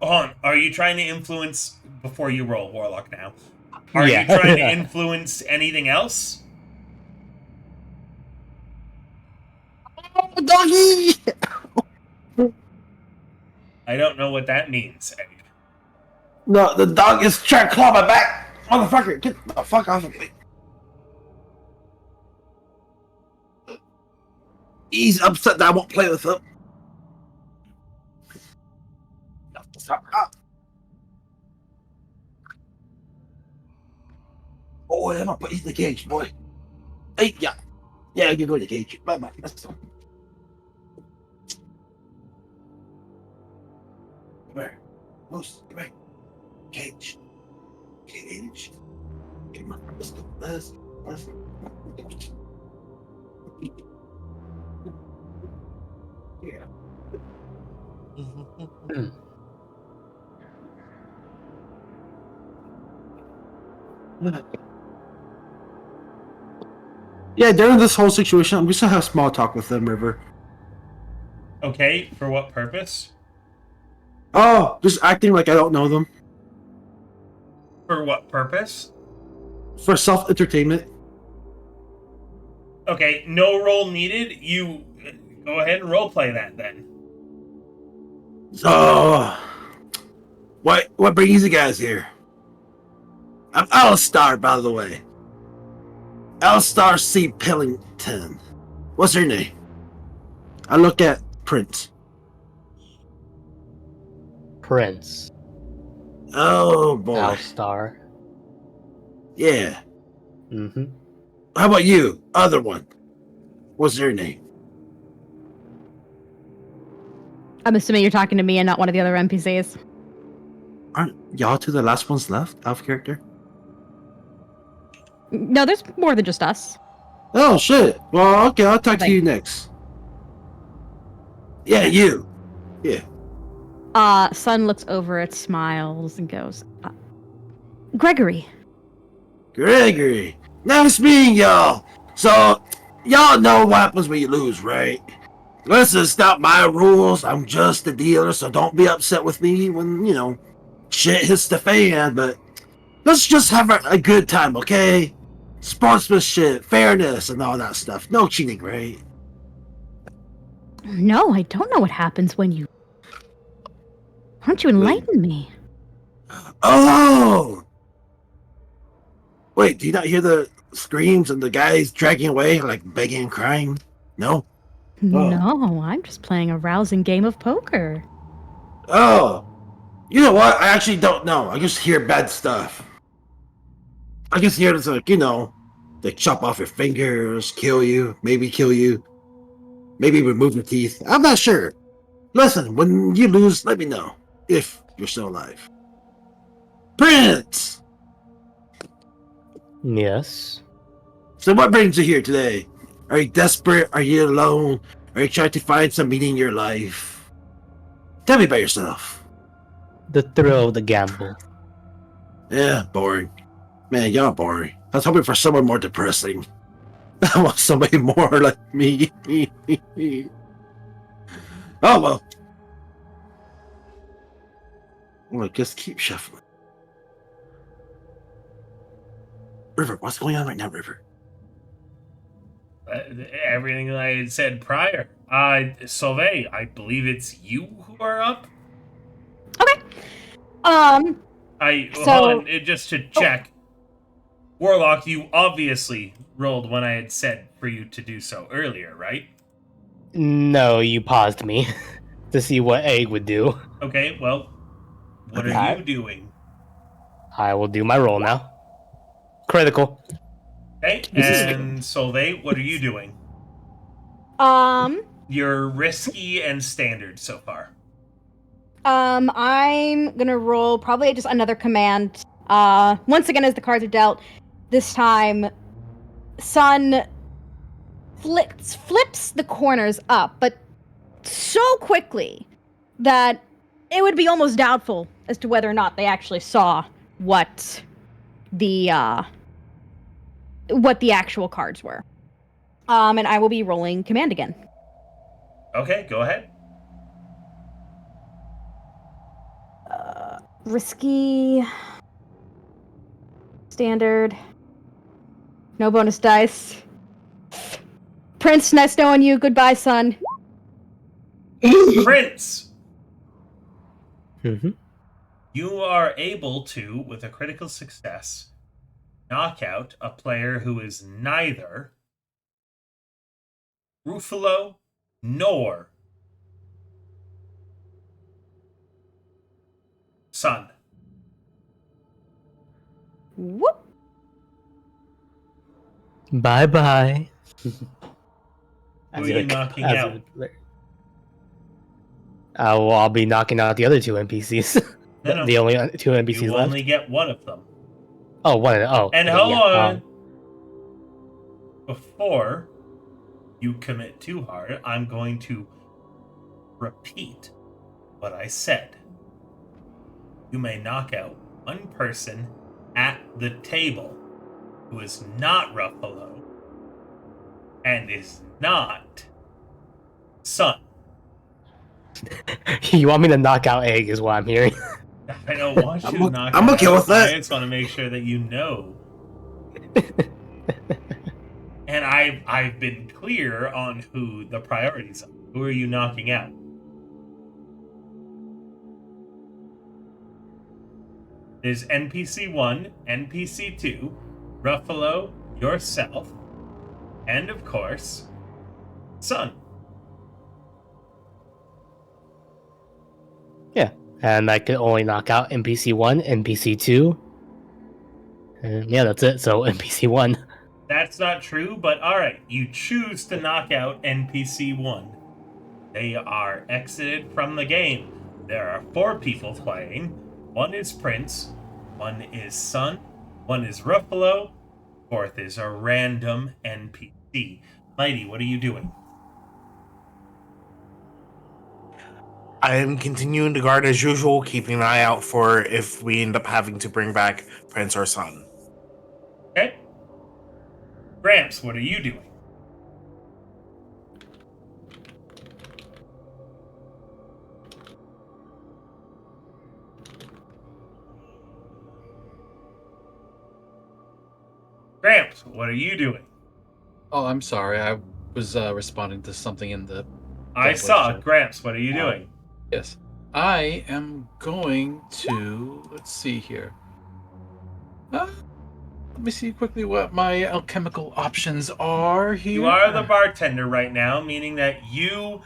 Hold on, are you trying to influence, before you roll Warlock now, are Yeah. you trying to influence anything else? Doggy! I don't know what that means, Egg. No, the dog is trying to claw my back. Motherfucker, get the fuck off of me. He's upset that I won't play with him. Stop. Oh, I'm gonna put you in the cage, boy. Hey, yeah. Yeah, you go to the cage. Bye-bye. Let's go. Come here. Moose, come here. Cage. Cage. Come on, let's go. Let's go. Yeah. Yeah, during this whole situation, I'm just gonna have small talk with them, River. Okay, for what purpose? Oh, just acting like I don't know them. For what purpose? For self-entertainment. Okay, no roll needed. You go ahead and roleplay that then. So, what brings you guys here? I'm Alistar, by the way. Alistar C. Pillington. What's her name? I look at Prince. Prince. Oh boy. Alistar. Yeah. Mm-hmm. How about you? Other one. What's her name? I'm assuming you're talking to me and not one of the other NPCs. Aren't y'all two the last ones left out of character? No, there's more than just us. Oh shit. Well, okay, I'll talk to Thank- you next. Yeah, you. Sun looks over it, smiles, and goes, Gregory. Gregory. Nice meeting y'all. So, y'all know what happens when you lose, right? Listen, it's not my rules. I'm just a dealer, so don't be upset with me when, shit hits the fan, but let's just have a good time, okay? Sportsmanship, fairness, and all that stuff. No cheating, right? No, I don't know what happens when you... Why don't you enlighten me? Oh! Wait, do you not hear the screams and the guys dragging away, like begging and crying? No? No, I'm just playing a rousing game of poker. Oh! You know what? I actually don't know. I just hear bad stuff. I just hear it's like, they chop off your fingers, kill you, maybe remove your teeth. I'm not sure. Listen, when you lose, let me know. If you're still alive. Prince! Yes. So what brings you here today? Are you desperate? Are you alone? Are you trying to find some meaning in your life? Tell me about yourself. The thrill of the gamble. Yeah, boring. Man, y'all boring. I was hoping for someone more depressing. I want somebody more like me. Oh well. Well, just keep shuffling. River, what's going on right now, River? Everything that I had said prior. Solvay, I believe it's you who are up? Okay. Hold So- on, just to check. Warlock, you obviously rolled when I had said for you to do so earlier, right? No, you paused me to see what Egg would do. Okay, well, what are Okay. you doing? I will do my roll now. Critical. Okay, and Solvay, what are you doing? You're risky and standard so far. I'm gonna roll probably just another command. Once again, as the cards are dealt, this time, Sun flips the corners up, but so quickly that it would be almost doubtful as to whether or not they actually saw what the actual cards were. And I will be rolling command again. Okay, go ahead. Risky. Standard. No bonus dice. Prince, nice knowing you. Goodbye, son. Prince! Mm-hmm. You are able to, with a critical success, knock out a player who is neither Ruffalo nor Sun. Whoop. Bye-bye. Who are you knocking out? Well, I'll be knocking out the other two NPCs. No. The only two NPCs You left. only get one of them. Oh, one. Oh, And okay, hold yeah, on. Before you commit too hard, I'm going to repeat what I said. You may knock out one person at the table who is not Ruffalo and is not Sun. You want me to knock out Egg, is what I'm hearing. I don't want you to knock I'm out okay with that. I just want to make sure that you know. And I've been clear on who the priorities are. Who are you knocking out? There's NPC 1, NPC 2, Ruffalo, yourself, and of course, Sun. Yeah, and I could only knock out NPC 1, NPC 2. And yeah, that's it. So NPC 1. That's not true, but alright, you choose to knock out NPC 1. They are exited from the game. There are 4 people playing. 1 is Prince, 1 is Sun, 1 is Ruffalo, 4th is a random NPC. Mighty, what are you doing? I am continuing to guard as usual, keeping an eye out for if we end up having to bring back Prince or Sun. Okay. Gramps, what are you doing? Gramps, what are you doing? Oh, I'm sorry. I was responding to something in the... I saw. Gramps, what are you doing? Yes. I am going to... Let's see here. Let me see quickly what my alchemical options are here. You are the bartender right now, meaning that you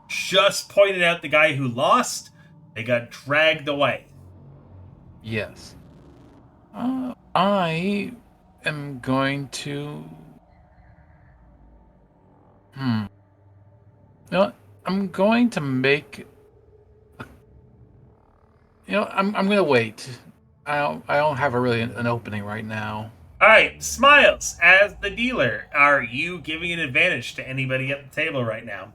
just pointed out the guy who lost. They got dragged away. Yes. I am going to... You know what? I'm going to make... You know, I'm going to wait. I don't have an opening right now. Alright, Smiles, as the dealer, are you giving an advantage to anybody at the table right now?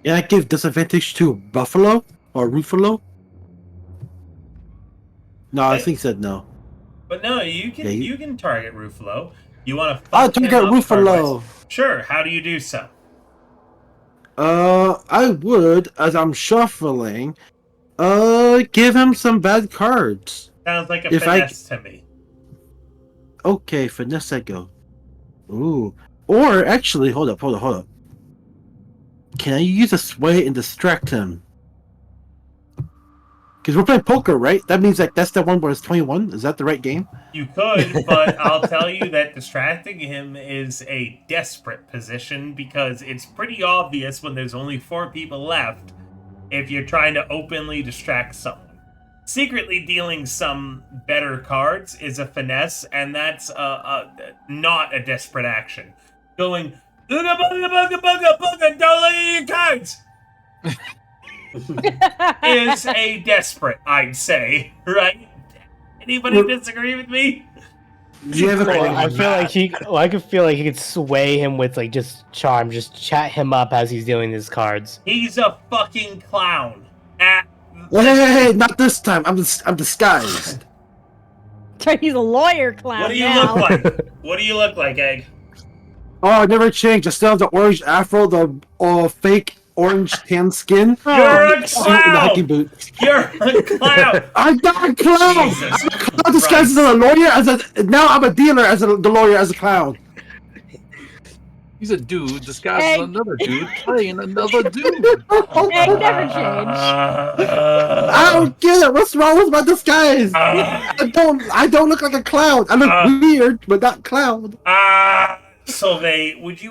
Yeah, I give disadvantage to Buffalo or Ruffalo. No, I think said no. But no, you can you can target Ruffalo. You want to I'll target Ruffalo. Sure, how do you do so? I would, as I'm shuffling, give him some bad cards. Sounds like a finesse to me. Okay, finesse I go. Ooh. Or actually, hold up. Can I use a sway and distract him? Because we're playing poker, right? That means that's the one where it's 21? Is that the right game? You could, but I'll tell you that distracting him is a desperate position because it's pretty obvious when there's only 4 people left if you're trying to openly distract someone. Secretly dealing some better cards is a finesse, and that's not a desperate action. Going, booga, booga, booga, booga, booga, don't look at your cards! is a desperate, I'd say, right? Anybody disagree with me? I could feel like he could sway him with like just charm, just chat him up as he's dealing his cards. He's a fucking clown. Hey, not this time. I'm disguised. He's a lawyer clown. What do you look like? What do you look like, Egg? Oh, I never changed. I still have the orange afro, the fake orange tan skin. You're a clown! And the hiking boots. You're a clown! I'm not a clown! Jesus I'm a clown disguised as a lawyer. Now I'm a dealer as the lawyer as a clown. He's a dude disguised as another dude playing another dude. Egg never changed. I don't get it. What's wrong with my disguise? I don't look like a clown. I look weird, but not clown. Solveig, would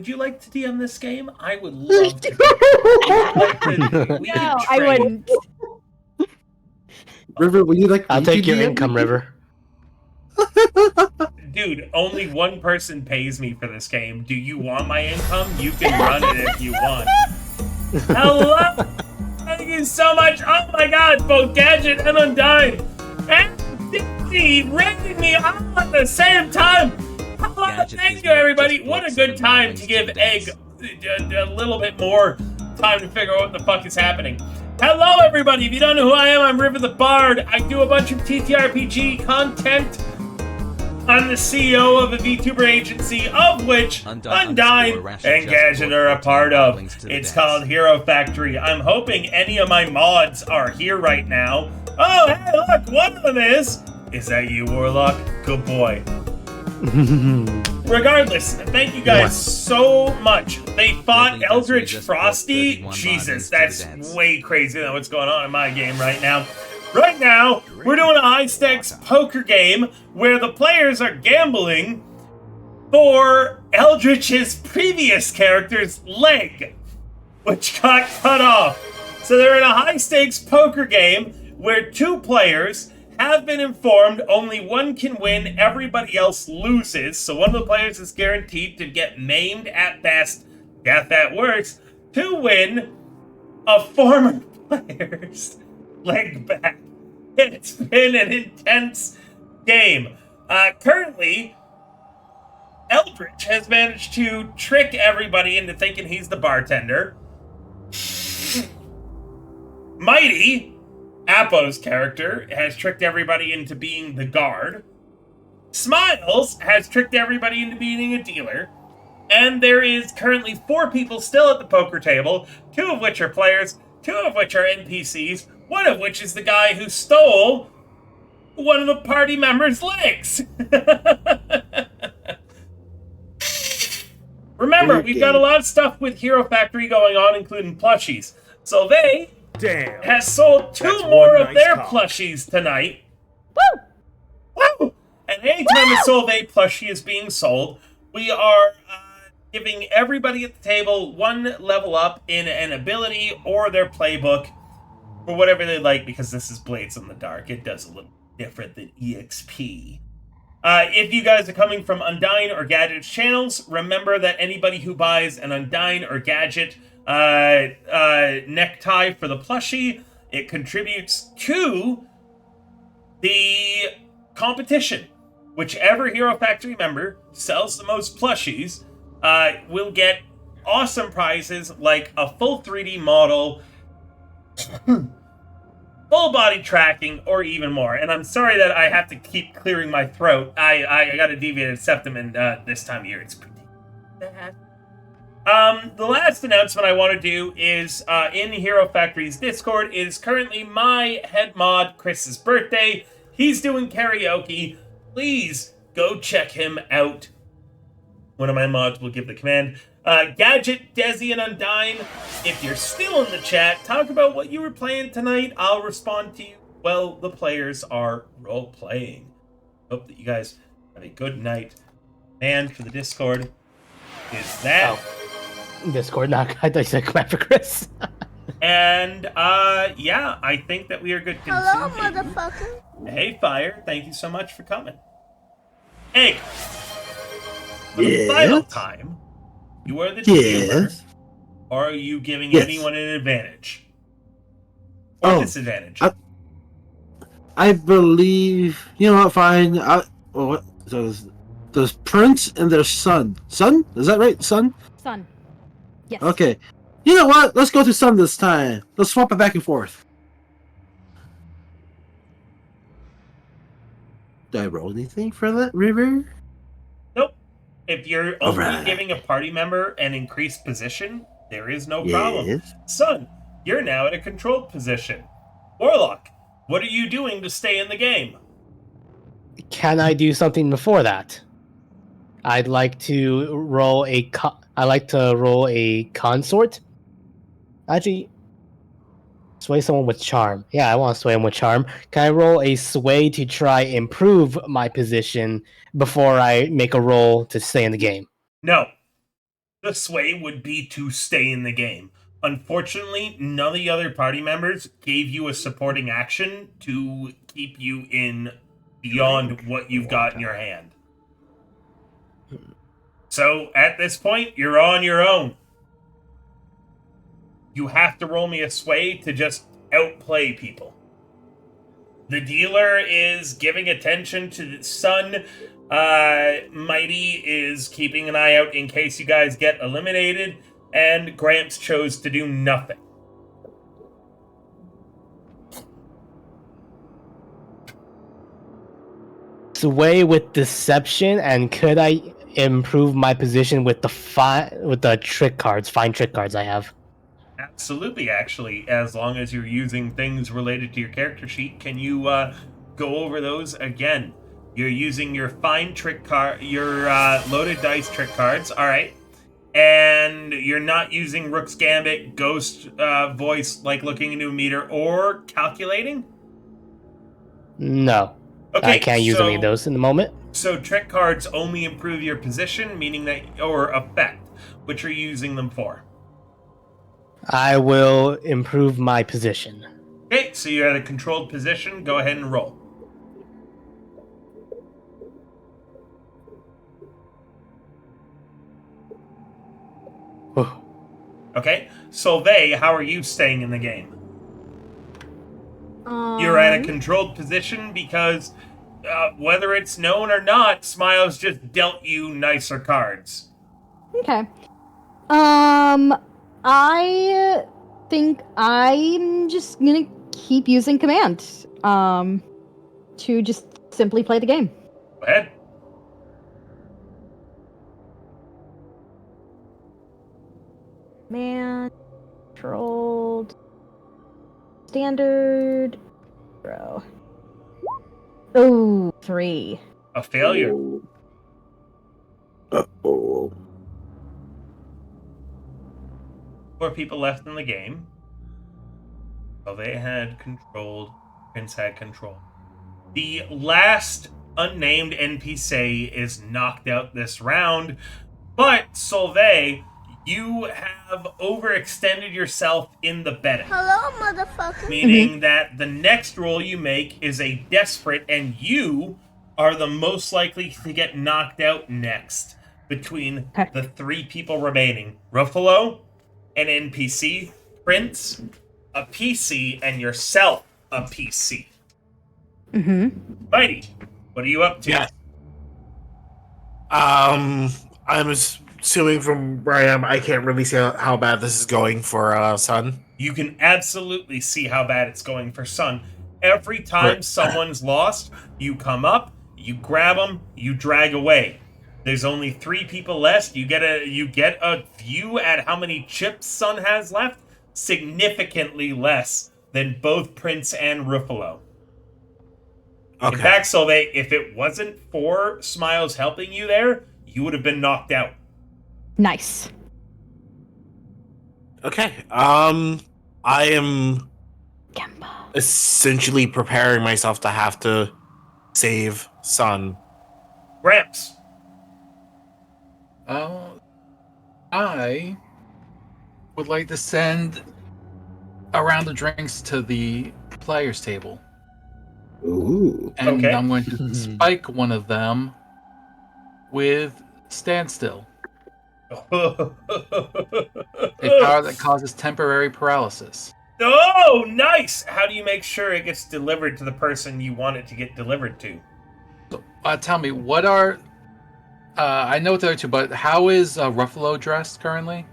you like to DM this game? I would love to. I wouldn't. River, would you like? I'll take your income, River. Dude, only one person pays me for this game. Do you want my income? You can run it if you want. Hello! Thank you so much. Oh my god, both Gadget and Undyne and Dixie rating me all at the same time. Hello, thank you, everybody. What a good time to give Egg a little bit more time to figure out what the fuck is happening. Hello, everybody. If you don't know who I am, I'm River the Bard. I do a bunch of TTRPG content. I'm the CEO of a VTuber agency, of which Undyne and Gadget are a part of. It's called Hero Factory. I'm hoping any of my mods are here right now. Oh, hey, look, one of them is. Is that you, Warlock? Good boy. Regardless, thank you guys so much. They fought Eldritch Frosty. Jesus, that's way crazy than what's going on in my game right now. Right now, we're doing a high-stakes poker game where the players are gambling for Eldritch's previous character's leg, which got cut off. So they're in a high-stakes poker game where two players have been informed only one can win, everybody else loses. So one of the players is guaranteed to get maimed at best, death at worst, to win a former player's leg back. It's been an intense game. Currently, Eldritch has managed to trick everybody into thinking he's the bartender. Mighty, Apo's character, has tricked everybody into being the guard. Smiles has tricked everybody into being a dealer. And there is currently 4 people still at the poker table, 2 of which are players, 2 of which are NPCs, one of which is the guy who stole one of the party members' legs. Remember, we've got a lot of stuff with Hero Factory going on, including plushies. So they has sold 2 more of their plushies tonight. Woo! Woo! And anytime a Soul 8 plushie is being sold, we are giving everybody at the table 1 level up in an ability or their playbook for whatever they like, because this is Blades in the Dark. It does a little different than EXP. If you guys are coming from Undyne or Gadget's channels, remember that anybody who buys an Undyne or Gadget necktie for the plushie, it contributes to the competition. Whichever Hero Factory member sells the most plushies will get awesome prizes like a full 3D model, full body tracking, or even more. And I'm sorry that I have to keep clearing my throat. I got a deviated septum, and this time of year it's pretty bad. The last announcement I want to do is in Hero Factory's Discord. It is currently my head mod, Chris's birthday. He's doing karaoke. Please go check him out. One of my mods will give the command. Gadget, Desi, and Undyne, if you're still in the chat, talk about what you were playing tonight. I'll respond to you while the players are role-playing. Hope that you guys have a good night. And for the Discord is that. Oh. Discord, not I thought you said command for Chris. And, yeah, I think that we are good. Hello, motherfucker. Hey, Fire, thank you so much for coming. Egg, for the final time, you are the dealer, or are you giving anyone an advantage? Or disadvantage? I believe... You know what, fine. What? There's Prince and there's Sun. Sun? Is that right? Sun? Sun. Yes. Okay. You know what? Let's go to Sun this time. Let's swap it back and forth. Do I roll anything for that, River? Nope. If you're only giving a party member an increased position, there is no problem. Sun, you're now at a controlled position. Warlock, what are you doing to stay in the game? Can I do something before that? I'd like to roll a consort. Actually, sway someone with charm. Yeah, I want to sway him with charm. Can I roll a sway to try improve my position before I make a roll to stay in the game? No. The sway would be to stay in the game. Unfortunately, none of the other party members gave you a supporting action to keep you in beyond what you've got in your hand. So, at this point, you're on your own. You have to roll me a sway to just outplay people. The dealer is giving attention to the Sun. Mighty is keeping an eye out in case you guys get eliminated. and Gramps chose to do nothing. Sway with deception, and could I improve my position with the trick cards, fine trick cards I have? Absolutely, actually, as long as you're using things related to your character sheet. Can you go over those again? You're using your fine trick card, your loaded dice trick cards, all right, and you're not using Rook's Gambit, Ghost Voice, like looking into a meter, or calculating? No. Okay, I can't use any of those in the moment. So trick cards only improve your position, meaning that, or effect, which are you using them for? I will improve my position. Okay, so you're at a controlled position. Go ahead and roll. Okay, Solvay, how are you staying in the game? You're at a controlled position because whether it's known or not, Smiles just dealt you nicer cards. Okay. I think I'm just gonna keep using command to just simply play the game. Go ahead. Man, controlled, standard, bro. Oh, 3. A failure. Uh-oh. 4 people left in the game. So they had controlled. Prince had control. The last unnamed NPC is knocked out this round, but Solvay, you have overextended yourself in the betting. Hello, motherfucker. Meaning that the next roll you make is a desperate, and you are the most likely to get knocked out next between the 3 people remaining. Ruffalo, an NPC, Prince, a PC, and yourself, a PC. Mighty, what are you up to? Yeah. I'm assuming from where I am, I can't really see how bad this is going for Sun. You can absolutely see how bad it's going for Sun. Every time someone's lost, you come up, you grab them, you drag away. There's only 3 people left. You get a view at how many chips Sun has left. Significantly less than both Prince and Ruffalo. Okay. In fact, Solvay, if it wasn't for Smiles helping you there, you would have been knocked out. Nice. Okay. I am essentially preparing myself to have to save Sun. Gramps. I would like to send a round of drinks to the players' table. Ooh. And Okay. I'm going to spike one of them with Standstill, a power that causes temporary paralysis. Oh, nice! How do you make sure it gets delivered to the person you want it to get delivered to? So, tell me, what are... I know what the other two, but how is Ruffalo dressed currently?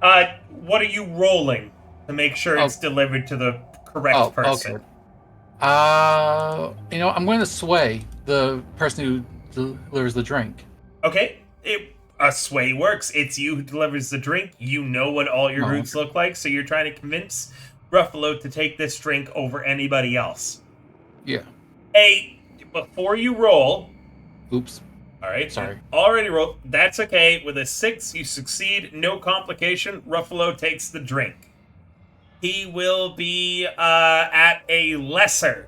What are you rolling to make sure it's delivered to the correct person? Okay. I'm going to sway the person who delivers the drink. Okay, a sway works. It's you who delivers the drink. You know what all your groups look like, so you're trying to convince Ruffalo to take this drink over anybody else. Yeah. Hey, before you roll... Oops. All right. Sorry. Already rolled. That's okay. With a 6, you succeed. No complication. Ruffalo takes the drink. He will be at a lesser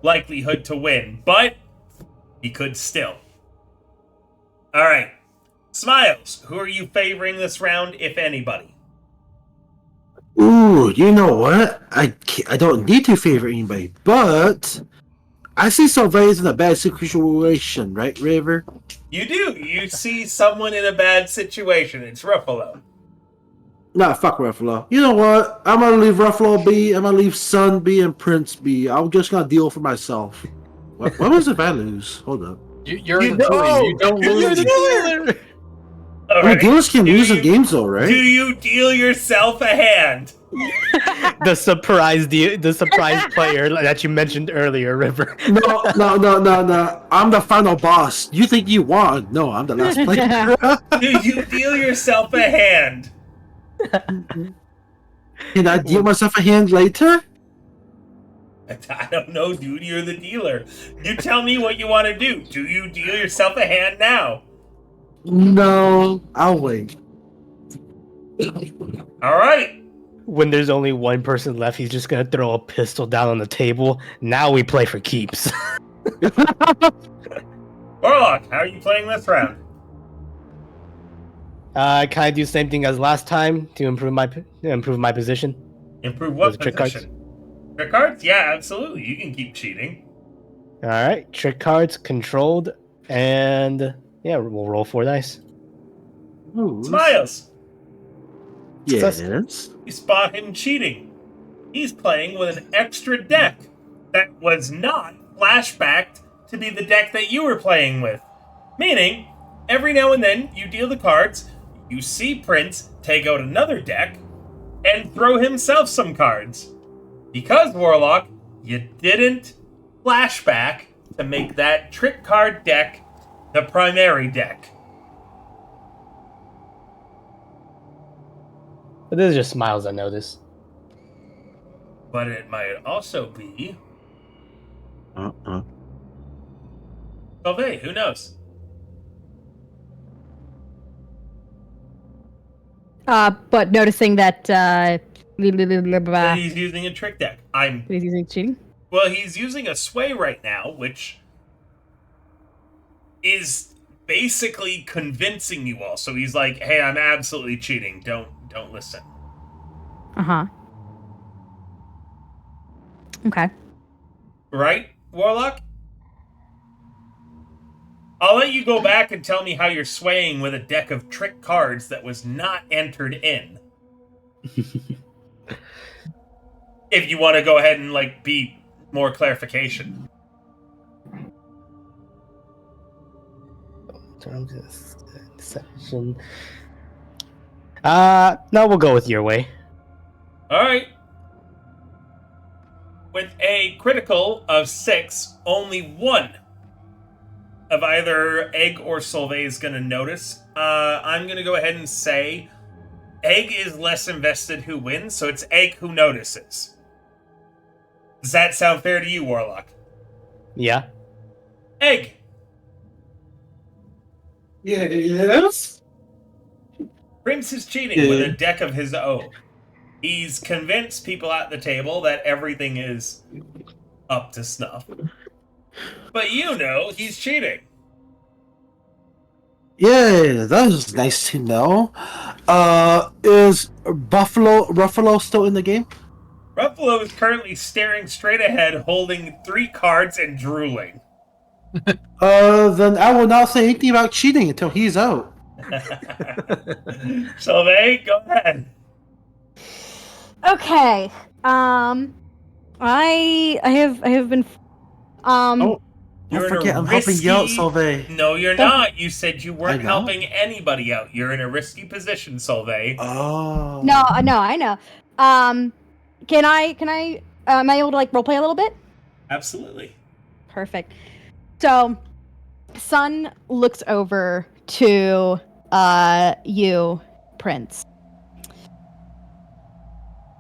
likelihood to win, but he could still. All right. Smiles, who are you favoring this round, if anybody? Ooh, you know what? I don't need to favor anybody, but I see Solvay's in a bad situation, right, River? You do. You see someone in a bad situation. It's Ruffalo. Nah, fuck Ruffalo. You know what? I'm gonna leave Ruffalo be. I'm gonna leave Sun be and Prince be. I'm just gonna deal for myself. What was if I lose? Hold up. You're in the lead. You don't lose. I mean, Alright. dealers can Do lose in you- games, though, Do right? you deal yourself a hand? The surprise player that you mentioned earlier, River. No. I'm the final boss. You think you won? No, I'm the last player. Do you deal yourself a hand? Can I deal myself a hand later? I don't know, dude. You're the dealer. You tell me what you want to do. Do you deal yourself a hand now? No, I'll wait. All right. When there's only one person left, he's just gonna throw a pistol down on the table. Now we play for keeps. Warlock, how are you playing this round? Can I do the same thing as last time to improve my position? Improve what With the trick cards? position? Trick cards? Yeah, absolutely. You can keep cheating. All right, trick cards controlled, and yeah, we'll roll 4 dice. Ooh. Smiles. Yes. You spot him cheating. He's playing with an extra deck that was not flashbacked to be the deck that you were playing with. Meaning, every now and then you deal the cards, you see Prince take out another deck, and throw himself some cards. Because, Warlock, you didn't flashback to make that trick card deck the primary deck. But this is just Smiles, I notice. But it might also be Solvay, who knows? But noticing that That he's using a trick deck. he's using cheating. Well, he's using a sway right now, which is basically convincing you all. So he's like, "Hey, I'm absolutely cheating. Don't listen." Uh-huh. Okay. Right, Warlock? I'll let you go back and tell me how you're swaying with a deck of trick cards that was not entered in. If you want to go ahead and be more clarification. Terms of deception. No, we'll go with your way. All right. With a critical of 6, only one of either Egg or Solvay is going to notice. I'm going to go ahead and say Egg is less invested who wins, so it's Egg who notices. Does that sound fair to you, Warlock? Yeah. Egg! Yes. Prince is cheating with a deck of his own. He's convinced people at the table that everything is up to snuff. But he's cheating. Yeah, that was nice to know. Is Ruffalo still in the game? Ruffalo is currently staring straight ahead, holding 3 cards and drooling. Then I will not say anything about cheating until he's out. Solvay, go ahead. Okay. I have been Don't You're in forget, a I'm helping you out, risky- Solvay. No, you're not. You said you I weren't know. helping anybody out. You're in a risky position, Solvay. Oh. No, I know. Can I am I able to roleplay a little bit? Absolutely. Perfect. So, Sun looks over to you, Prince.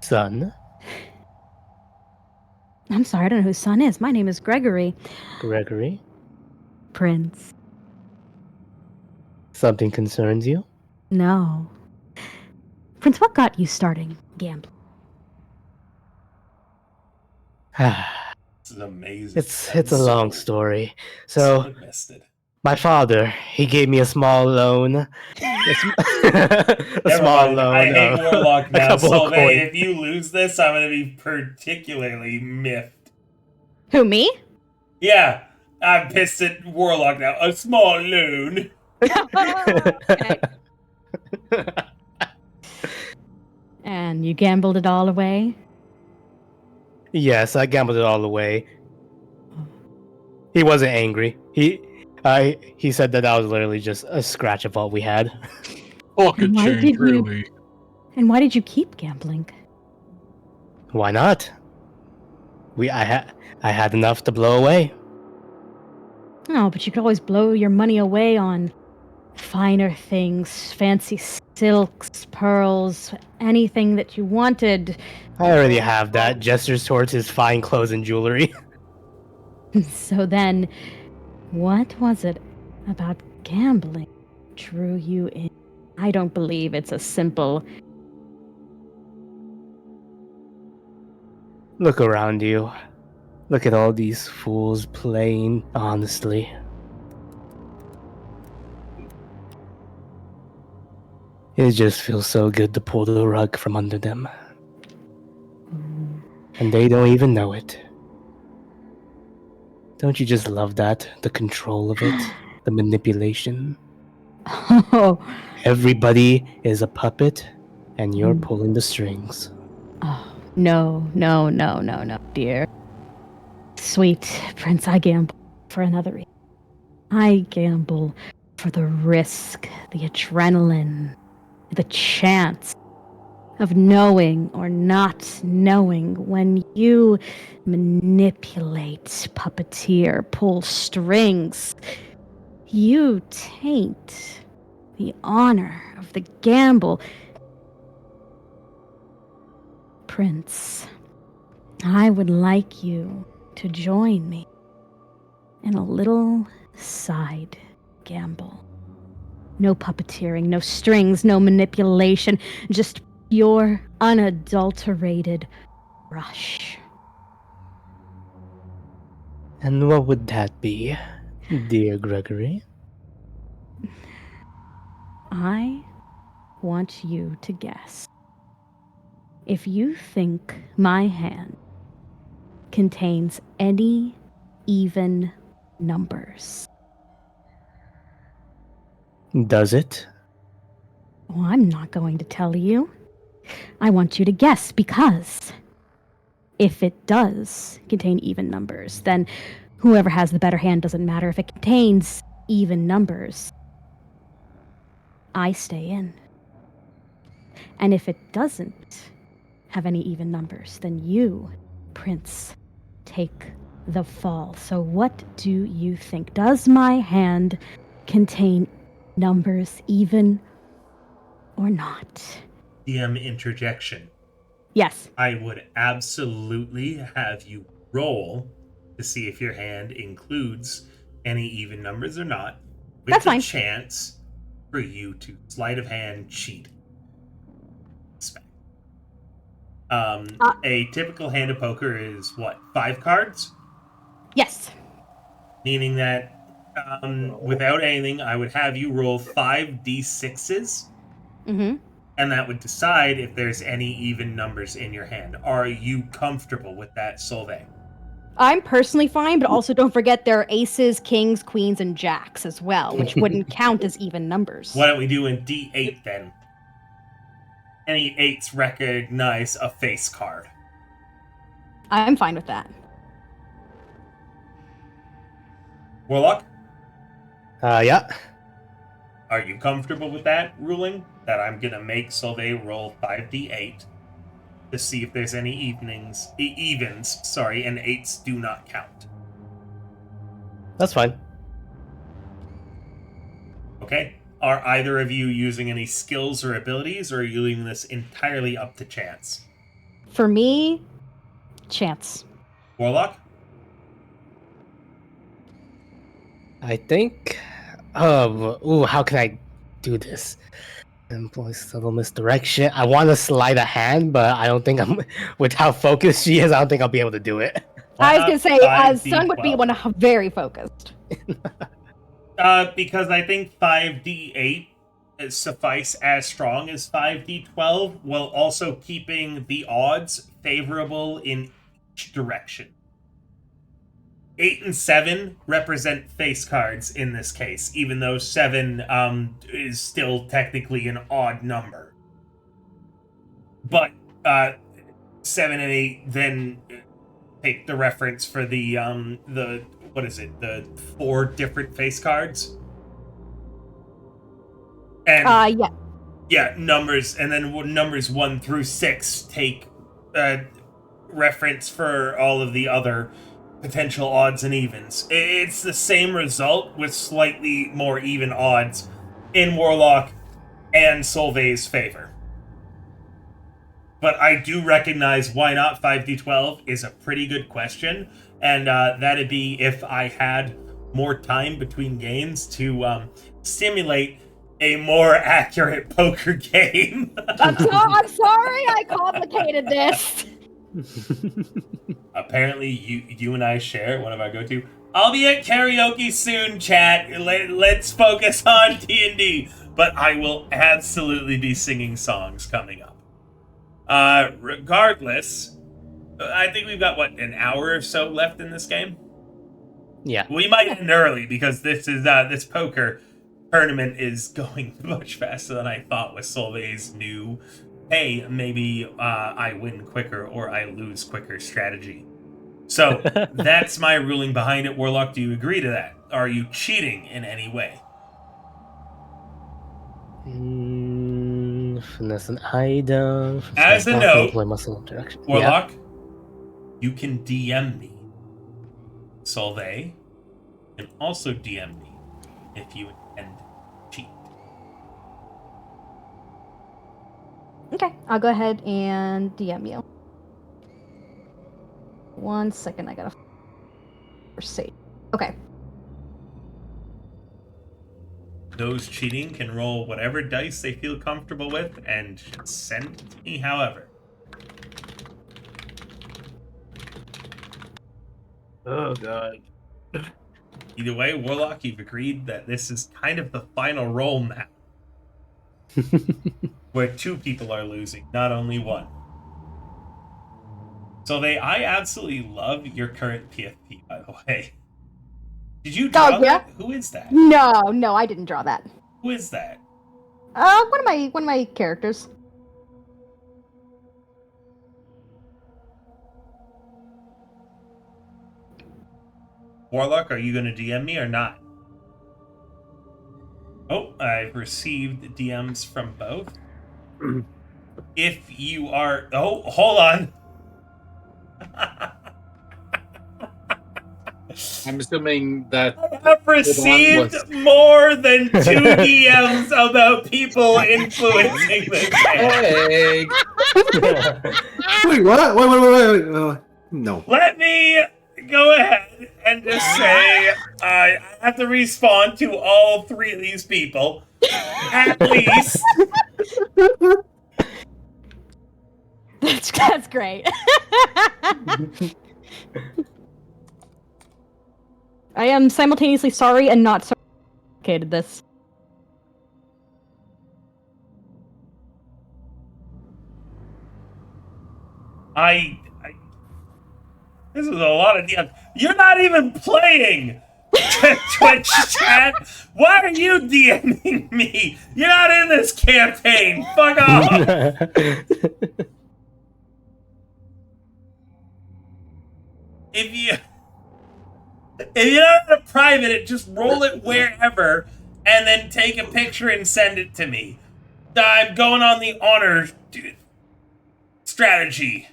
Son. I'm sorry, I don't know who Sun is. My name is Gregory. Gregory. Prince. Something concerns you? No. Prince, what got you starting gambling? This is amazing. It's a long story. So invested. my father, he gave me a small loan. A Never small mind. loan. I hate of Warlock a now, couple of Solvay. coins. If you lose this, I'm going to be particularly miffed. Who, me? Yeah, I'm pissed at Warlock now. A small loon. Okay. And you gambled it all away? Yes, I gambled it all away. He wasn't angry. He said that was literally just a scratch of what we had. Fucking Why change, did you- really. And why did you keep gambling? Why not? I had enough to blow away. Oh, but you could always blow your money away on finer things, fancy silks, pearls, anything that you wanted. I already have that. Gestures towards his fine clothes and jewelry. So then, what was it about gambling drew you in? I don't believe it's a simple. Look around you. Look at all these fools playing honestly. It just feels so good to pull the rug from under them. And they don't even know it. Don't you just love that? The control of it? The manipulation? Oh, Everybody is a puppet, and you're pulling the strings. oh, no, dear. Sweet Prince, I gamble for another reason. I gamble for the risk, the adrenaline, the chance of knowing or not knowing when you manipulate, puppeteer, pull strings. You taint the honor of the gamble. Prince, I would like you to join me in a little side gamble. No puppeteering, no strings, no manipulation, just pure, unadulterated rush. And what would that be, dear Gregory? I want you to guess. If you think my hand contains any even numbers. Does it? Well, I'm not going to tell you. I want you to guess because if it does contain even numbers, then whoever has the better hand doesn't matter. If it contains even numbers, I stay in. And if it doesn't have any even numbers, then you, Prince, take the fall. So what do you think? Does my hand contain numbers, even or not? DM interjection. Yes. I would absolutely have you roll to see if your hand includes any even numbers or not. With That's the fine. chance for you to sleight of hand cheat. A typical hand of poker is what, 5 cards? Yes. Meaning that without anything, I would have you roll 5 d6s, Mm-hmm. and that would decide if there's any even numbers in your hand. Are you comfortable with that, Solveig? I'm personally fine, but also don't forget there are aces, kings, queens, and jacks as well, which wouldn't count as even numbers. Why don't we do in D8 then? Any 8s recognize a face card. I'm fine with that. Warlock, Yeah. are you comfortable with that ruling? That I'm going to make Solveig roll 5d8 to see if there's any evens, and 8s do not count. That's fine. Okay? Are either of you using any skills or abilities, or are you leaving this entirely up to chance? For me, chance. Warlock? I think. How can I do this? Employ subtle misdirection. I want to slide a hand, but I don't think I'm. With how focused she is, I don't think I'll be able to do it. I was going to say, 5d12? Sun would be very focused. Because I think 5d8 suffice as strong as 5d12, while also keeping the odds favorable in each direction. 8 and 7 represent face cards in this case, even though 7 is still technically an odd number. But 7 and 8 then take the reference for the what is it? The 4 different face cards. And Yeah. yeah, numbers, and then numbers 1 through 6 take reference for all of the other potential odds and evens. It's the same result with slightly more even odds in Warlock and Solvay's favor. But I do recognize why not 5d12 is a pretty good question, and that'd be if I had more time between games to simulate a more accurate poker game. I'm sorry I complicated this. Apparently, you and I share one of our go-to. I'll be at karaoke soon, chat. Let's focus on D&D. But I will absolutely be singing songs coming up. Regardless, I think we've got, an hour or so left in this game? Yeah. We might end early because this poker tournament is going much faster than I thought with Solvay's new, hey, maybe I win quicker or I lose quicker strategy. So that's my ruling behind it. Warlock, do you agree to that? Are you cheating in any way? Finesse an item. As a note, employ muscle interaction. Warlock, you can DM me. Solvay can also DM me if you intend to cheat. Okay, I'll go ahead and DM you. 1 second, I gotta save. Okay. Those cheating can roll whatever dice they feel comfortable with and send it to me however. Oh god. Either way, Warlock, you've agreed that this is kind of the final roll now. Where 2 people are losing, not only 1. So I absolutely love your current PFP, by the way. Did you draw that? Who is that? No, I didn't draw that. Who is that? One of my characters. Warlock, are you going to DM me or not? Oh, I've received DMs from both. If you are... Oh, hold on. I'm assuming that I have received more than 2 DMs about people influencing this game. Hey, Wait, what? Wait. No. Let me go ahead and just say I have to respond to all 3 of these people. At least. That's great. I am simultaneously sorry and not sorry I complicated this. This is a lot of DMs. You're not even playing! Twitch chat! Why are you DMing me? You're not in this campaign! Fuck off! If you're not a private it, just roll it wherever and then take a picture and send it to me. I'm going on the honor strategy.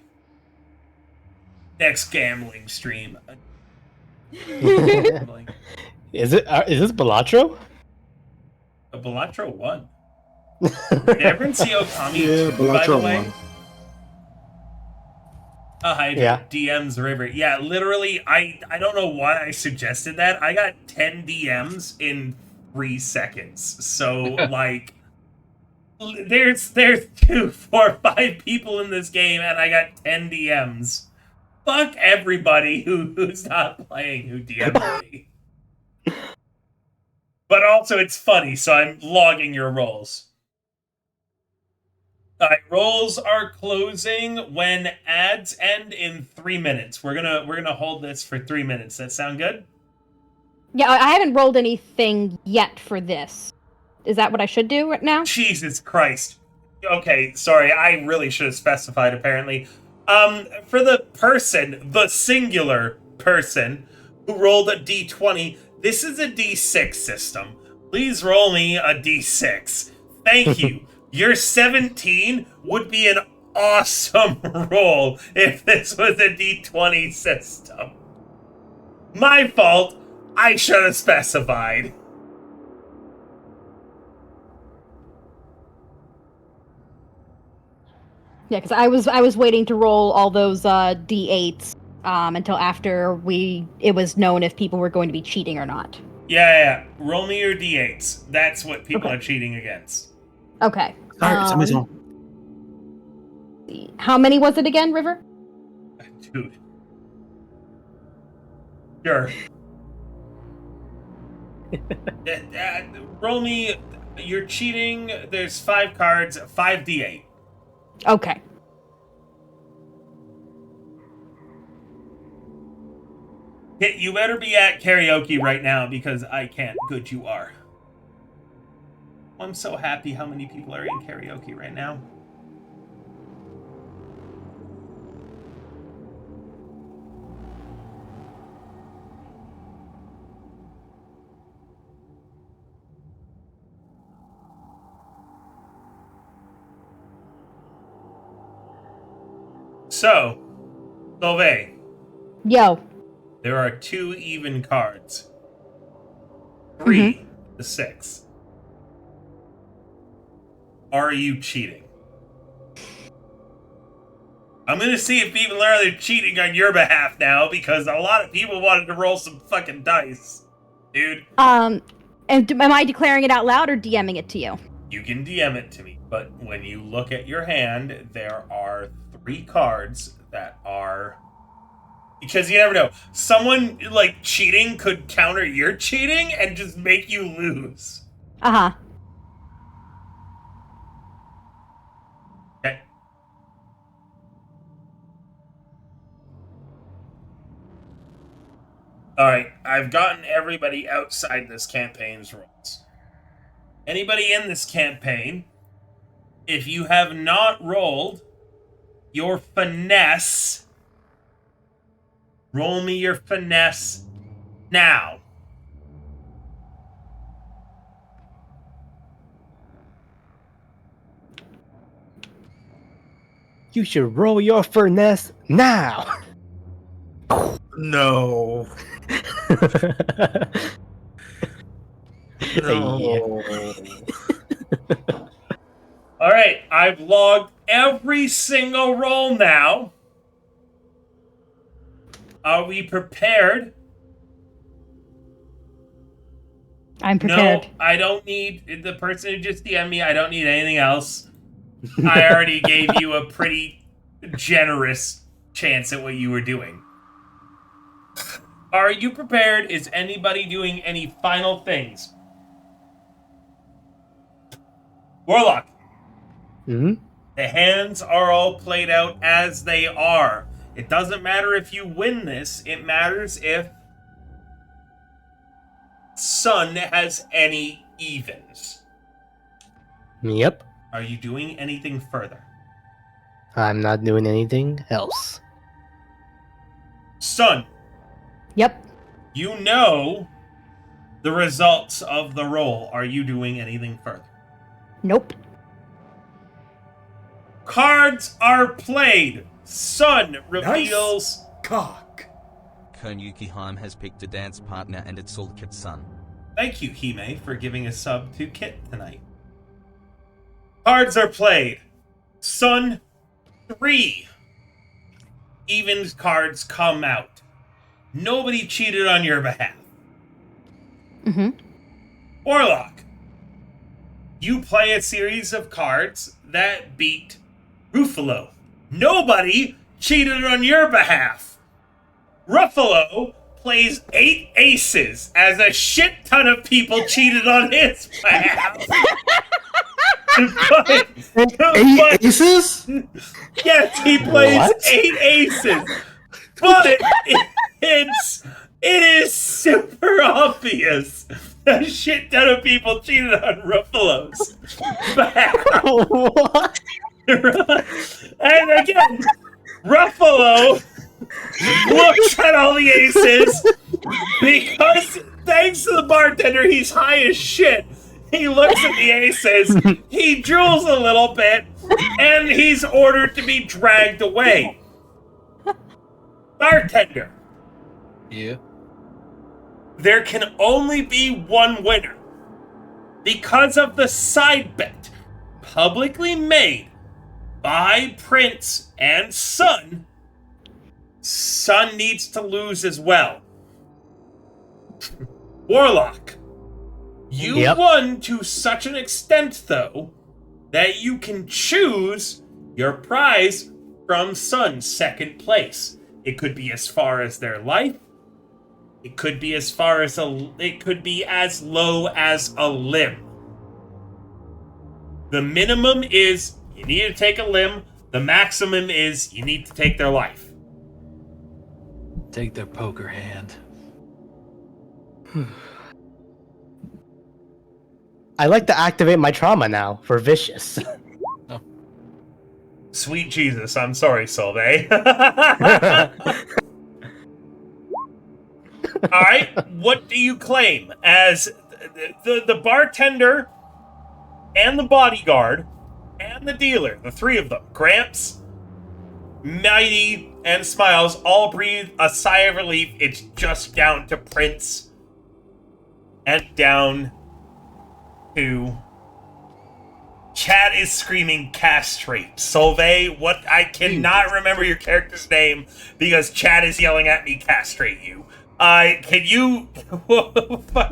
Next gambling stream. Is this Balatro? A Balatro won. Did everyone see Okami? Yeah, 2, by the Balatro way? won. Yeah. DMs River. Yeah, literally, I don't know why I suggested that. I got 10 DMs in 3 seconds. So, like, there's 2, 4, 5 people in this game, and I got 10 DMs. Fuck everybody who's not playing who DM'd me. But also, it's funny, so I'm logging your rolls. Rolls are closing when ads end in 3 minutes. We're gonna hold this for 3 minutes. That sound good? Yeah, I haven't rolled anything yet for this. Is that what I should do right now? Jesus Christ. Okay, sorry, I really should have specified apparently. For the person, the singular person who rolled a d20. This is a d6 system. Please roll me a d6. Thank you. Your 17 would be an awesome roll if this was a d20 system. My fault. I should have specified. Yeah, because I was waiting to roll all those d8s until after it was known if people were going to be cheating or not. Yeah. Roll me your d8s. That's what people are cheating against. Okay. Sorry, somebody's home. How many was it again, River? Dude. Sure. Roll me. You're cheating. There's 5 cards, 5d8. Okay. You better be at karaoke right now because I can't. Good, you are. I'm so happy how many people are in karaoke right now. So, Solveig, Yo. there are 2 even cards. 3 to 6. Are you cheating? I'm gonna see if people are cheating on your behalf now because a lot of people wanted to roll some fucking dice, dude. And am I declaring it out loud or DMing it to you? You can DM it to me, but when you look at your hand, there are 3 cards that are... Because you never know. Someone, cheating could counter your cheating and just make you lose. Uh-huh. Okay. Alright, I've gotten everybody outside this campaign's rules. Anybody in this campaign, if you have not rolled your finesse, roll me your finesse now. You should roll your finesse now. No. All right, I've logged every single roll now. Are we prepared? I'm prepared. No, I don't need the person who just DM'd me. I don't need anything else. I already gave you a pretty generous chance at what you were doing. Are you prepared? Is anybody doing any final things? Warlock. Hmm? The hands are all played out as they are. It doesn't matter if you win this. It matters if Sun has any evens. Yep. Are you doing anything further? I'm not doing anything else. Sun, Yep. you know the results of the roll. Are you doing anything further? Nope. Cards are played. Sun reveals... Cock. Konyuki Heim has picked a dance partner and it's all Kit's son. Thank you, Hime, for giving a sub to Kit tonight. Cards are played. Sun, 3 evens cards come out. Nobody cheated on your behalf. Mm-hmm. Warlock, you play a series of cards that beat Ruffalo. Nobody cheated on your behalf. Ruffalo plays 8 aces as a shit ton of people cheated on his behalf. Eight aces? Yes, he plays What? 8 aces. But it is super obvious that a shit ton of people cheated on Ruffalo's behalf. What? And again, Ruffalo looks at all the aces, because thanks to the bartender, he's high as shit. He looks at the aces, he drools a little bit, and he's ordered to be dragged away. Bartender, Yeah. there can only be one winner. Because of the side bet publicly made by Prince and Sun, Sun needs to lose as well. Warlock, you Yep. won to such an extent, though, that you can choose your prize from Sun's second place. It could be as far as their life. It could be as far as it could be as low as a limb. The minimum is you need to take a limb. The maximum is you need to take their life. Take their poker hand. I like to activate my trauma now for vicious. Sweet Jesus, I'm sorry, Solvay. All right, what do you claim as the bartender and the bodyguard and the dealer, the three of them, Gramps, Mighty, and Smiles, all breathe a sigh of relief. It's just down to Prince and down to... Chad is screaming castrate. Solvay, what? I cannot remember your character's name because Chad is yelling at me castrate you. Can you... What?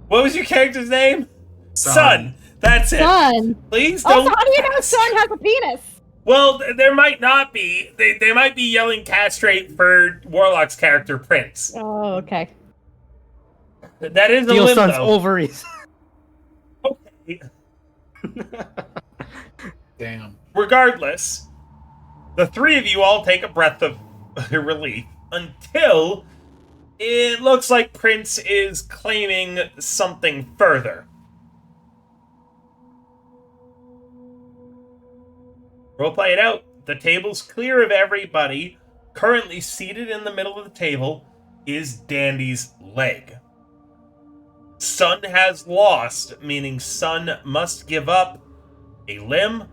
What was your character's name? Sun. That's it. Sun. Please Also, don't... how do you know Sun has a penis? Well, there might not be. They might be yelling castrate for Warlock's character, Prince. Oh, okay. That is a Steel limb, Sun's though. ovaries. Okay. Damn. Regardless, the three of you all take a breath of relief until it looks like Prince is claiming something further. We'll play it out. The table's clear of everybody. Currently seated in the middle of the table is Dandy's leg. Sun has lost, meaning Sun must give up a limb,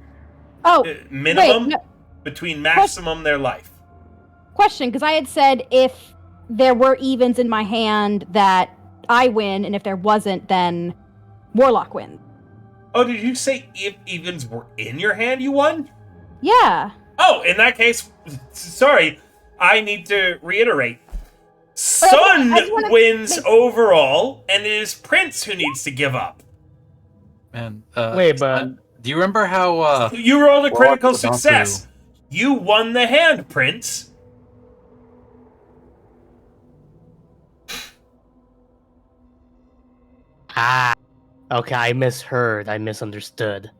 Oh, minimum, wait, no, between maximum their life. question, because I had said if there were evens in my hand that I win, and if there wasn't, then Warlock wins. Oh, did you say if evens were in your hand, you won? Yeah. Oh, in that case, sorry, I need to reiterate. Sun I just wanna wins make- overall, and it is Prince who needs to give up. Man, Wait, but- do you remember how You rolled a critical was about success. You won the hand, Prince. Ah. Okay, I misheard. I misunderstood.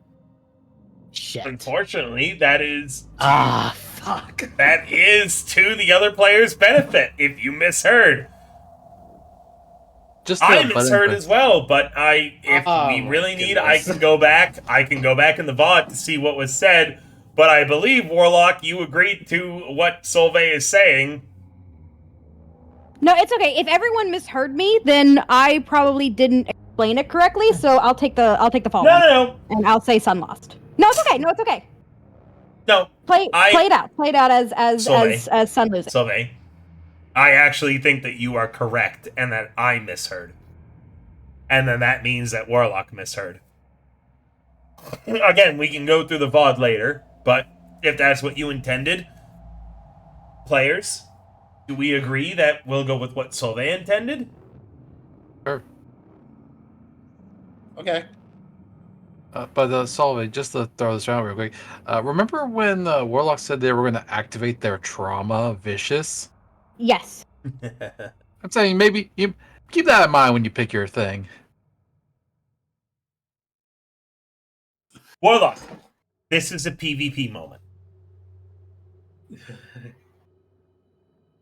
Shit. Unfortunately, that is Ah, fuck. that is to the other player's benefit if you misheard. just I but misheard as well, but if Oh, we my really need, I goodness. can go back. I can go back in the VOD to see what was said. But I believe, Warlock, you agreed to what Solvay is saying. No, it's okay. If everyone misheard me, then I probably didn't explain it correctly. So I'll take the fall one, No. and I'll say Sun lost. No, it's okay. No, it's okay. No, Play it out. Play it out as Soleil. Sun losing. Solvay. I actually think that you are correct and that I misheard. And then that means that Warlock misheard. Again, we can go through the VOD later, but if that's what you intended, players, do we agree that we'll go with what Solvay intended? Sure. Okay. But Solvay, just to throw this around real quick, remember when Warlock said they were going to activate their trauma vicious? Yes. I'm saying maybe you keep that in mind when you pick your thing. Warlock, this is a PvP moment.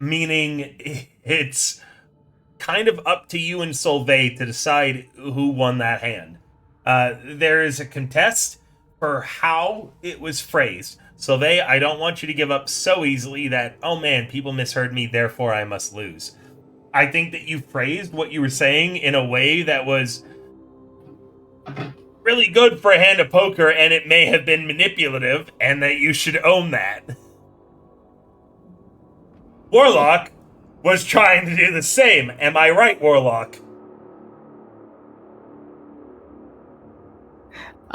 Meaning it's kind of up to you and Solvay to decide who won that hand. There is a contest for how it was phrased. So I don't want you to give up so easily that, oh man, people misheard me, therefore I must lose. I think that you phrased what you were saying in a way that was really good for a hand of poker, and it may have been manipulative, and that you should own that. Warlock was trying to do the same. Am I right, Warlock?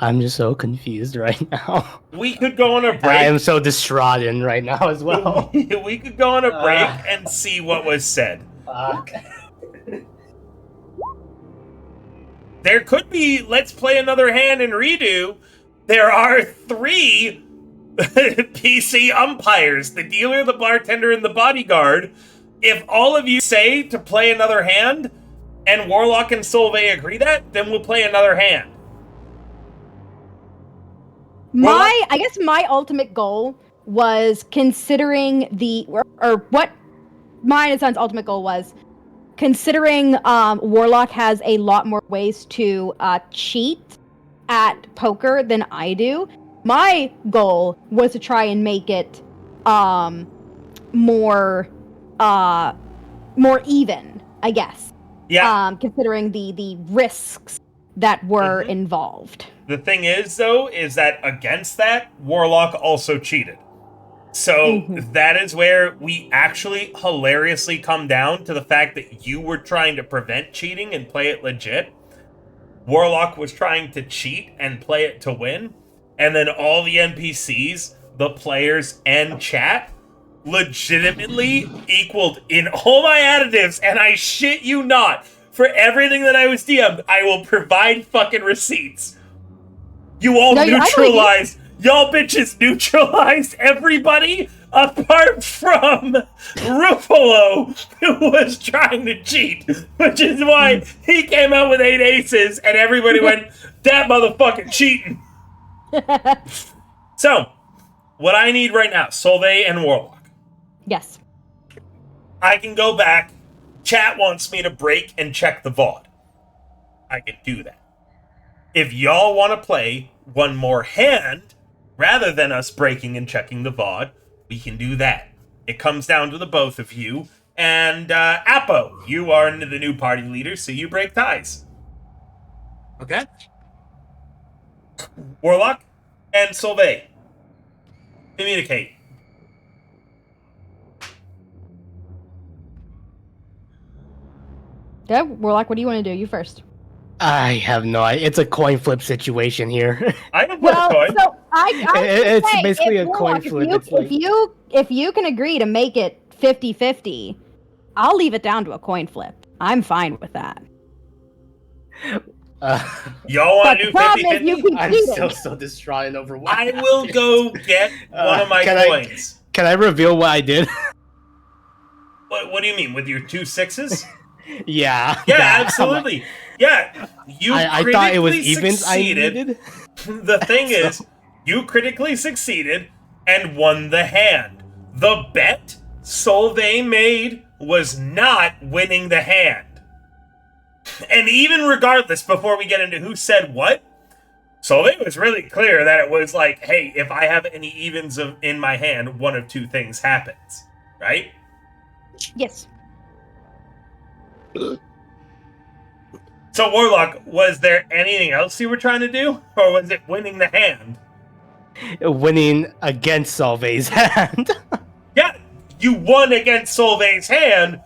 I'm just so confused right now. We could go on a break. I am so distraught in right now as well. We could go on a break and see what was said. There could be, let's play another hand and redo. There are 3 PC umpires, the dealer, the bartender, and the bodyguard. If all of you say to play another hand, and Warlock and Solveig agree that, then we'll play another hand. I guess my ultimate goal was considering what mine and Son's ultimate goal was, considering Warlock has a lot more ways to cheat at poker than I do. My goal was to try and make it more even, I guess. Yeah. Considering the risks that were involved. The thing is, though, is that against that, Warlock also cheated. So that is where we actually hilariously come down to the fact that you were trying to prevent cheating and play it legit. Warlock was trying to cheat and play it to win. And then all the NPCs, the players, and chat legitimately equaled in all my additives. And I shit you not, for everything that I was DM'd, I will provide fucking receipts. You all neutralized. Y'all bitches neutralized everybody apart from Ruffalo, who was trying to cheat, which is why he came out with 8 aces and everybody went, that motherfucker cheating. So, what I need right now, Solveig and Warlock. Yes. I can go back. Chat wants me to break and check the VOD. I can do that. If y'all want to play one more hand, rather than us breaking and checking the VOD, we can do that. It comes down to the both of you. And Apo, you are the new party leader, so you break ties. Okay. Warlock and Solveig, communicate. Yeah, Warlock, what do you want to do? You first. I have no idea. It's a coin flip situation here. I can flip a coin. So It's say, basically if a coin Warlock, flip. If you can agree to make it 50-50, I'll leave it down to a coin flip. I'm fine with that. Y'all want to do 50-50? I'm so distraught and overwhelmed. I will go get one of my coins. Can I reveal what I did? What do you mean? With your 2 6s? Yeah. Yeah, absolutely. Yeah, I thought it was evens I needed. The thing is, you critically succeeded and won the hand. The bet Solveig made was not winning the hand. And even regardless, before we get into who said what, Solveig was really clear that it was like, hey, if I have any evens in my hand, one of 2 things happens. Right? Yes. So, Warlock, was there anything else you were trying to do? Or was it winning the hand? Winning against Solveig's hand. Yeah, you won against Solveig's hand,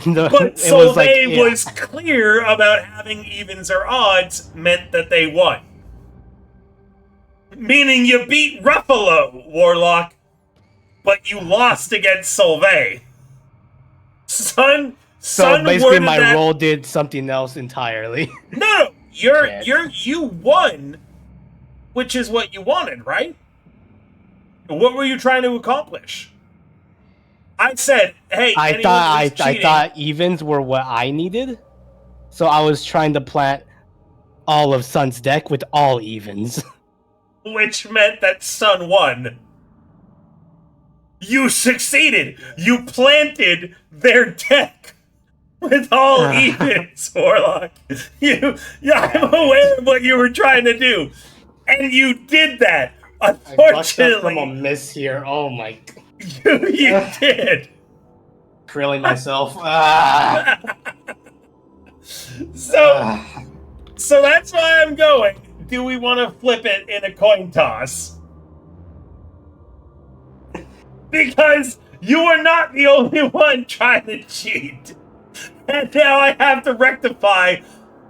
No, but it was like, Solveig yeah. was clear about having evens or odds meant that they won. Meaning you beat Ruffalo, Warlock, but you lost against Solveig. So Son basically worded my that- role did something else entirely. No, you won, which is what you wanted, right? What were you trying to accomplish? I said, hey, I thought evens were what I needed. So I was trying to plant all of Sun's deck with all evens. which meant that Sun won. You succeeded. You planted their deck with all evens, Warlock. I'm aware of what you were trying to do. And you did that. I fucked up from a Unfortunately, miss here. Oh my. you did. Grilling myself. Ah. So that's why I'm going. Do we want to flip it in a coin toss? Because you are not the only one trying to cheat. And now I have to rectify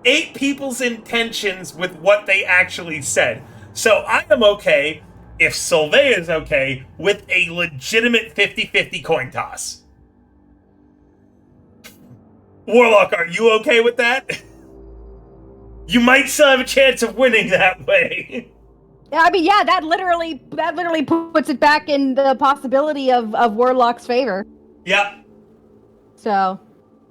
8 people's intentions with what they actually said. So I am okay if Solveig is okay with a legitimate 50-50 coin toss. Warlock, are you okay with that? You might still have a chance of winning that way. I mean, yeah, that literally puts it back in the possibility of Warlock's favor. Yep. So.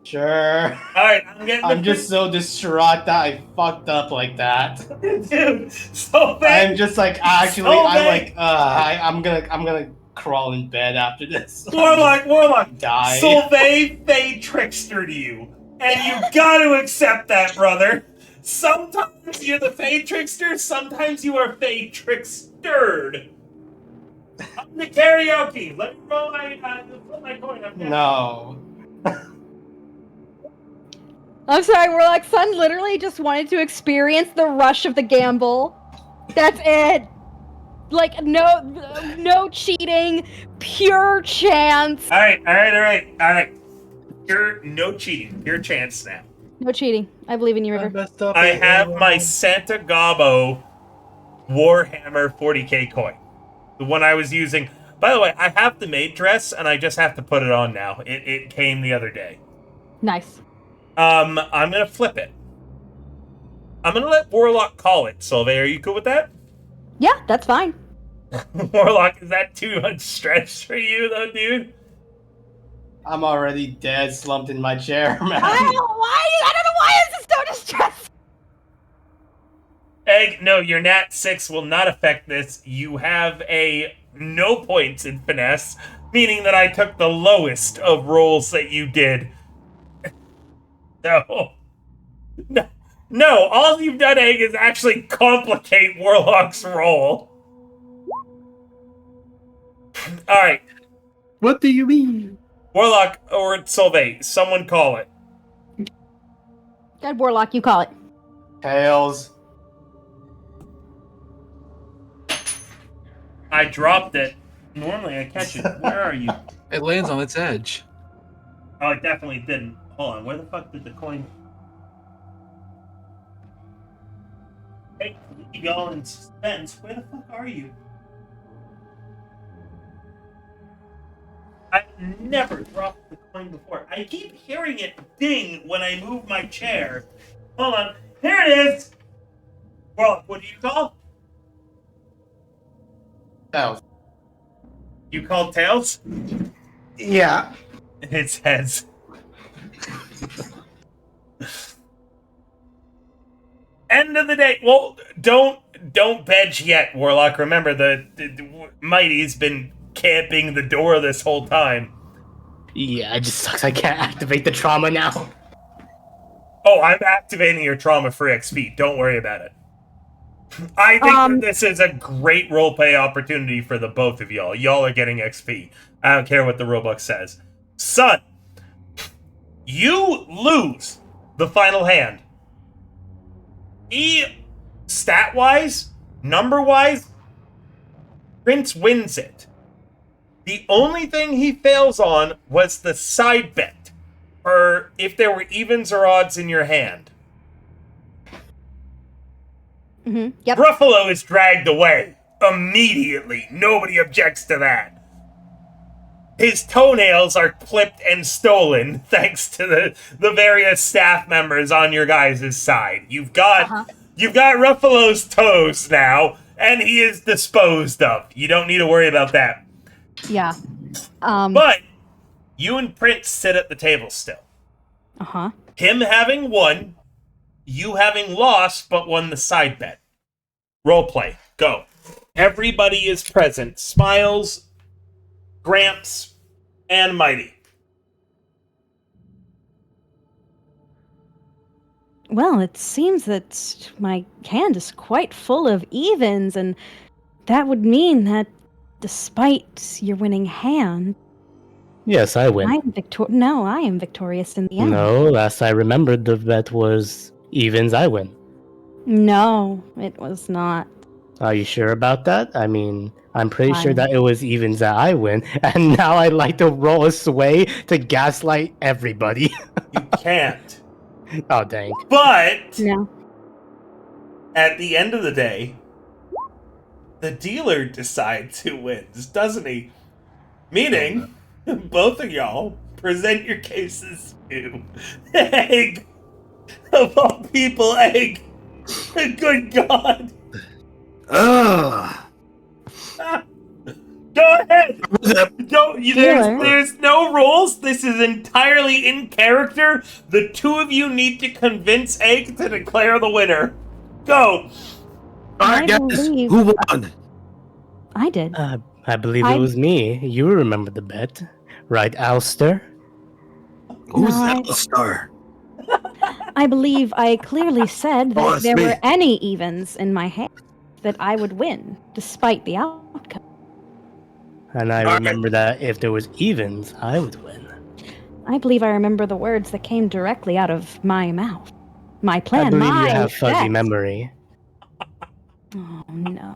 Sure. Alright, I'm just so distraught that I fucked up like that. Dude, so bad. I'm just like, actually, So I'm bad. like, I'm gonna crawl in bed after this. Warlock, Die. Solveig Fey trickstered you. And you gotta accept that, brother. Sometimes you're the Fey trickster, sometimes you are Fey trickstered. I'm the karaoke. Let me roll flip my coin up there. No. I'm sorry, Warlock's son literally just wanted to experience the rush of the gamble. That's it. Like, no cheating, pure chance. Alright. You're no cheating. Pure chance now. No cheating. I believe in you, River. I have my Santa Gabo Warhammer 40k coin. The one I was using. By the way, I have the maid dress, and I just have to put it on now. It came the other day. Nice. I'm gonna flip it. I'm gonna let Warlock call it. Solveig, are you cool with that? Yeah, that's fine. Warlock, is that too much stretch for you, though, dude? I'm already dead, slumped in my chair, man. I don't know why is this so distressing. Egg, no, your nat 6 will not affect this. You have no points in finesse, meaning that I took the lowest of rolls that you did. No, all you've done, Egg, is actually complicate Warlock's roll. Alright. What do you mean? Warlock or Solveig, someone call it. Good, Warlock, you call it. Tails. I dropped it. Normally I catch it. Where are you? It lands on its edge. Oh, it definitely didn't. Hold on, where the fuck did the coin... Hey, y'all in suspense. Where the fuck are you? I've never dropped the coin before. I keep hearing it ding when I move my chair. Hold on. Here it is! Well, what do you call? Tails. You called Tails? Yeah. It's heads. End of the day. Well, don't bedge yet, Warlock. Remember, the Mighty's been camping the door this whole time. Yeah, it just sucks I can't activate the trauma now. Oh, I'm activating your trauma for XP. Don't worry about it. I think that this is a great roleplay opportunity for the both of y'all. Y'all are getting XP. I don't care what the Robux says. Son, you lose the final hand. He, stat-wise, number-wise, Prince wins it. The only thing he fails on was the side bet, or if there were evens or odds in your hand. Mm-hmm. Yep. Ruffalo is dragged away immediately. Nobody objects to that. His toenails are clipped and stolen thanks to the various staff members on your guys' side. You've got Ruffalo's toes now, and he is disposed of. You don't need to worry about that. Yeah. But you and Prince sit at the table still. Uh-huh. Him having won, you having lost but won the side bet. Roleplay. Go. Everybody is present. Smiles, Gramps, and Mighty. Well, it seems that my hand is quite full of evens, and that would mean that despite your winning hand, Yes, I win. I am victorious in the end. No, last I remembered, the bet was evens. I win. No, it was not. Are you sure about that? I mean, I'm pretty sure Fine. that it was evens that I win, and now I'd like to roll a sway to gaslight everybody. You can't. Oh, dang. But No. at the end of the day, the dealer decides who wins, doesn't he? Meaning, both of y'all present your cases to Egg. Of all people, Egg. Good God. Ugh. Go ahead. That- There's no rules. This is entirely in character. The two of you need to convince Egg to declare the winner. Go. Alright, I guys, believe- who won? I did. I believe I- it was me. You remember the bet, right, Alster? Who's No, I- Alistar? I believe I clearly said that Oh, if it's there me. were any evens in my hand, that I would win, despite the outcome. And I Alright. remember that if there was evens, I would win. I believe I remember the words that came directly out of my mouth. My plan, I believe my you have fuzzy bet. memory. Oh no.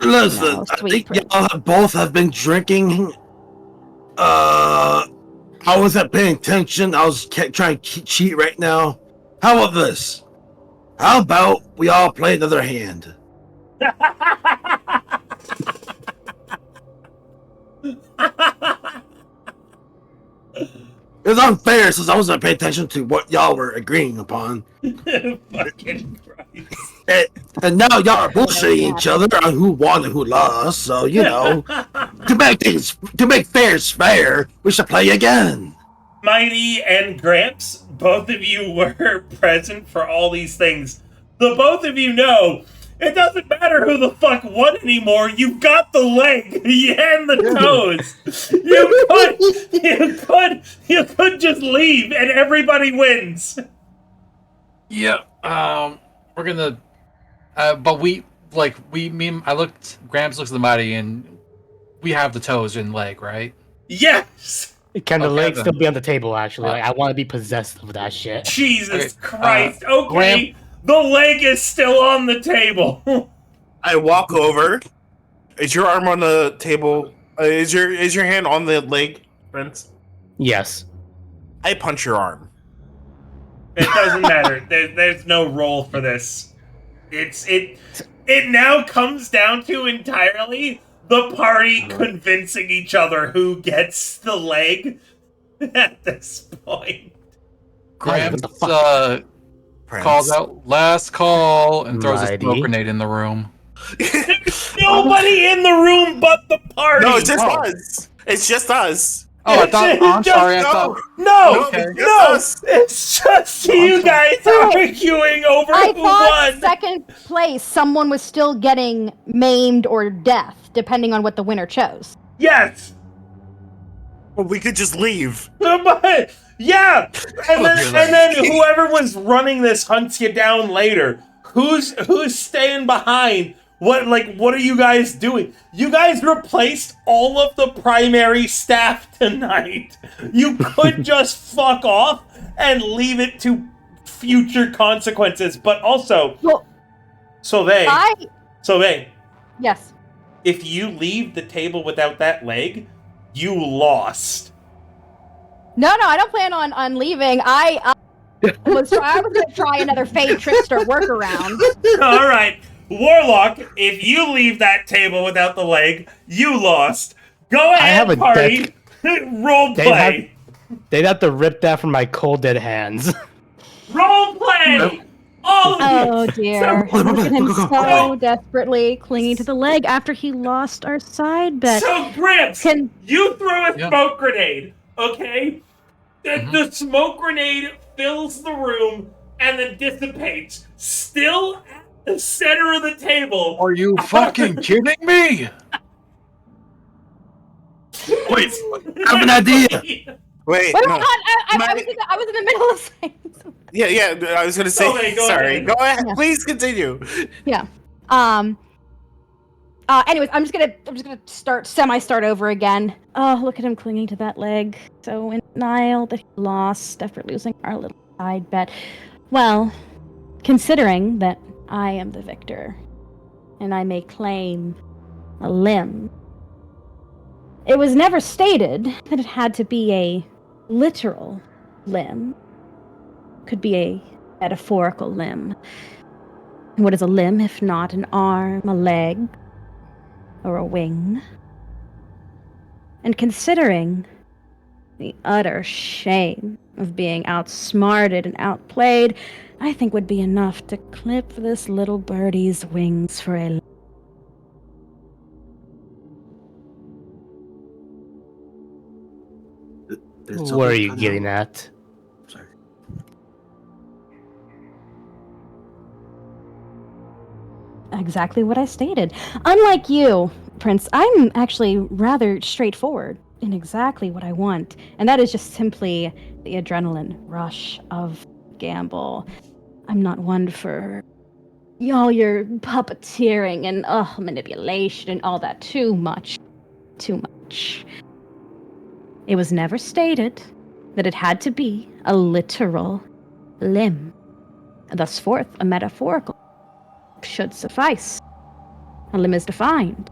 Listen, No, I sweet think y'all both have been drinking. I wasn't paying attention. I was trying to cheat right now. How about this? How about we all play another hand? It's unfair since I wasn't paying attention to what y'all were agreeing upon. Fucking Christ. And now y'all are bullshitting each other on who won and who lost. So you know, to make fair's fair, we should play again. Mighty and Gramps, both of you were present for all these things. The both of you know it doesn't matter who the fuck won anymore. You've got the leg and the toes. You could just leave and everybody wins. Yeah. We're gonna. But I looked. Gramps looks at the mighty, and we have the toes and leg, right? Yes. Can the Okay, leg then. still be on the table, actually? Like, I want to be possessed of that shit. Jesus Okay, Christ. Okay. The leg is still on the table. I walk over. Is your arm on the table? Is your hand on the leg, Prince? Yes. I punch your arm. It doesn't matter. There's no role for this. It now comes down to entirely the party convincing each other who gets the leg at this point. Gramps what the Prince. calls out last call and throws a Mighty. smoke grenade in the room. Nobody in the room but the party. No, it's just us. It's just us. Oh, I thought. Oh, I'm sorry. I thought. No, Okay. no, it's just you guys arguing over I who thought won. second place, someone was still getting maimed or death, depending on what the winner chose. Yes. Well, we could just leave. But, yeah, and Look, you're then whoever was running this hunts you down later. Who's staying behind? What are you guys doing? You guys replaced all of the primary staff tonight. You could just fuck off and leave it to future consequences. But also, Well, yes. if you leave the table without that leg, you lost. No, I don't plan on leaving. I was going to try another Fade Trickster workaround. All right, Warlock, if you leave that table without the leg, you lost. Go ahead, have a party. Role play. They'd have to rip that from my cold dead hands. Role play. All of you. Oh dear. Look at him so desperately clinging to the leg after he lost our side bet. So, Gramps, Can you throw a Yeah. smoke grenade, okay? The smoke grenade fills the room and then dissipates. Still at the center of the table. Are you fucking kidding me? Wait, I have an idea. Wait, Wait, no. hold on, I was in the middle of saying something. Yeah, I was gonna say. Go ahead, go sorry, ahead. go ahead. Yeah. Please continue. Yeah. Anyways, I'm just gonna start over again. Oh, look at him clinging to that leg. So in denial that he lost after losing our little side bet. Well, considering that I am the victor, and I may claim a limb, it was never stated that it had to be a literal limb. Could be a metaphorical limb. What is a limb if not an arm, a leg, or a wing? And considering the utter shame of being outsmarted and outplayed, I think would be enough to clip this little birdie's wings for a What are you getting at? Sorry. Exactly what I stated. Unlike you, Prince, I'm actually rather straightforward in exactly what I want, and that is just simply the adrenaline rush of gamble. I'm not one for all your puppeteering and manipulation and all that. Too much. Too much. It was never stated that it had to be a literal limb. Thus forth, a metaphorical should suffice. A limb is defined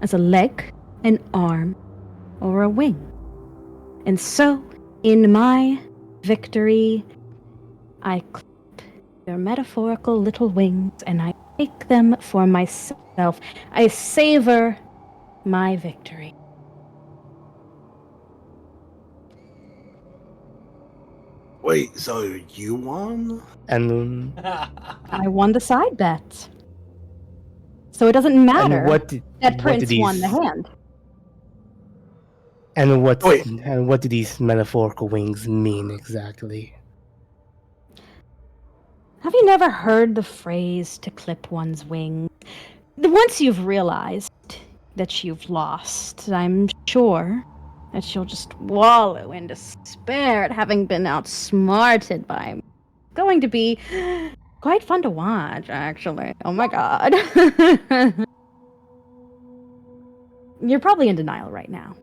as a leg, an arm, or a wing. And so, in my victory, I clip their metaphorical little wings and I take them for myself. I savor my victory. Wait, so you won? And I won the side bet. So it doesn't matter and what did that what Prince did won these the hand. and what Wait. and what do these metaphorical wings mean exactly? Have you never heard the phrase to clip one's wings? Once you've realized that you've lost, I'm sure that you'll just wallow in despair at having been outsmarted by me. Going to be quite fun to watch, actually. Oh my god. You're probably in denial right now.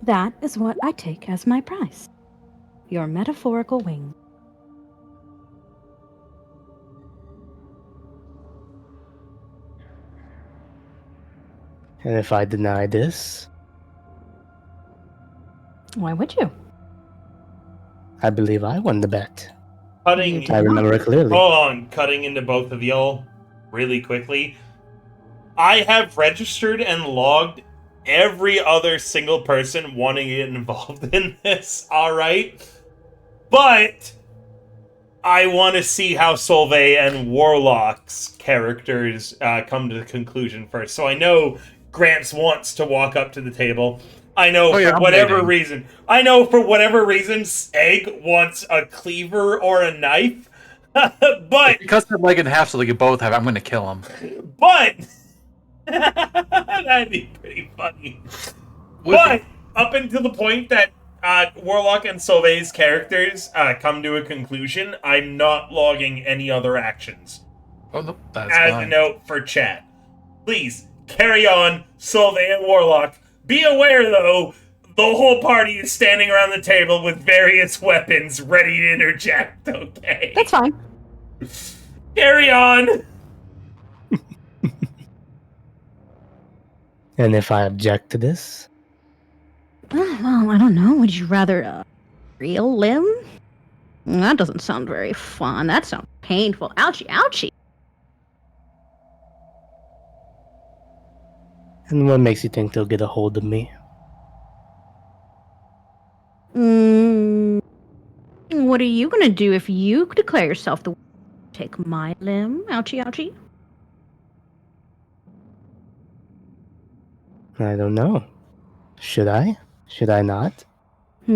That is what I take as my prize. Your metaphorical wing. And if I deny this, Why would you? I believe I won the bet. Cutting. I remember it clearly. Hold on, cutting into both of y'all really quickly. I have registered and logged every other single person wanting to get involved in this, alright? But I want to see how Solvay and Warlock's characters come to the conclusion first. So I know Gramps wants to walk up to the table. I know for whatever reason. I know for whatever reason, Egg wants a cleaver or a knife. But Because they're leg in half so they can both have it, I'm going to kill him. But that'd be pretty funny. But up until the point that Warlock and Solvay's characters come to a conclusion, I'm not logging any other actions. Oh, no, that's As fine. a note for chat. Please, carry on, Solvay and Warlock. Be aware, though, the whole party is standing around the table with various weapons ready to interject, okay? That's fine. Carry on! And if I object to this, Well, I don't know. Would you rather a real limb? That doesn't sound very fun. That sounds painful. Ouchie, ouchie. and what makes you think they'll get a hold of me? What are you gonna do if you declare yourself the take my limb? Ouchie, ouchie. I don't know. Should I? Should I not? I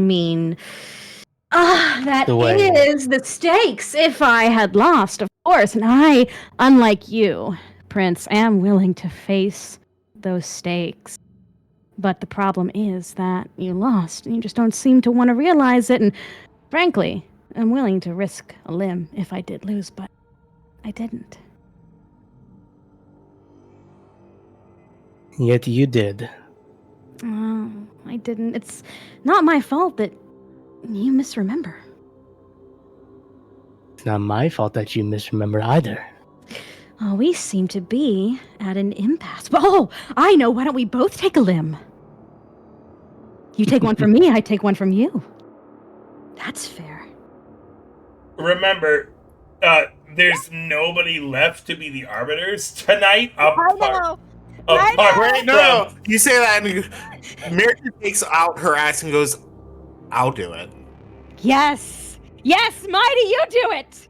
mean, that The way- is the stakes. If I had lost, of course, and I, unlike you, Prince, am willing to face those stakes. But the problem is that you lost, and you just don't seem to want to realize it. And frankly, I'm willing to risk a limb if I did lose, but I didn't. Yet you did. Oh, I didn't. It's not my fault that you misremember. It's not my fault that you misremember either. Oh, we seem to be at an impasse. Oh, I know. Why don't we both take a limb? You take one from me, I take one from you. That's fair. Remember, there's nobody left to be the arbiters tonight. Apart Wait, no. from You say that, and Mirka takes out her axe and goes, "I'll do it." Yes! Yes, Mighty, you do it!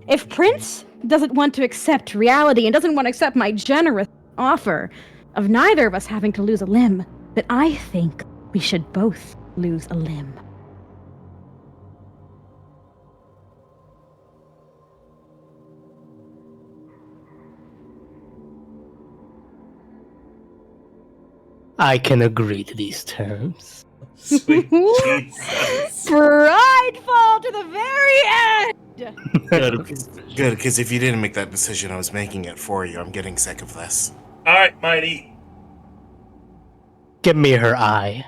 If Prince doesn't want to accept reality and doesn't want to accept my generous offer of neither of us having to lose a limb, then I think we should both lose a limb. I can agree to these terms. Sweet Jesus. Prideful to the very end! Good, because if you didn't make that decision, I was making it for you. I'm getting sick of this. All right, Mighty. Give me her eye.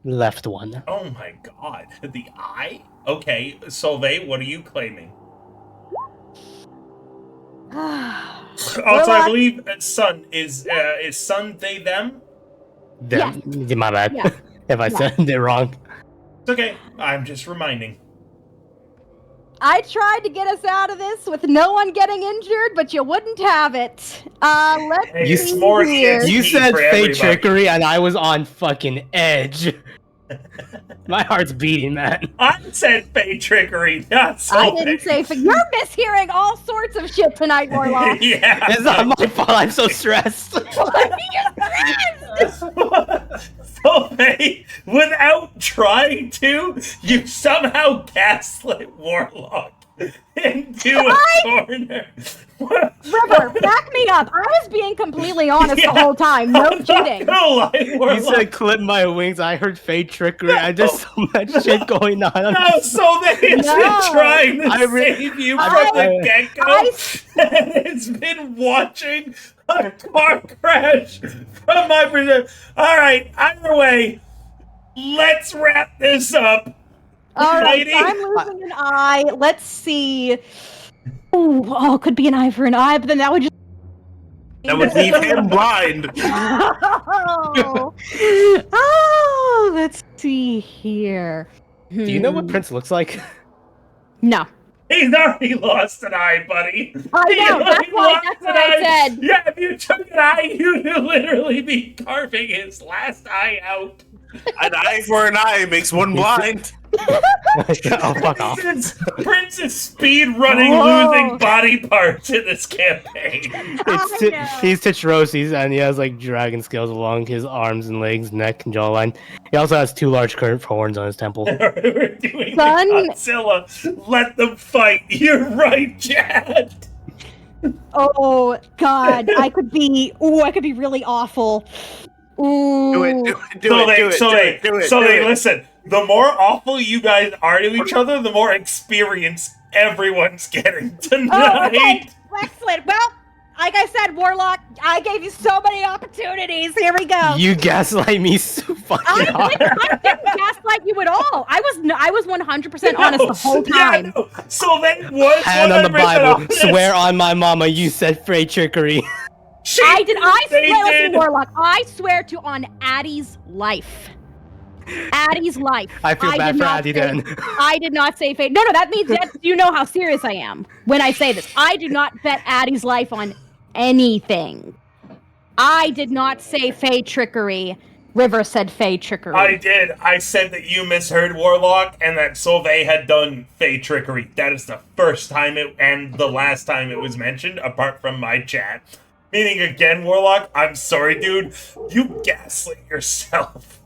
Left one. Oh my God, the eye. Okay, Solveig, what are you claiming? Also, I believe son is son they them. Them. My bad. Yeah. If I said it wrong. It's okay. I'm just reminding. I tried to get us out of this with no one getting injured, but you wouldn't have it. Let's Hey, You it's s- more here. kids. You Need said for fake everybody. trickery, and I was on fucking edge. My heart's beating, man. I said fake trickery, not I Solveig. didn't say you're mishearing all sorts of shit tonight, Warlock. Yeah. It's not my fault. I'm so stressed. Solveig, without trying to, you somehow gaslit Warlock into a corner. River, back me up. I was being completely honest Yeah. the whole time. No cheating. No lie, You Warlock. said clip my wings. I heard fake trickery. I just so much shit going on. No, Solveig's No. been trying to I re- save you I- from the get-go, I- and it's been watching a car crash from my perspective. All right, either way, let's wrap this up. All right, Lady? I'm losing an eye. Let's see. Oh, could be an eye for an eye, but then that would just. That would leave him blind. Oh, let's see here. Do you know what Prince looks like? No. He's already lost an eye, buddy. I He know, already that's why- lost that's an what I eye. said. Yeah, if you took an eye, you'd literally be carving his last eye out. An eye for an eye makes one blind. Oh, fuck off. Prince is speed running, Whoa. losing body parts in this campaign. It's I know. he's Tichrosis, and he has like dragon scales along his arms and legs, neck, and jawline. He also has 2 large curved horns on his temple. We're doing Son. the Godzilla. Let them fight. You're right, Chad. Oh God, I could be. Ooh, I could be really awful. Ooh. Do it, So listen. The more awful you guys are to each other, the more experience everyone's getting tonight. Oh, okay. Excellent. Well, like I said, Warlock, I gave you so many opportunities. Here we go. You gaslight me so fucking hard. I didn't gaslight you at all. I was 100% honest the whole time. Yeah, no. So that was Hand on the 100% Bible. honest. Swear on my mama you said fake trickery. She- I did. I they swear, listen, did. Warlock. I swear to on Addie's life. Addie's life. I feel bad did for not Addie say- then. I did not say fake. No, that means that you know how serious I am when I say this. I do not bet Addie's life on anything. I did not say fey trickery. River said fey trickery. I did. I said that you misheard Warlock and that Solveig had done Fey trickery. That is the first time and the last time it was mentioned, apart from my chat. Meaning again, Warlock, I'm sorry, dude. You gaslit yourself.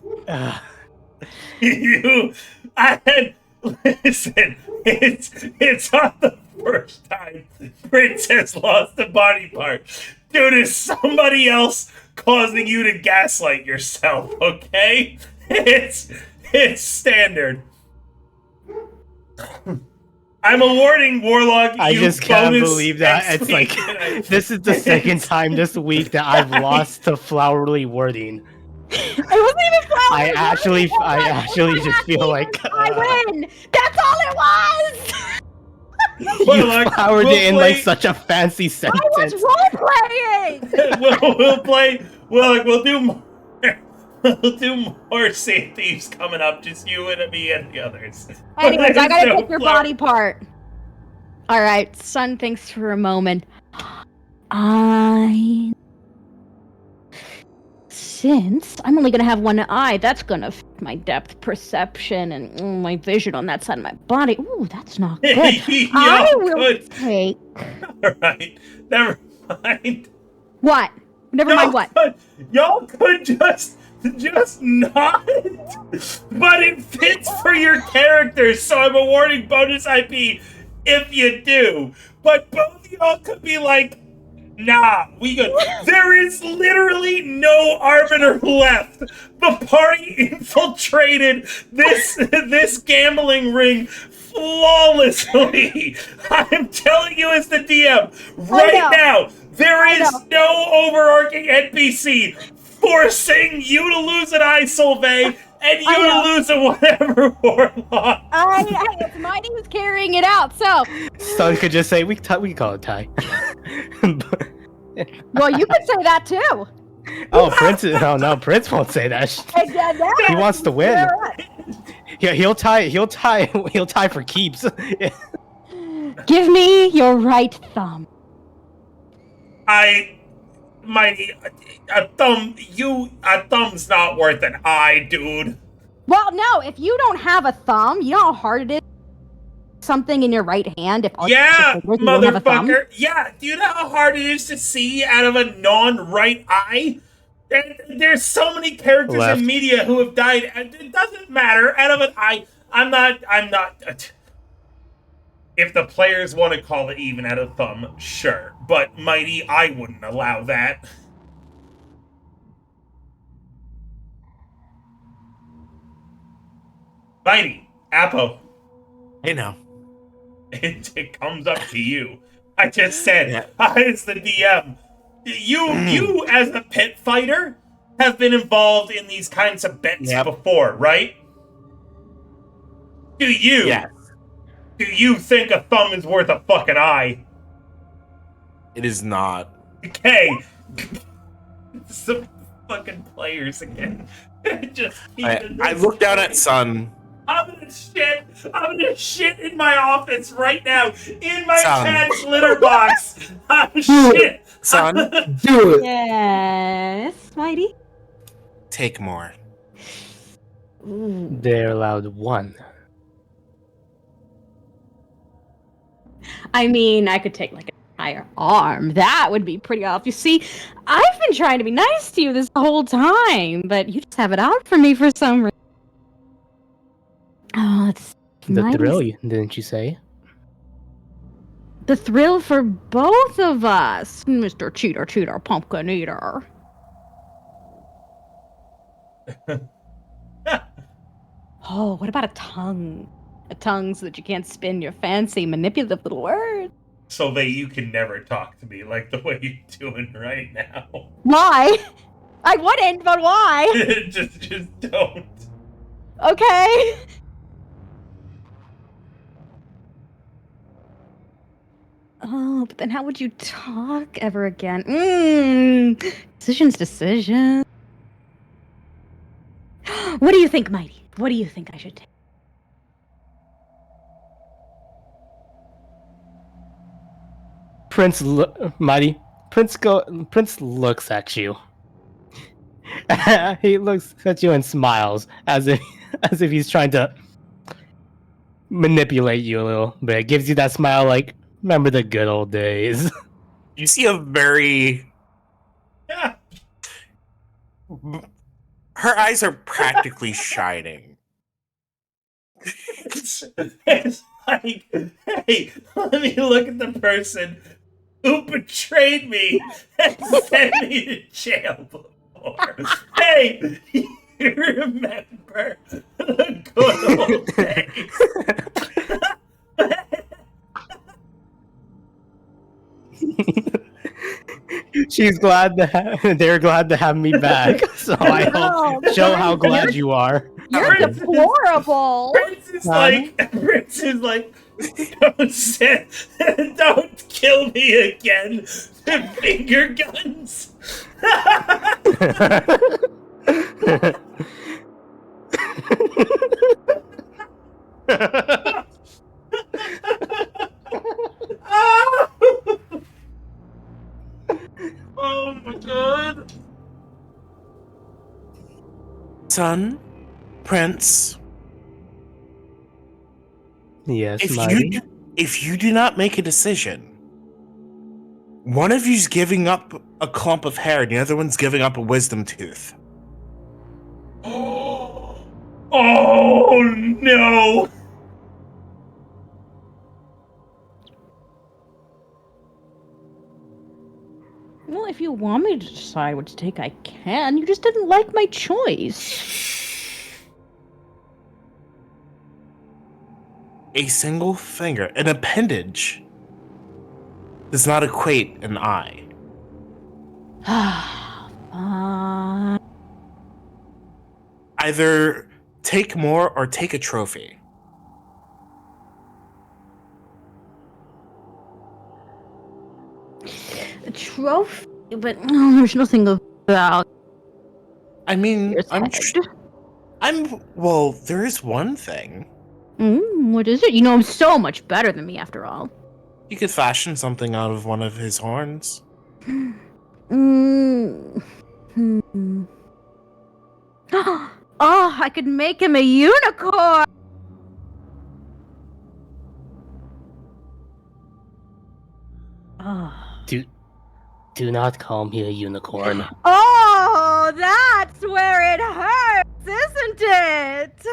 Listen, it's not the first time Prince has lost a body part. Dude, is somebody else causing you to gaslight yourself, okay? It's It's standard. I'm awarding Warlock. I you just can't bonus believe that. XP It's like, tonight. this is the second time this week that I've lost to flowery wording. It wasn't even flowers. I actually just feel like I win. That's all it was. you Warlock, flowered we'll it in play- like such a fancy I sentence. was role playing. we'll play. We'll do more. We'll do more Sea Thieves coming up. Just you and me and the others. Anyways, I gotta So pick your flower- body part. All right, Sun thinks for a moment. Since I'm only gonna have one eye, that's gonna affect my depth perception and my vision on that side of my body. Ooh, that's not good. I will Good. take All right. Never mind. what? Never mind what? Y'all could just not. But it fits for your characters, so I'm awarding bonus IP if you do. But both of y'all could be like, nah, we good. There is literally no arbiter left. The party infiltrated this gambling ring flawlessly. I'm telling you as the DM right now, there is no overarching NPC forcing you to lose an eye, Solvay, and you to lose a whatever Warlock. It's Mighty who's carrying it out, so. Sun could just say we can call it tie. Well, you could say that too. Oh, Prince! Oh no, Prince won't say that. He wants to win. Yeah, he'll tie for keeps. Give me your right thumb. Mighty, a thumb's not worth an eye, dude. Well, no, if you don't have a thumb, you know how hard it is. Something in your right hand. If all your Yeah, fingers, you don't have a thumb? motherfucker. Yeah, do you know how hard it is to see out of a non-right eye? There's so many characters Left. in media who have died. It doesn't matter. Out of an eye, I'm not. If the players want to call it even out of thumb, sure. But Mighty, I wouldn't allow that. Mighty, Apo. Hey now. It comes up to you. I just said, Yeah. as the DM, you as a pit fighter have been involved in these kinds of bets before, right? Do you? Yes. Do you think a thumb is worth a fucking eye? It is not. Okay. Some fucking players again. Just I look down at Sun. I'm gonna shit in my office right now. In my Son. cat's litter box. I'm shit. Son, Do it. Yes, Mighty. take more. They're allowed one. I mean, I could take like an entire arm. That would be pretty off. You see, I've been trying to be nice to you this whole time, but you just have it out for me for some reason. Oh, it's The nice. thrill, didn't you say? The thrill for both of us, Mr. Cheater, Pumpkin Eater. Oh, what about a tongue? A tongue so that you can't spin your fancy, manipulative little words. So that you can never talk to me like the way you're doing right now. Why? I wouldn't, but why? just don't. Okay. Oh, but then how would you talk ever again? Decision. What do you think, Mighty? What do you think I should take? Mighty. Prince looks at you. He looks at you and smiles as if he's trying to manipulate you a little bit. Gives you that smile like, remember the good old days. You see a very. Her eyes are practically shining. It's like, hey, let me look at the person who betrayed me and sent me to jail before. Hey, you remember the She's glad they're glad to have me back. So I hope show how glad you are. You're deplorable. Prince is like, don't kill me again. Finger guns. Oh my god. Son, Prince, Yes, if you do not make a decision, one of you's giving up a clump of hair and the other one's giving up a wisdom tooth. Oh no. Well, if you want me to decide what to take, I can. You just didn't like my choice. A single finger, an appendage, does not equate an eye. Either take more or take a trophy. A trophy, but there's nothing about. I mean, Your well, there is one thing. What is it? You know him so much better than me, after all. You could fashion something out of one of his horns. Oh, I could make him a unicorn! Oh. Do not call me a unicorn. Oh, that's where it hurts, isn't it?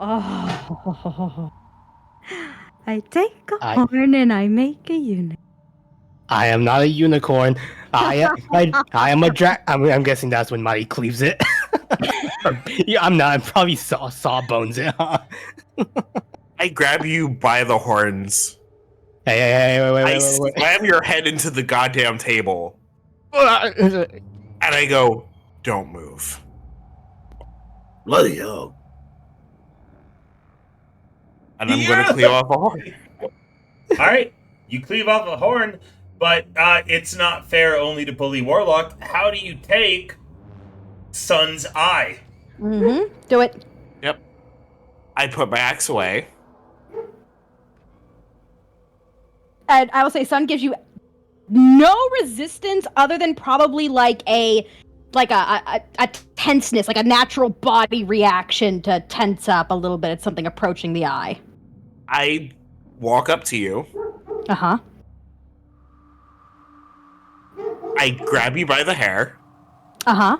Oh. I take a horn and I make a unicorn. I am not a unicorn. I am a I'm guessing that's when Mighty cleaves it. Yeah, I'm not. I probably sawbones it. Huh? I grab you by the horns. Hey, wait. I slam your head into the goddamn table. And I go, don't move. Bloody hell. And I'm going to cleave off a horn. Alright, you cleave off a horn, but it's not fair only to Bully Warlock. How do you take Sun's eye? Do it. Yep. I put my axe away. And I will say Sun gives you no resistance other than probably like a tenseness, like a natural body reaction to tense up a little bit at something approaching the eye. I walk up to you. Uh-huh. I grab you by the hair. Uh-huh.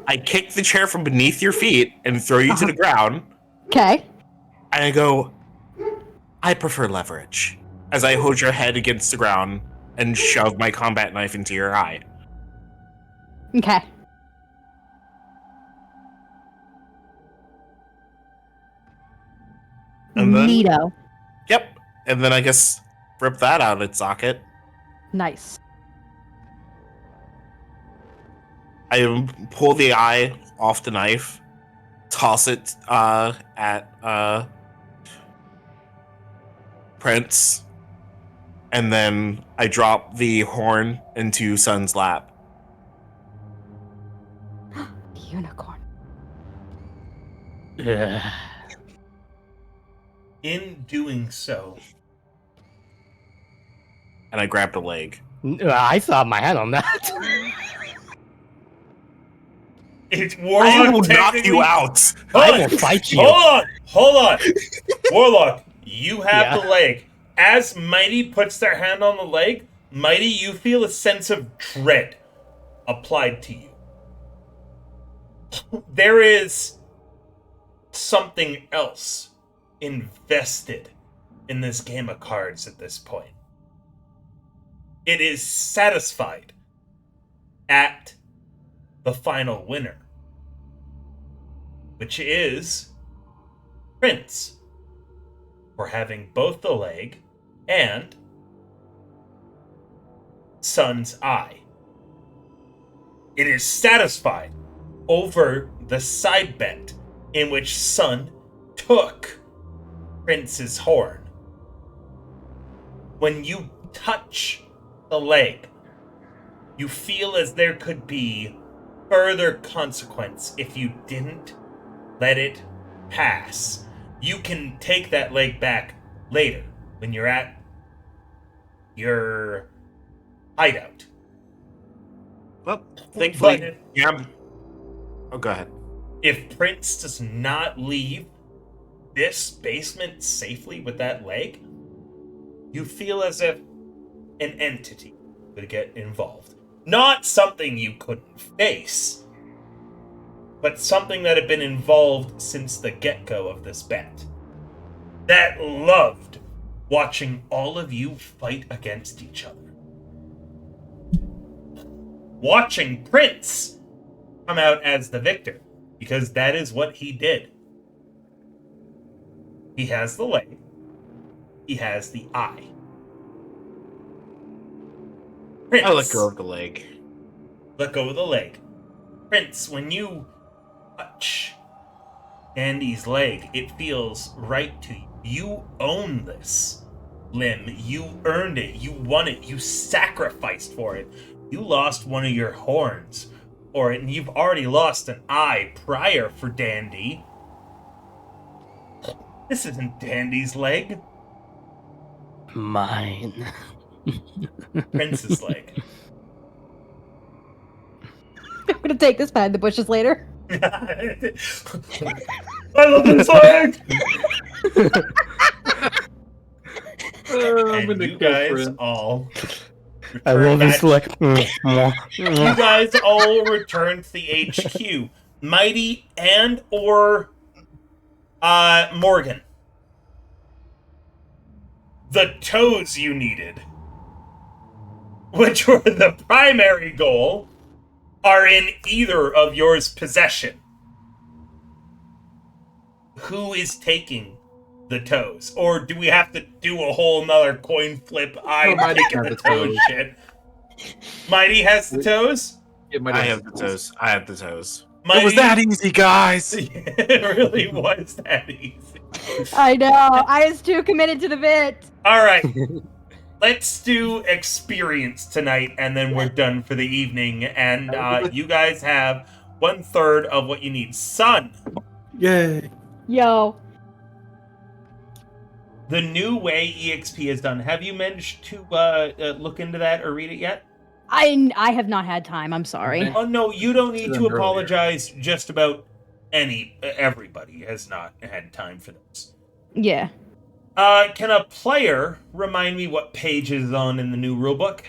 I kick the chair from beneath your feet and throw you to the ground. Okay. And I go, I prefer leverage. As I hold your head against the ground and shove my combat knife into your eye. Okay. And then, Neato. Yep. And then I guess rip that out of its socket. Nice. I pull the eye off the knife, toss it at Prince, and then I drop the horn into Sun's lap. Unicorn. Yeah. In doing so, And I grabbed a leg. I still have my hand on that. it's Warlock. I will knock technically- you out. I will fight you. Hold on. Warlock, you have Yeah. the leg. As Mighty puts their hand on the leg, Mighty, you feel a sense of dread applied to you. There is something else invested in this game of cards at this point. It is satisfied at the final winner, which is Prince, for having both the leg and Sun's eye. It is satisfied over the side bet in which Sun took Prince's horn. When you touch the leg, you feel as there could be further consequence if you didn't let it pass. You can take that leg back later when you're at your hideout. Well, thankfully, But yeah. Oh, go ahead. if Prince does not leave this basement safely with that leg, you feel as if an entity would get involved. Not something you couldn't face, but something that had been involved since the get-go of this bet. That loved watching all of you fight against each other. Watching Prince come out as the victor, because that is what he did. He has the leg. He has the eye. Prince, I let go of the leg. let go of the leg. Prince, when you touch Andy's leg, it feels right to you. You own this limb. You earned it. You won it. You sacrificed for it. You lost one of your horns for it, and you've already lost an eye prior for Dandy. This isn't Dandy's leg. Mine. Prince's leg. I'm gonna take this behind the bushes later. I love this leg! I'm And gonna you go guys for it. all I return love this back- like. You guys all return to the HQ. Mighty and or Morgan. The toes you needed, which were the primary goal, are in either of yours possession. Who is taking the toes? Or do we have to do a whole nother coin flip? I'm Mighty taking has the the toes toes. shit. Mighty has the toes? I have the toes. I have the toes. Mighty... It was that easy, guys. It really was that easy. I know. I was too committed to the bit. All right. Let's do experience tonight, and then we're done for the evening. And you guys have 1/3 of what you need. Sun, Yay. Yo. the new way EXP is done. Have you managed to look into that or read it yet? I have not had time. I'm sorry. Oh no, you don't need to Earlier. apologize. Just about everybody has not had time for this. Yeah. Can a player remind me what page is on in the new rulebook?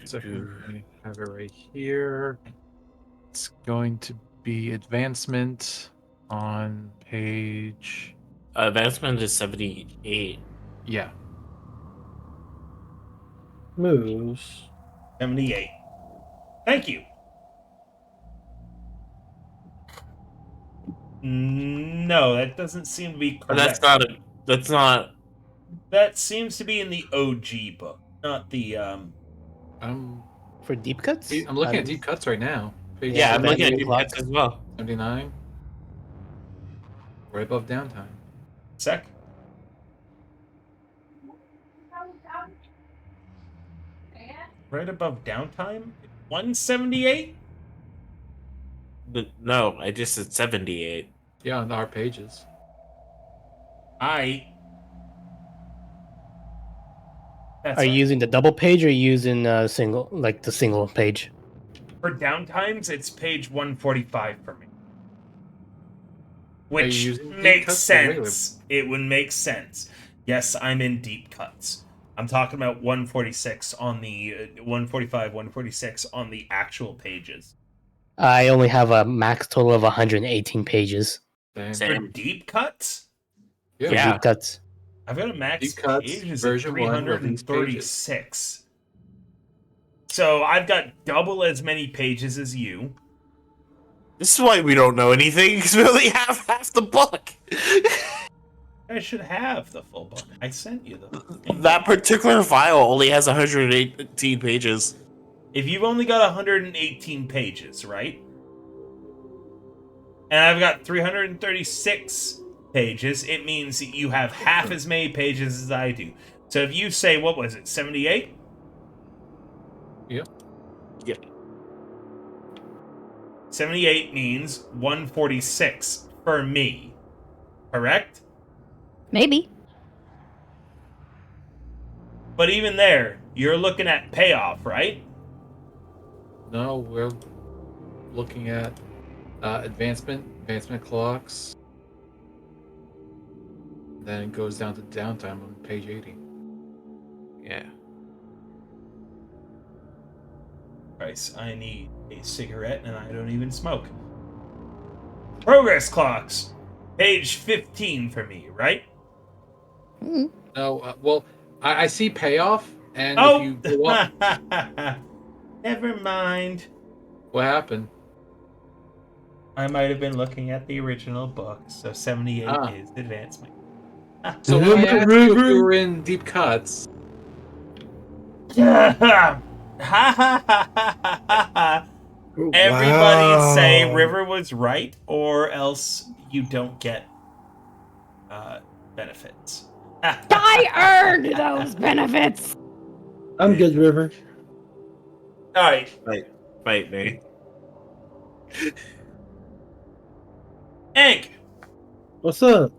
So I have it right here. It's going to be advancement on page. Advancement is 78. Yeah. Moves. 78. Thank you. No, that doesn't seem to be correct. But that's not a. That's not. That seems to be in the OG book, not the I'm For deep cuts? I'm looking at deep cuts right now. Page Yeah, I'm looking at Advancement deep clock. cuts as well. 79. Right above downtime. sec. Right above downtime? 178? No, I just said 78. Yeah, on our pages. That's Are you using the double page or using single, like the single page? For downtimes, it's page 145 for me. you Which using deep makes cuts or regular? sense. It would make sense. Yes, I'm in deep cuts. I'm talking about 146 on the 145, 146 on the actual pages. I only have a max total of 118 pages Same. Same. For deep cuts, for Yeah. deep cuts. I've got a max Deep cuts, pages of version 1 release 336. So I've got double as many pages as you. This is why we don't know anything, because we only have half the book. guys should have the full book. I sent you the That particular file only has 118 pages. If you've only got 118 pages, right? And I've got 336 pages, it means that you have half as many pages as I do. So if you say, what was it, 78? Yep. Yeah. 78 means 146 for me. Correct? Maybe. But even there, you're looking at payoff, right? No, we're looking at advancement clocks. Then it goes down to downtime on page 80. Yeah. Christ, I need a cigarette and I don't even smoke. Progress clocks. Page 15 for me, right? No, well, I see payoff, and Oh! if you go up, Never mind. what happened? I might have been looking at the original book, so 78 is advancement. So when I asked you if you were in deep cuts, Everybody say River was right, or else you don't get benefits. I earned those benefits. I'm good, River. All right. Fight me. Egg. What's up?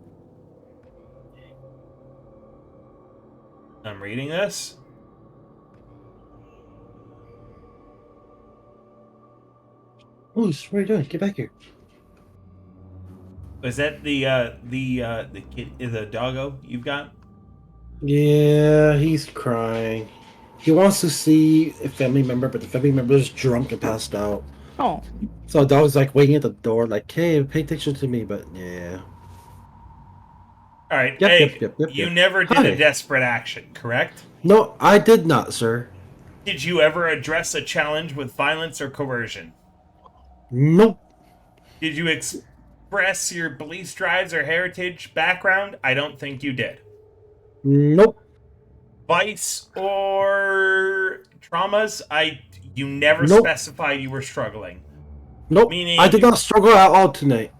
I'm reading this. Oh, what are you doing? Get back here. Was that the kid, the doggo you've got? Yeah, he's crying. He wants to see a family member, but the family member is drunk and passed out. Oh. So the dog's like waiting at the door, like, hey, pay attention to me, but yeah. All right, Yep, Egg, yep, yep, you yep. never did Hi. a desperate action, correct? No, I did not, sir. Did you ever address a challenge with violence or coercion? Nope. Did you express your beliefs, drives, or heritage background? I don't think you did. Nope. Vice or traumas? You never Nope. specified you were struggling. Nope. Meaning- I did not struggle at all tonight.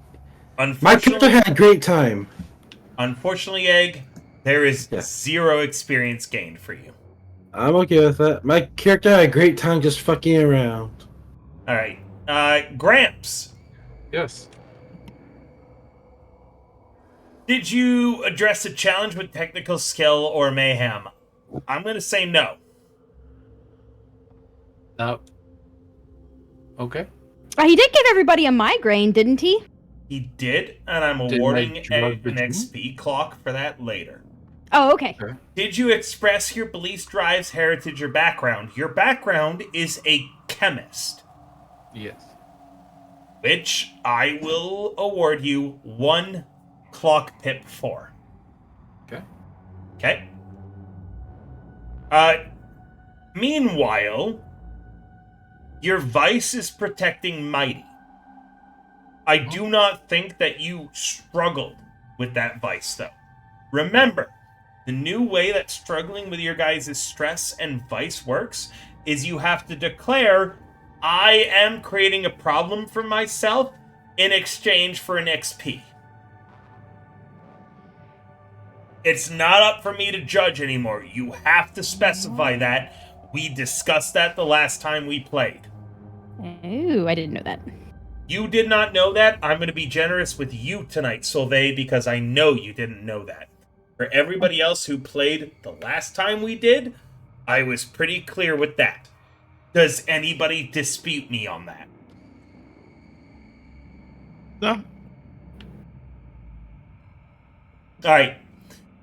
My character had a great time. Unfortunately, Egg, there is Yeah. 0 experience gained for you. I'm okay with that. My character had a great time just fucking around. All right, Gramps, yes. did you address a challenge with technical skill or mayhem? I'm gonna say no. Okay. He did give everybody a migraine, didn't he? He did, and I'm Didn't I awarding drug an the XP clock for that later. Oh, okay. Did you express your beliefs, drives, heritage, or background? Your background is a chemist, Yes. which I will award you 1 clock pip for. Okay. Okay? Meanwhile, your vice is protecting Mighty. I do not think that you struggled with that vice, though. Remember, the new way that struggling with your guys' stress and vice works is you have to declare, I am creating a problem for myself in exchange for an XP. It's not up for me to judge anymore. You have to specify that. We discussed that the last time we played. Ooh, I didn't know that. You did not know that. I'm going to be generous with you tonight, Solvay, because I know you didn't know that. For everybody else who played the last time we did, I was pretty clear with that. Does anybody dispute me on that? No. Alright.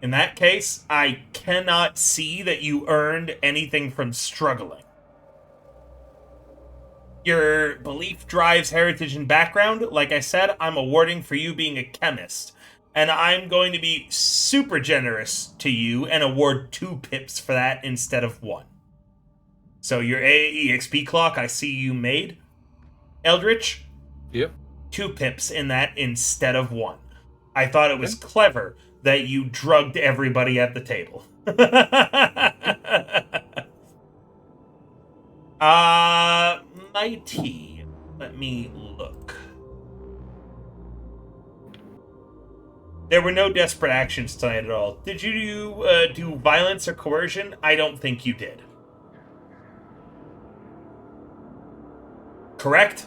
In that case, I cannot see that you earned anything from struggling. Your belief, drives, heritage, and background, like I said, I'm awarding for you being a chemist. And I'm going to be super generous to you and award 2 pips for that instead of 1. So your AAE XP clock, I see you made. Eldritch? Yep. 2 pips in that instead of 1. I thought it was clever that you drugged everybody at the table. Mighty. Let me look. There were no desperate actions tonight at all. Did you do violence or coercion? I don't think you did. Correct?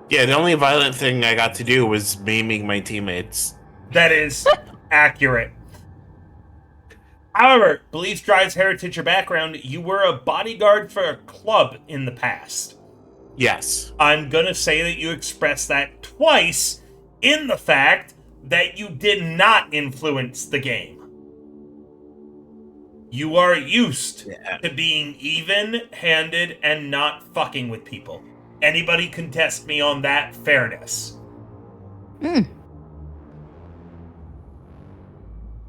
Yeah, the only violent thing I got to do was maiming my teammates. That is accurate. However, belief drives heritage or background. You were a bodyguard for a club in the past. Yes. I'm gonna say that you expressed that twice in the fact that you did not influence the game. You are used to being even-handed and not fucking with people. Anybody contest me on that fairness?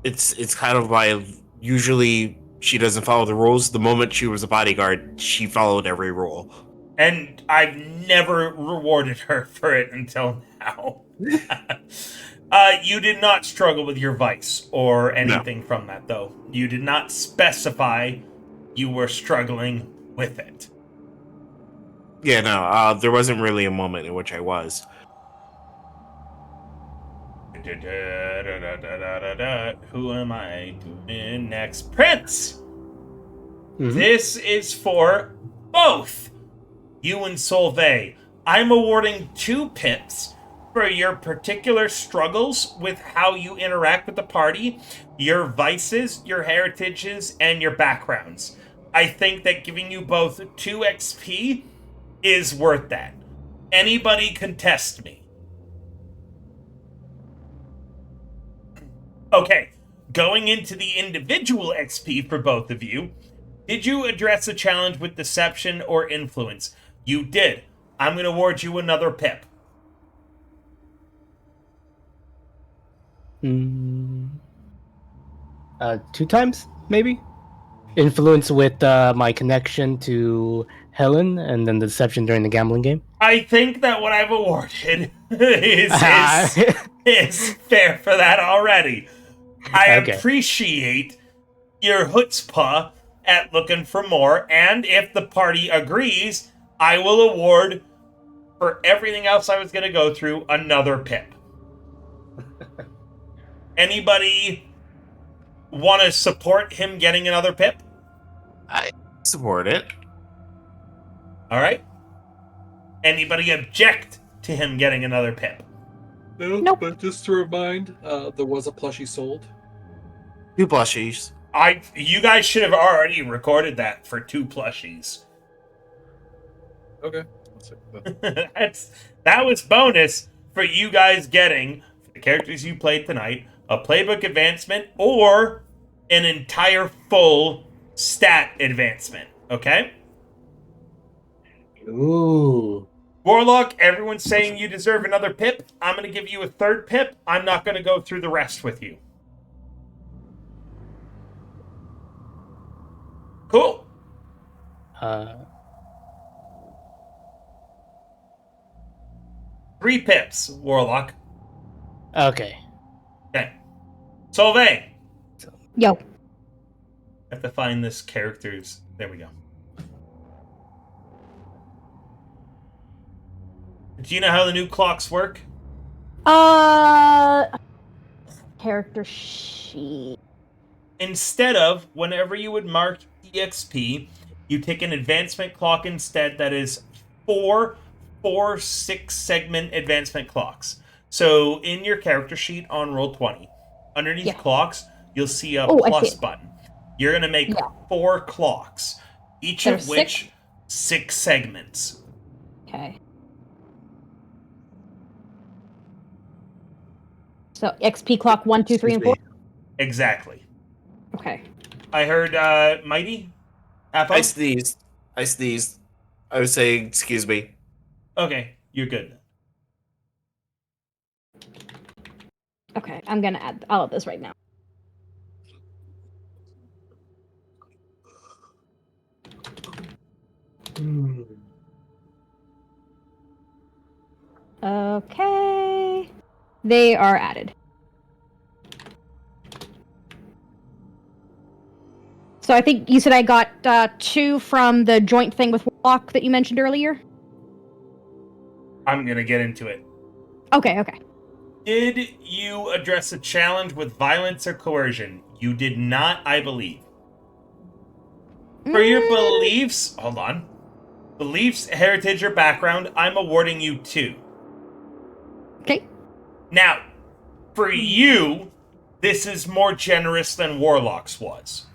It's kind of why usually she doesn't follow the rules. The moment she was a bodyguard, she followed every rule. And I've never rewarded her for it until now. You did not struggle with your vice or anything from that, though. You did not specify you were struggling with it. Yeah, no, there wasn't really a moment in which I was. Who am I doing next? Prince! This is for both you and Solvay. I'm awarding 2 pips for your particular struggles with how you interact with the party, your vices, your heritages, and your backgrounds. I think that giving you both 2 XP is worth that. Anybody contest me? Okay, going into the individual XP for both of you, did you address a challenge with deception or influence? You did. I'm going to award you another pip. 2 times, maybe? Influence with my connection to Helen, and then the deception during the gambling game. I think that what I've awarded is fair for that already. I appreciate your chutzpah at looking for more, and if the party agrees, I will award, for everything else I was going to go through, another pip. Anybody want to support him getting another pip? I support it. All right. Anybody object to him getting another pip? No, Nope. but just to remind, there was a plushie sold. 2 plushies. You guys should have already recorded that for 2 plushies. Okay. That was bonus for you guys getting, for the characters you played tonight, a playbook advancement or an entire full stat advancement. Okay? Ooh. Warlock, everyone's saying you deserve another pip. I'm going to give you a 3rd pip. I'm not going to go through the rest with you. Cool. 3 pips, Warlock. Okay. Okay. Solvay. Yo. I have to find this character's... There we go. Do you know how the new clocks work? Character sheet. Instead of, whenever you would mark EXP, you take an advancement clock instead that is 4 6-segment advancement clocks. So in your character sheet on Roll20, underneath clocks, you'll see a plus button. You're going to make 4 clocks, each of which 6 segments. Okay. So XP clock 1, 2, 3, and 4? Exactly. Okay. I heard Mighty? Appo? I sneezed. I was saying, excuse me. Okay, you're good. Okay, I'm gonna add all of this right now. Okay. They are added. So I think you said I got 2 from the joint thing with Warlock that you mentioned earlier? I'm gonna get into it. Okay. Did you address a challenge with violence or coercion? You did not, I believe. For your beliefs, hold on. Beliefs, heritage, or background, I'm awarding you 2. Okay. Now, for you, this is more generous than Warlock's was.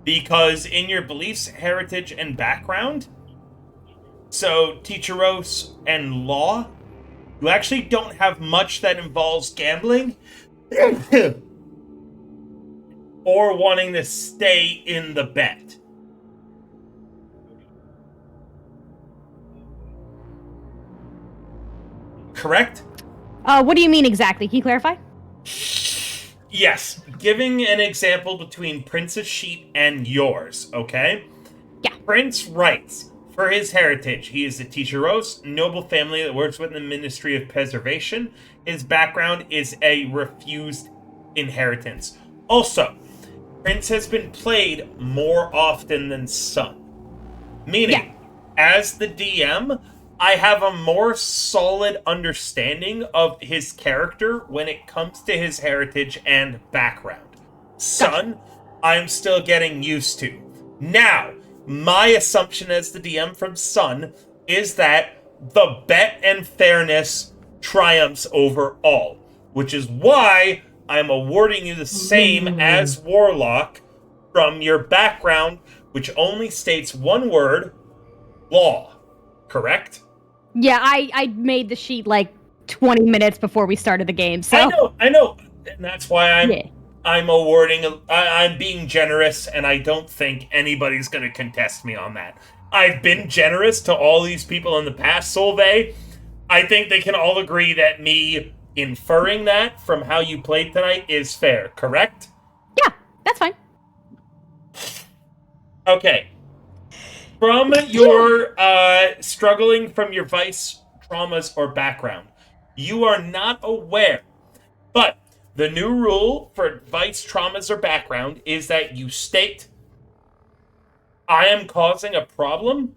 Because in your beliefs, heritage, and background, so Teacheros and law, you actually don't have much that involves gambling or wanting to stay in the bet. Correct? What do you mean exactly? Can you clarify? Yes. Giving an example between Prince's sheet and yours, okay? Yeah. Prince writes, for his heritage, he is a Teacheros, noble family that works within the Ministry of Preservation. His background is a refused inheritance. Also, Prince has been played more often than Sun. Meaning, as the DM, I have a more solid understanding of his character when it comes to his heritage and background. Sun, I'm still getting used to. Now, my assumption as the DM from Sun is that the bet and fairness triumphs over all, which is why I'm awarding you the same as Warlock from your background, which only states one word, law. Correct? Yeah, I made the sheet like 20 minutes before we started the game, so... I know. And that's why I'm awarding... I'm being generous, and I don't think anybody's going to contest me on that. I've been generous to all these people in the past, Solveig. I think they can all agree that me inferring that from how you played tonight is fair, correct? Yeah, that's fine. Okay. From your struggling from your vice, traumas, or background, you are not aware. But the new rule for vice, traumas, or background is that you state, I am causing a problem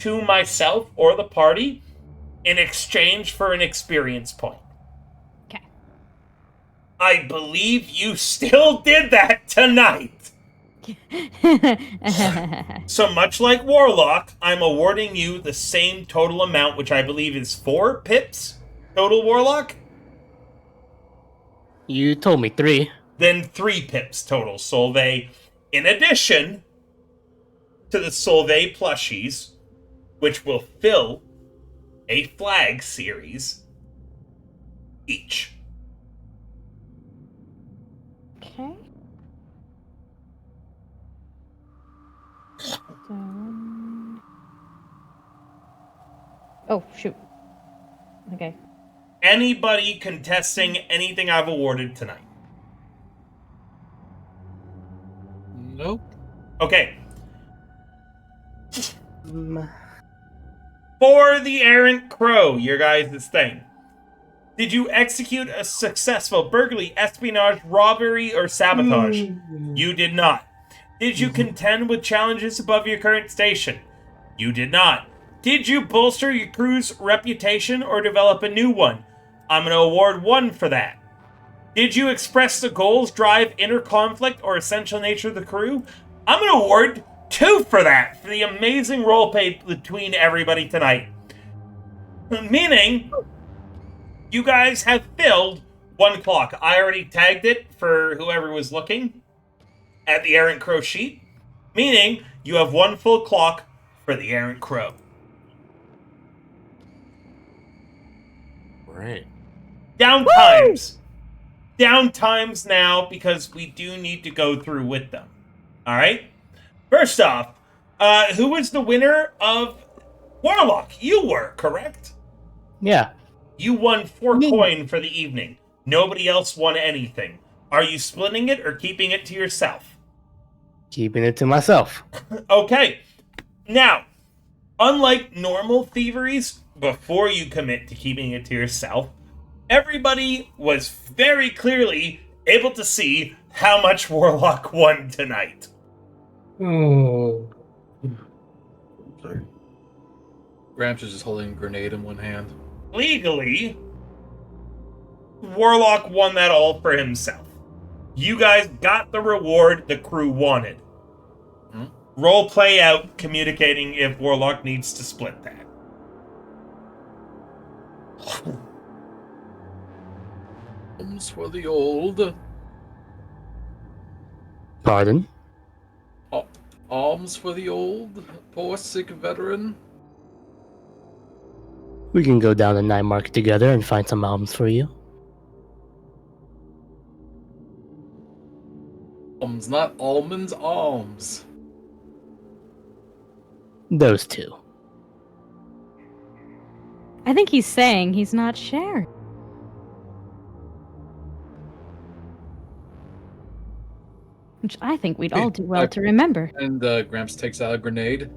to myself or the party in exchange for an experience point. Okay. I believe you still did that tonight. So much like Warlock, I'm awarding you the same total amount, which I believe is 4 pips total, Warlock? You told me 3. Then 3 pips total, Solveig. In addition to the Solveig plushies, which will fill a flag series each. Okay. Oh, shoot. Okay. Anybody contesting anything I've awarded tonight? Nope. Okay. For the Errant Crow, your guys' thing. Did you execute a successful burglary, espionage, robbery, or sabotage? You did not. Did you contend with challenges above your current station? You did not. Did you bolster your crew's reputation or develop a new one? I'm going to award 1 for that. Did you express the goals, drive, inner conflict, or essential nature of the crew? I'm going to award 2 for that, for the amazing roleplay between everybody tonight. Meaning, you guys have filled 1 clock. I already tagged it for whoever was looking at the Errant Crow sheet. Meaning, you have 1 full clock for the Errant Crow. Right. Downtimes. Downtimes now, because we do need to go through with them. Alright? First off, who was the winner of Warlock? You were, correct? Yeah. You won 4 coin for the evening. Nobody else won anything. Are you splitting it or keeping it to yourself? Keeping it to myself. Okay. Now, unlike normal thieveries, before you commit to keeping it to yourself, everybody was very clearly able to see how much Warlock won tonight. Oh. Sorry. Gramps is just holding a grenade in one hand. Legally, Warlock won that all for himself. You guys got the reward the crew wanted. Role play out communicating if Warlock needs to split that. Alms for the old. Pardon? Alms for the old, poor sick veteran. We can go down to Night Market together and find some alms for you. Alms, not almonds, alms. Those two. I think he's saying he's not sharing. Which I think we'd all do well to remember. And Gramps takes out a grenade.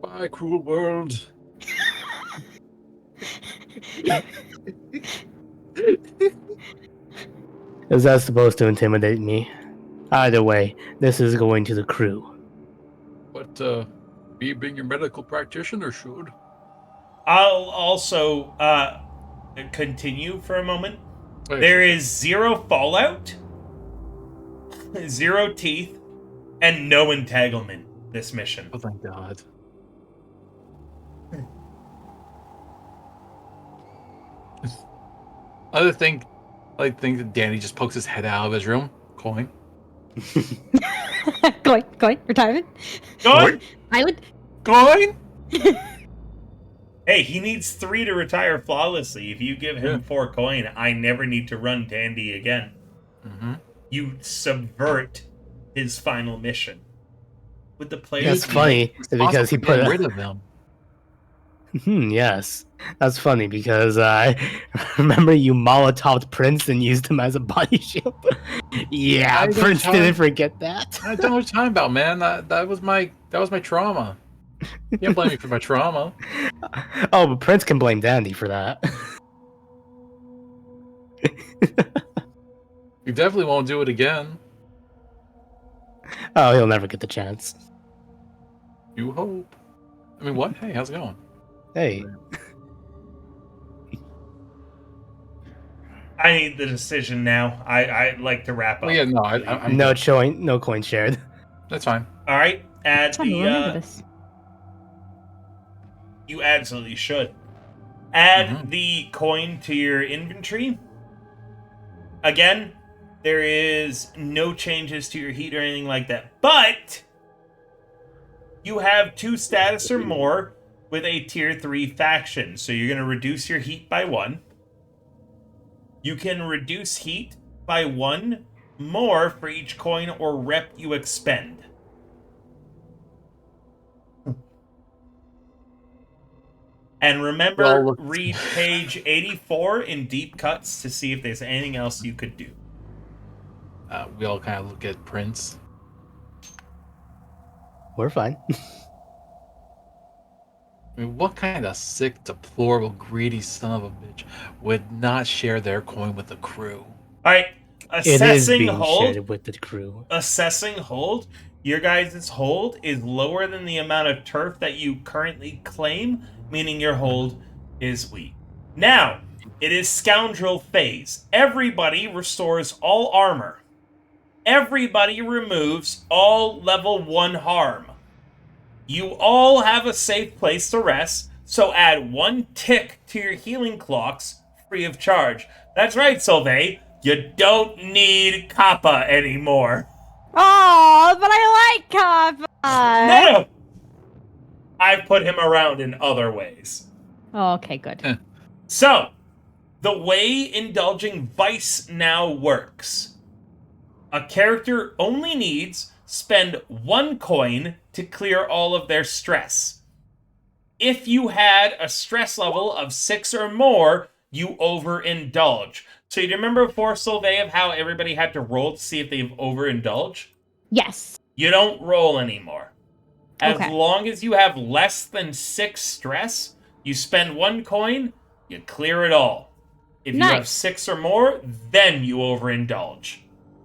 Bye, cruel world. Is that supposed to intimidate me? Either way, this is going to the crew. But me being your medical practitioner should. I'll also continue for a moment. Wait, There is 0 fallout, 0 teeth, and no entanglement this mission. oh, thank God. I think that Danny just pokes his head out of his room. Coin. Going, retirement. Going? Island. Coin? Hey, he needs 3 to retire flawlessly. If you give him 4 coin, I never need to run Dandy again. Mm-hmm. You subvert his final mission. With the players. That's funny because he put rid of them. Yes, that's funny because I remember you Molotoved Prince and used him as a body shield. Yeah, I don't Prince know. didn't forget that. I don't know what you're talking about, man. That was my trauma. You can't blame me for my trauma. Oh, but Prince can blame Dandy for that. You definitely won't do it again. Oh, he'll never get the chance. You hope. I mean, what? Hey, how's it going? Hey, I need the decision now. I'd like to wrap up. Oh yeah, no, I'm no no coin shared. That's fine. All right, add Trying to remember the. this. You absolutely should. Add Mhm. the coin to your inventory. Again, there is no changes to your heat or anything like that. But you have 2 status or more with a tier 3 faction. So you're going to reduce your heat by 1. You can reduce heat by 1 more for each coin or rep you expend. And remember, Well, read page 84 in deep cuts to see if there's anything else you could do. We all kind of look at Prince. We're fine. I mean, what kind of sick, deplorable, greedy son of a bitch would not share their coin with the crew? All right, It is assessing being hold. shared with the crew. Assessing hold. Your guys' hold is lower than the amount of turf that you currently claim, meaning your hold is weak. Now, it is scoundrel phase. Everybody restores all armor. Everybody removes all level 1 harm. You all have a safe place to rest, so add 1 tick to your healing clocks free of charge. That's right, Solvay. You don't need Kappa anymore. Oh, but I like Kappa. No! I've put him around in other ways. Oh, okay, good. So, the way Indulging Vice now works, a character only needs spend 1 coin to clear all of their stress. If you had a stress level of 6 or more, you overindulge. So you remember before, Solvay, of how everybody had to roll to see if they've overindulged? Yes. You don't roll anymore. As Okay. long as you have less than 6 stress, you spend 1 coin, you clear it all. If you have Nice. 6 or more, then you overindulge.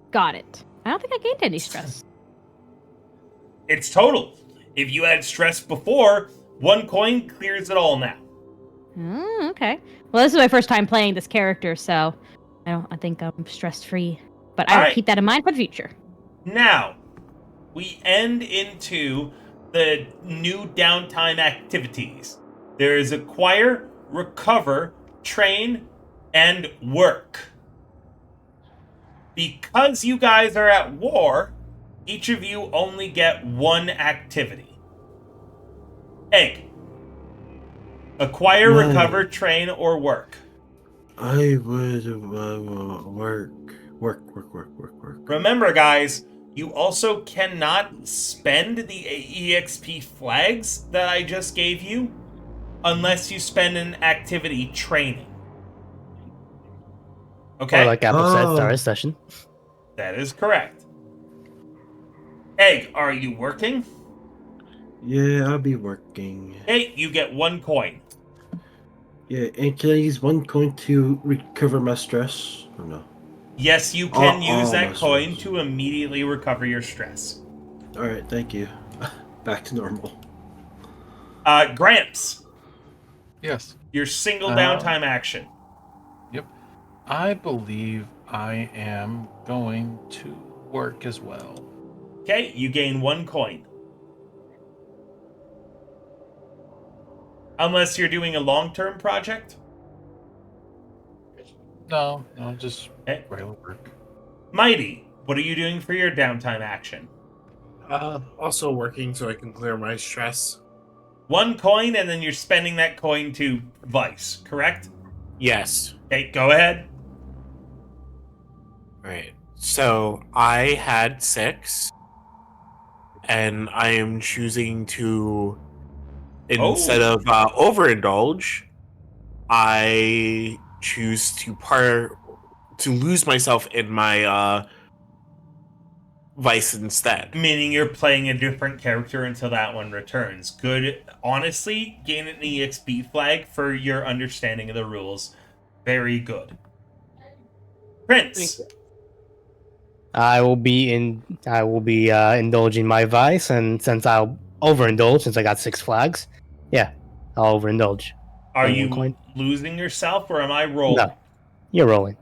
Got it. I don't think I gained any stress. It's total. If you had stress before, 1 coin clears it all now. Oh, okay. Well, this is my first time playing this character, so I think I'm stress free. But I will Alright. keep that in mind for the future. Now, we end into the new downtime activities. There is acquire, recover, train, and work. Because you guys are at war, each of you only get 1 activity. Egg. Acquire, Right. recover, train, or work. I would work. Remember, guys, you also cannot spend the EXP flags that I just gave you unless you spend an activity training. Okay? Or like Apple said, Oh. start a session. That is correct. Egg, are you working? Yeah, I'll be working. Hey, you get 1 coin. Yeah, and can I use 1 coin to recover my stress? Or no? Yes, you can use Oh, that my coin stress. to immediately recover your stress. Alright, thank you. Back to normal. Gramps, Yes. your single Uh, downtime action. Yep. I believe I am going to work as well. Okay, you gain 1 coin. Unless you're doing a long-term project. No, just Okay. regular work. Mighty, what are you doing for your downtime action? Also working so I can clear my stress. 1 coin, and then you're spending that coin to Vice, correct? Yes. Okay, go ahead. Right. So I had 6, and I am choosing to, instead of overindulge, I choose to lose myself in my vice instead. Meaning you're playing a different character until that one returns. Good. Honestly, gain an EXP flag for your understanding of the rules. Very good. Prince. I will be indulging my vice, and since I'll overindulge, since I got 6 flags, yeah, I'll overindulge. Are And you 1 coin? losing yourself, or am I rolling? No, you're rolling.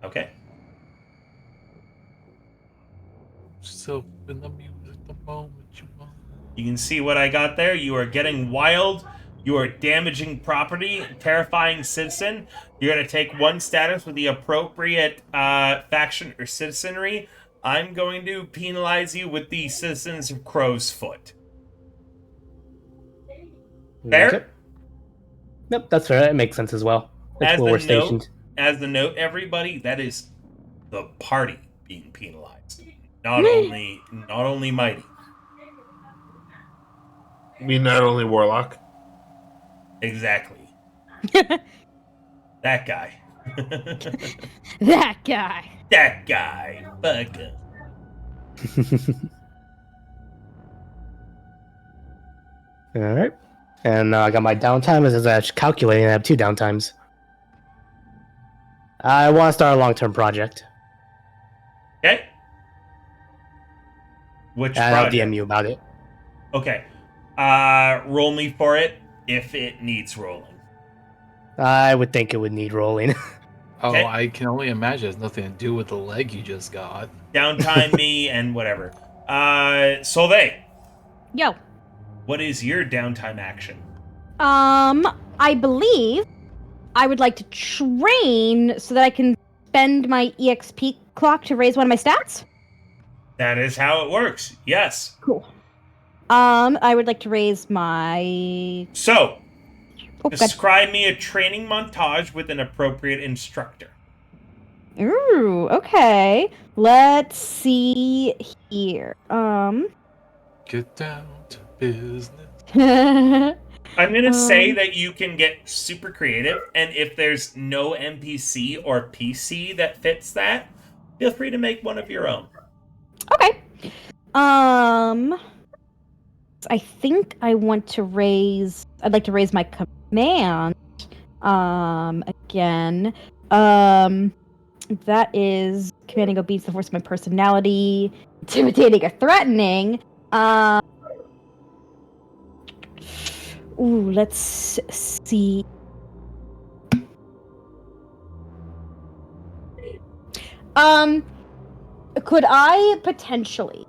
Okay. So in the music, the moment you want. You can see what I got there. You are getting wild. You are damaging property, terrifying citizen. You're going to take 1 status with the appropriate faction or citizenry. I'm going to penalize you with the citizens of Crow's Foot. Fair? Okay. Nope, that's fair. It makes sense as well. That's where we're stationed. As the note, everybody, that is the party being penalized. Not only Mighty. You mean not only Warlock? Exactly. That guy. That guy. That guy. Fuck him. All right. And I got my downtime. As I was calculating, I have 2 downtimes. I want to start a long-term project. Okay. Which And I'll project? DM you about it. Okay. Roll me for it if it needs rolling. I would think it would need rolling. Oh, Okay. I can only imagine it has nothing to do with the leg you just got. Downtime me and whatever. Solveig, Yo. what is your downtime action? I believe I would like to train so that I can spend my EXP clock to raise one of my stats. That is how it works. Yes. Cool. I would like to raise my. So, Oh, God. describe me a training montage with an appropriate instructor. Ooh, okay. Let's see here. Get down to business. I'm going to say that you can get super creative, and if there's no NPC or PC that fits that, feel free to make one of your own. Okay. I think I want to raise. I'd like to raise my command. Again. That is commanding obeats the force of my personality, intimidating or threatening. Let's see. Could I potentially,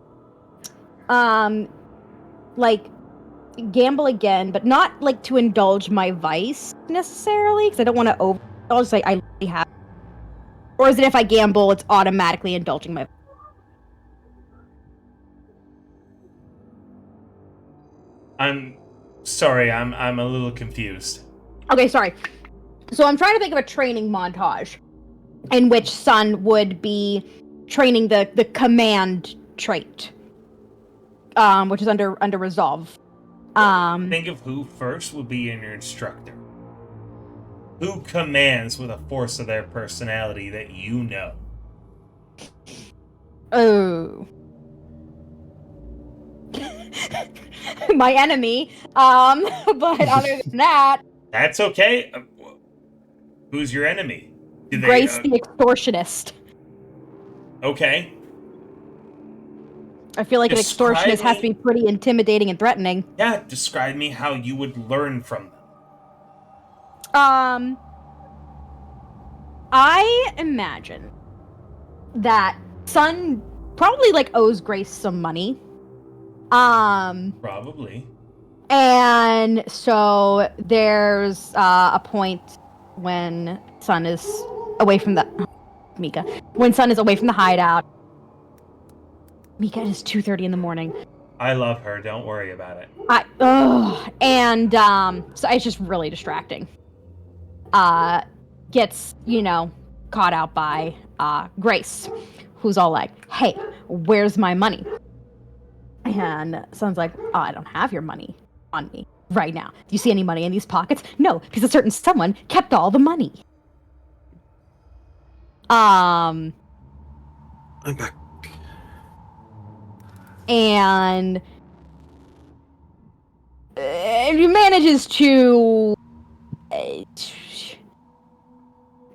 like, gamble again, but not like to indulge my vice necessarily, because I don't want to overindulge. Like I literally have, or is it if I gamble, it's automatically indulging my? I'm sorry, I'm a little confused. Okay, sorry. So I'm trying to think of a training montage in which Sun would be training the command trait, which is under resolve. Think of who first would be in your instructor. Who commands with a force of their personality that you know? Oh. My enemy. But other than that... That's okay. Who's your enemy? Grace the Extortionist. Okay. I feel like Describe an extortionist has to be pretty intimidating and threatening. Yeah, describe me how you would learn from them. I imagine that Sun probably like owes Grace some money. Probably. And so there's a point when Sun is away from the when Sun is away from the hideout. Mika, it is 2:30 in the morning. I love her. Don't worry about it. So it's just really distracting. Gets, caught out by Grace, who's all like, "Hey, where's my money?" And Sun's like, "Oh, I don't have your money on me right now. Do you see any money in these pockets?" "No, because a certain someone kept all the money." Okay. And he manages to, I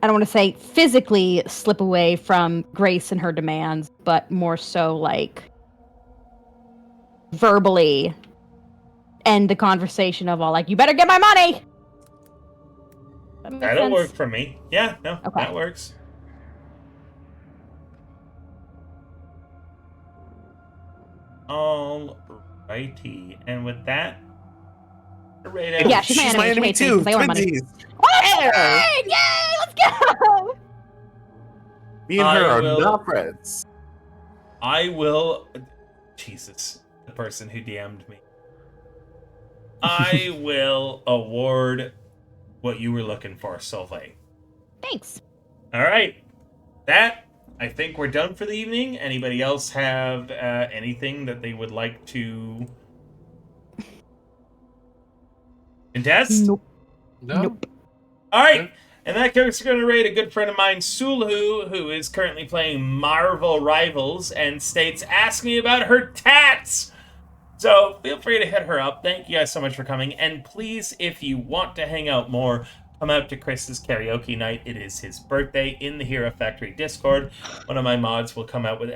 don't want to say physically slip away from Grace and her demands, but more so like verbally end the conversation of all like, "You better get my money!" That'll work for me. Yeah, no, Okay. That works. Alrighty, and with that, Yeah, she's my enemy too. I want money. Hey, yay! Let's go! Me and her are not friends. I will. Jesus, the person who DM'd me. I will award what you were looking for, Solveig. Thanks. All right, I think we're done for the evening. Anybody else have anything that they would like to contest? Nope. No. Nope. All right. In that case, we're going to rate a good friend of mine, Sulu, who is currently playing Marvel Rivals, and states, "Ask me about her tats." So feel free to hit her up. Thank you guys so much for coming. And please, if you want to hang out more, come out to Chris's karaoke night. It is his birthday in the Hero Factory Discord. One of my mods will come out with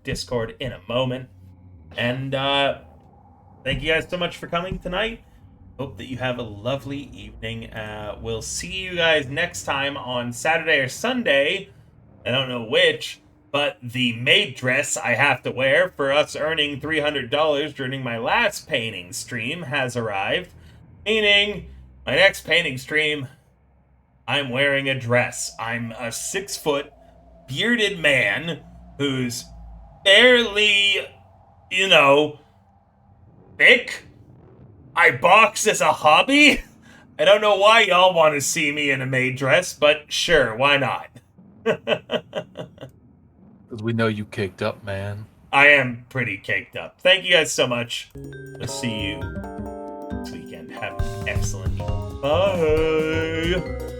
!Discord in a moment. And thank you guys so much for coming tonight. Hope that you have a lovely evening. We'll see you guys next time on Saturday or Sunday. I don't know which, but the maid dress I have to wear for us earning $300 during my last painting stream has arrived. Meaning, my next painting stream, I'm wearing a dress. I'm a 6-foot bearded man who's barely, thick. I box as a hobby? I don't know why y'all want to see me in a maid dress, but sure, why not? Because we know you caked up, man. I am pretty caked up. Thank you guys so much. We'll see you this weekend. Have an excellent evening. Bye!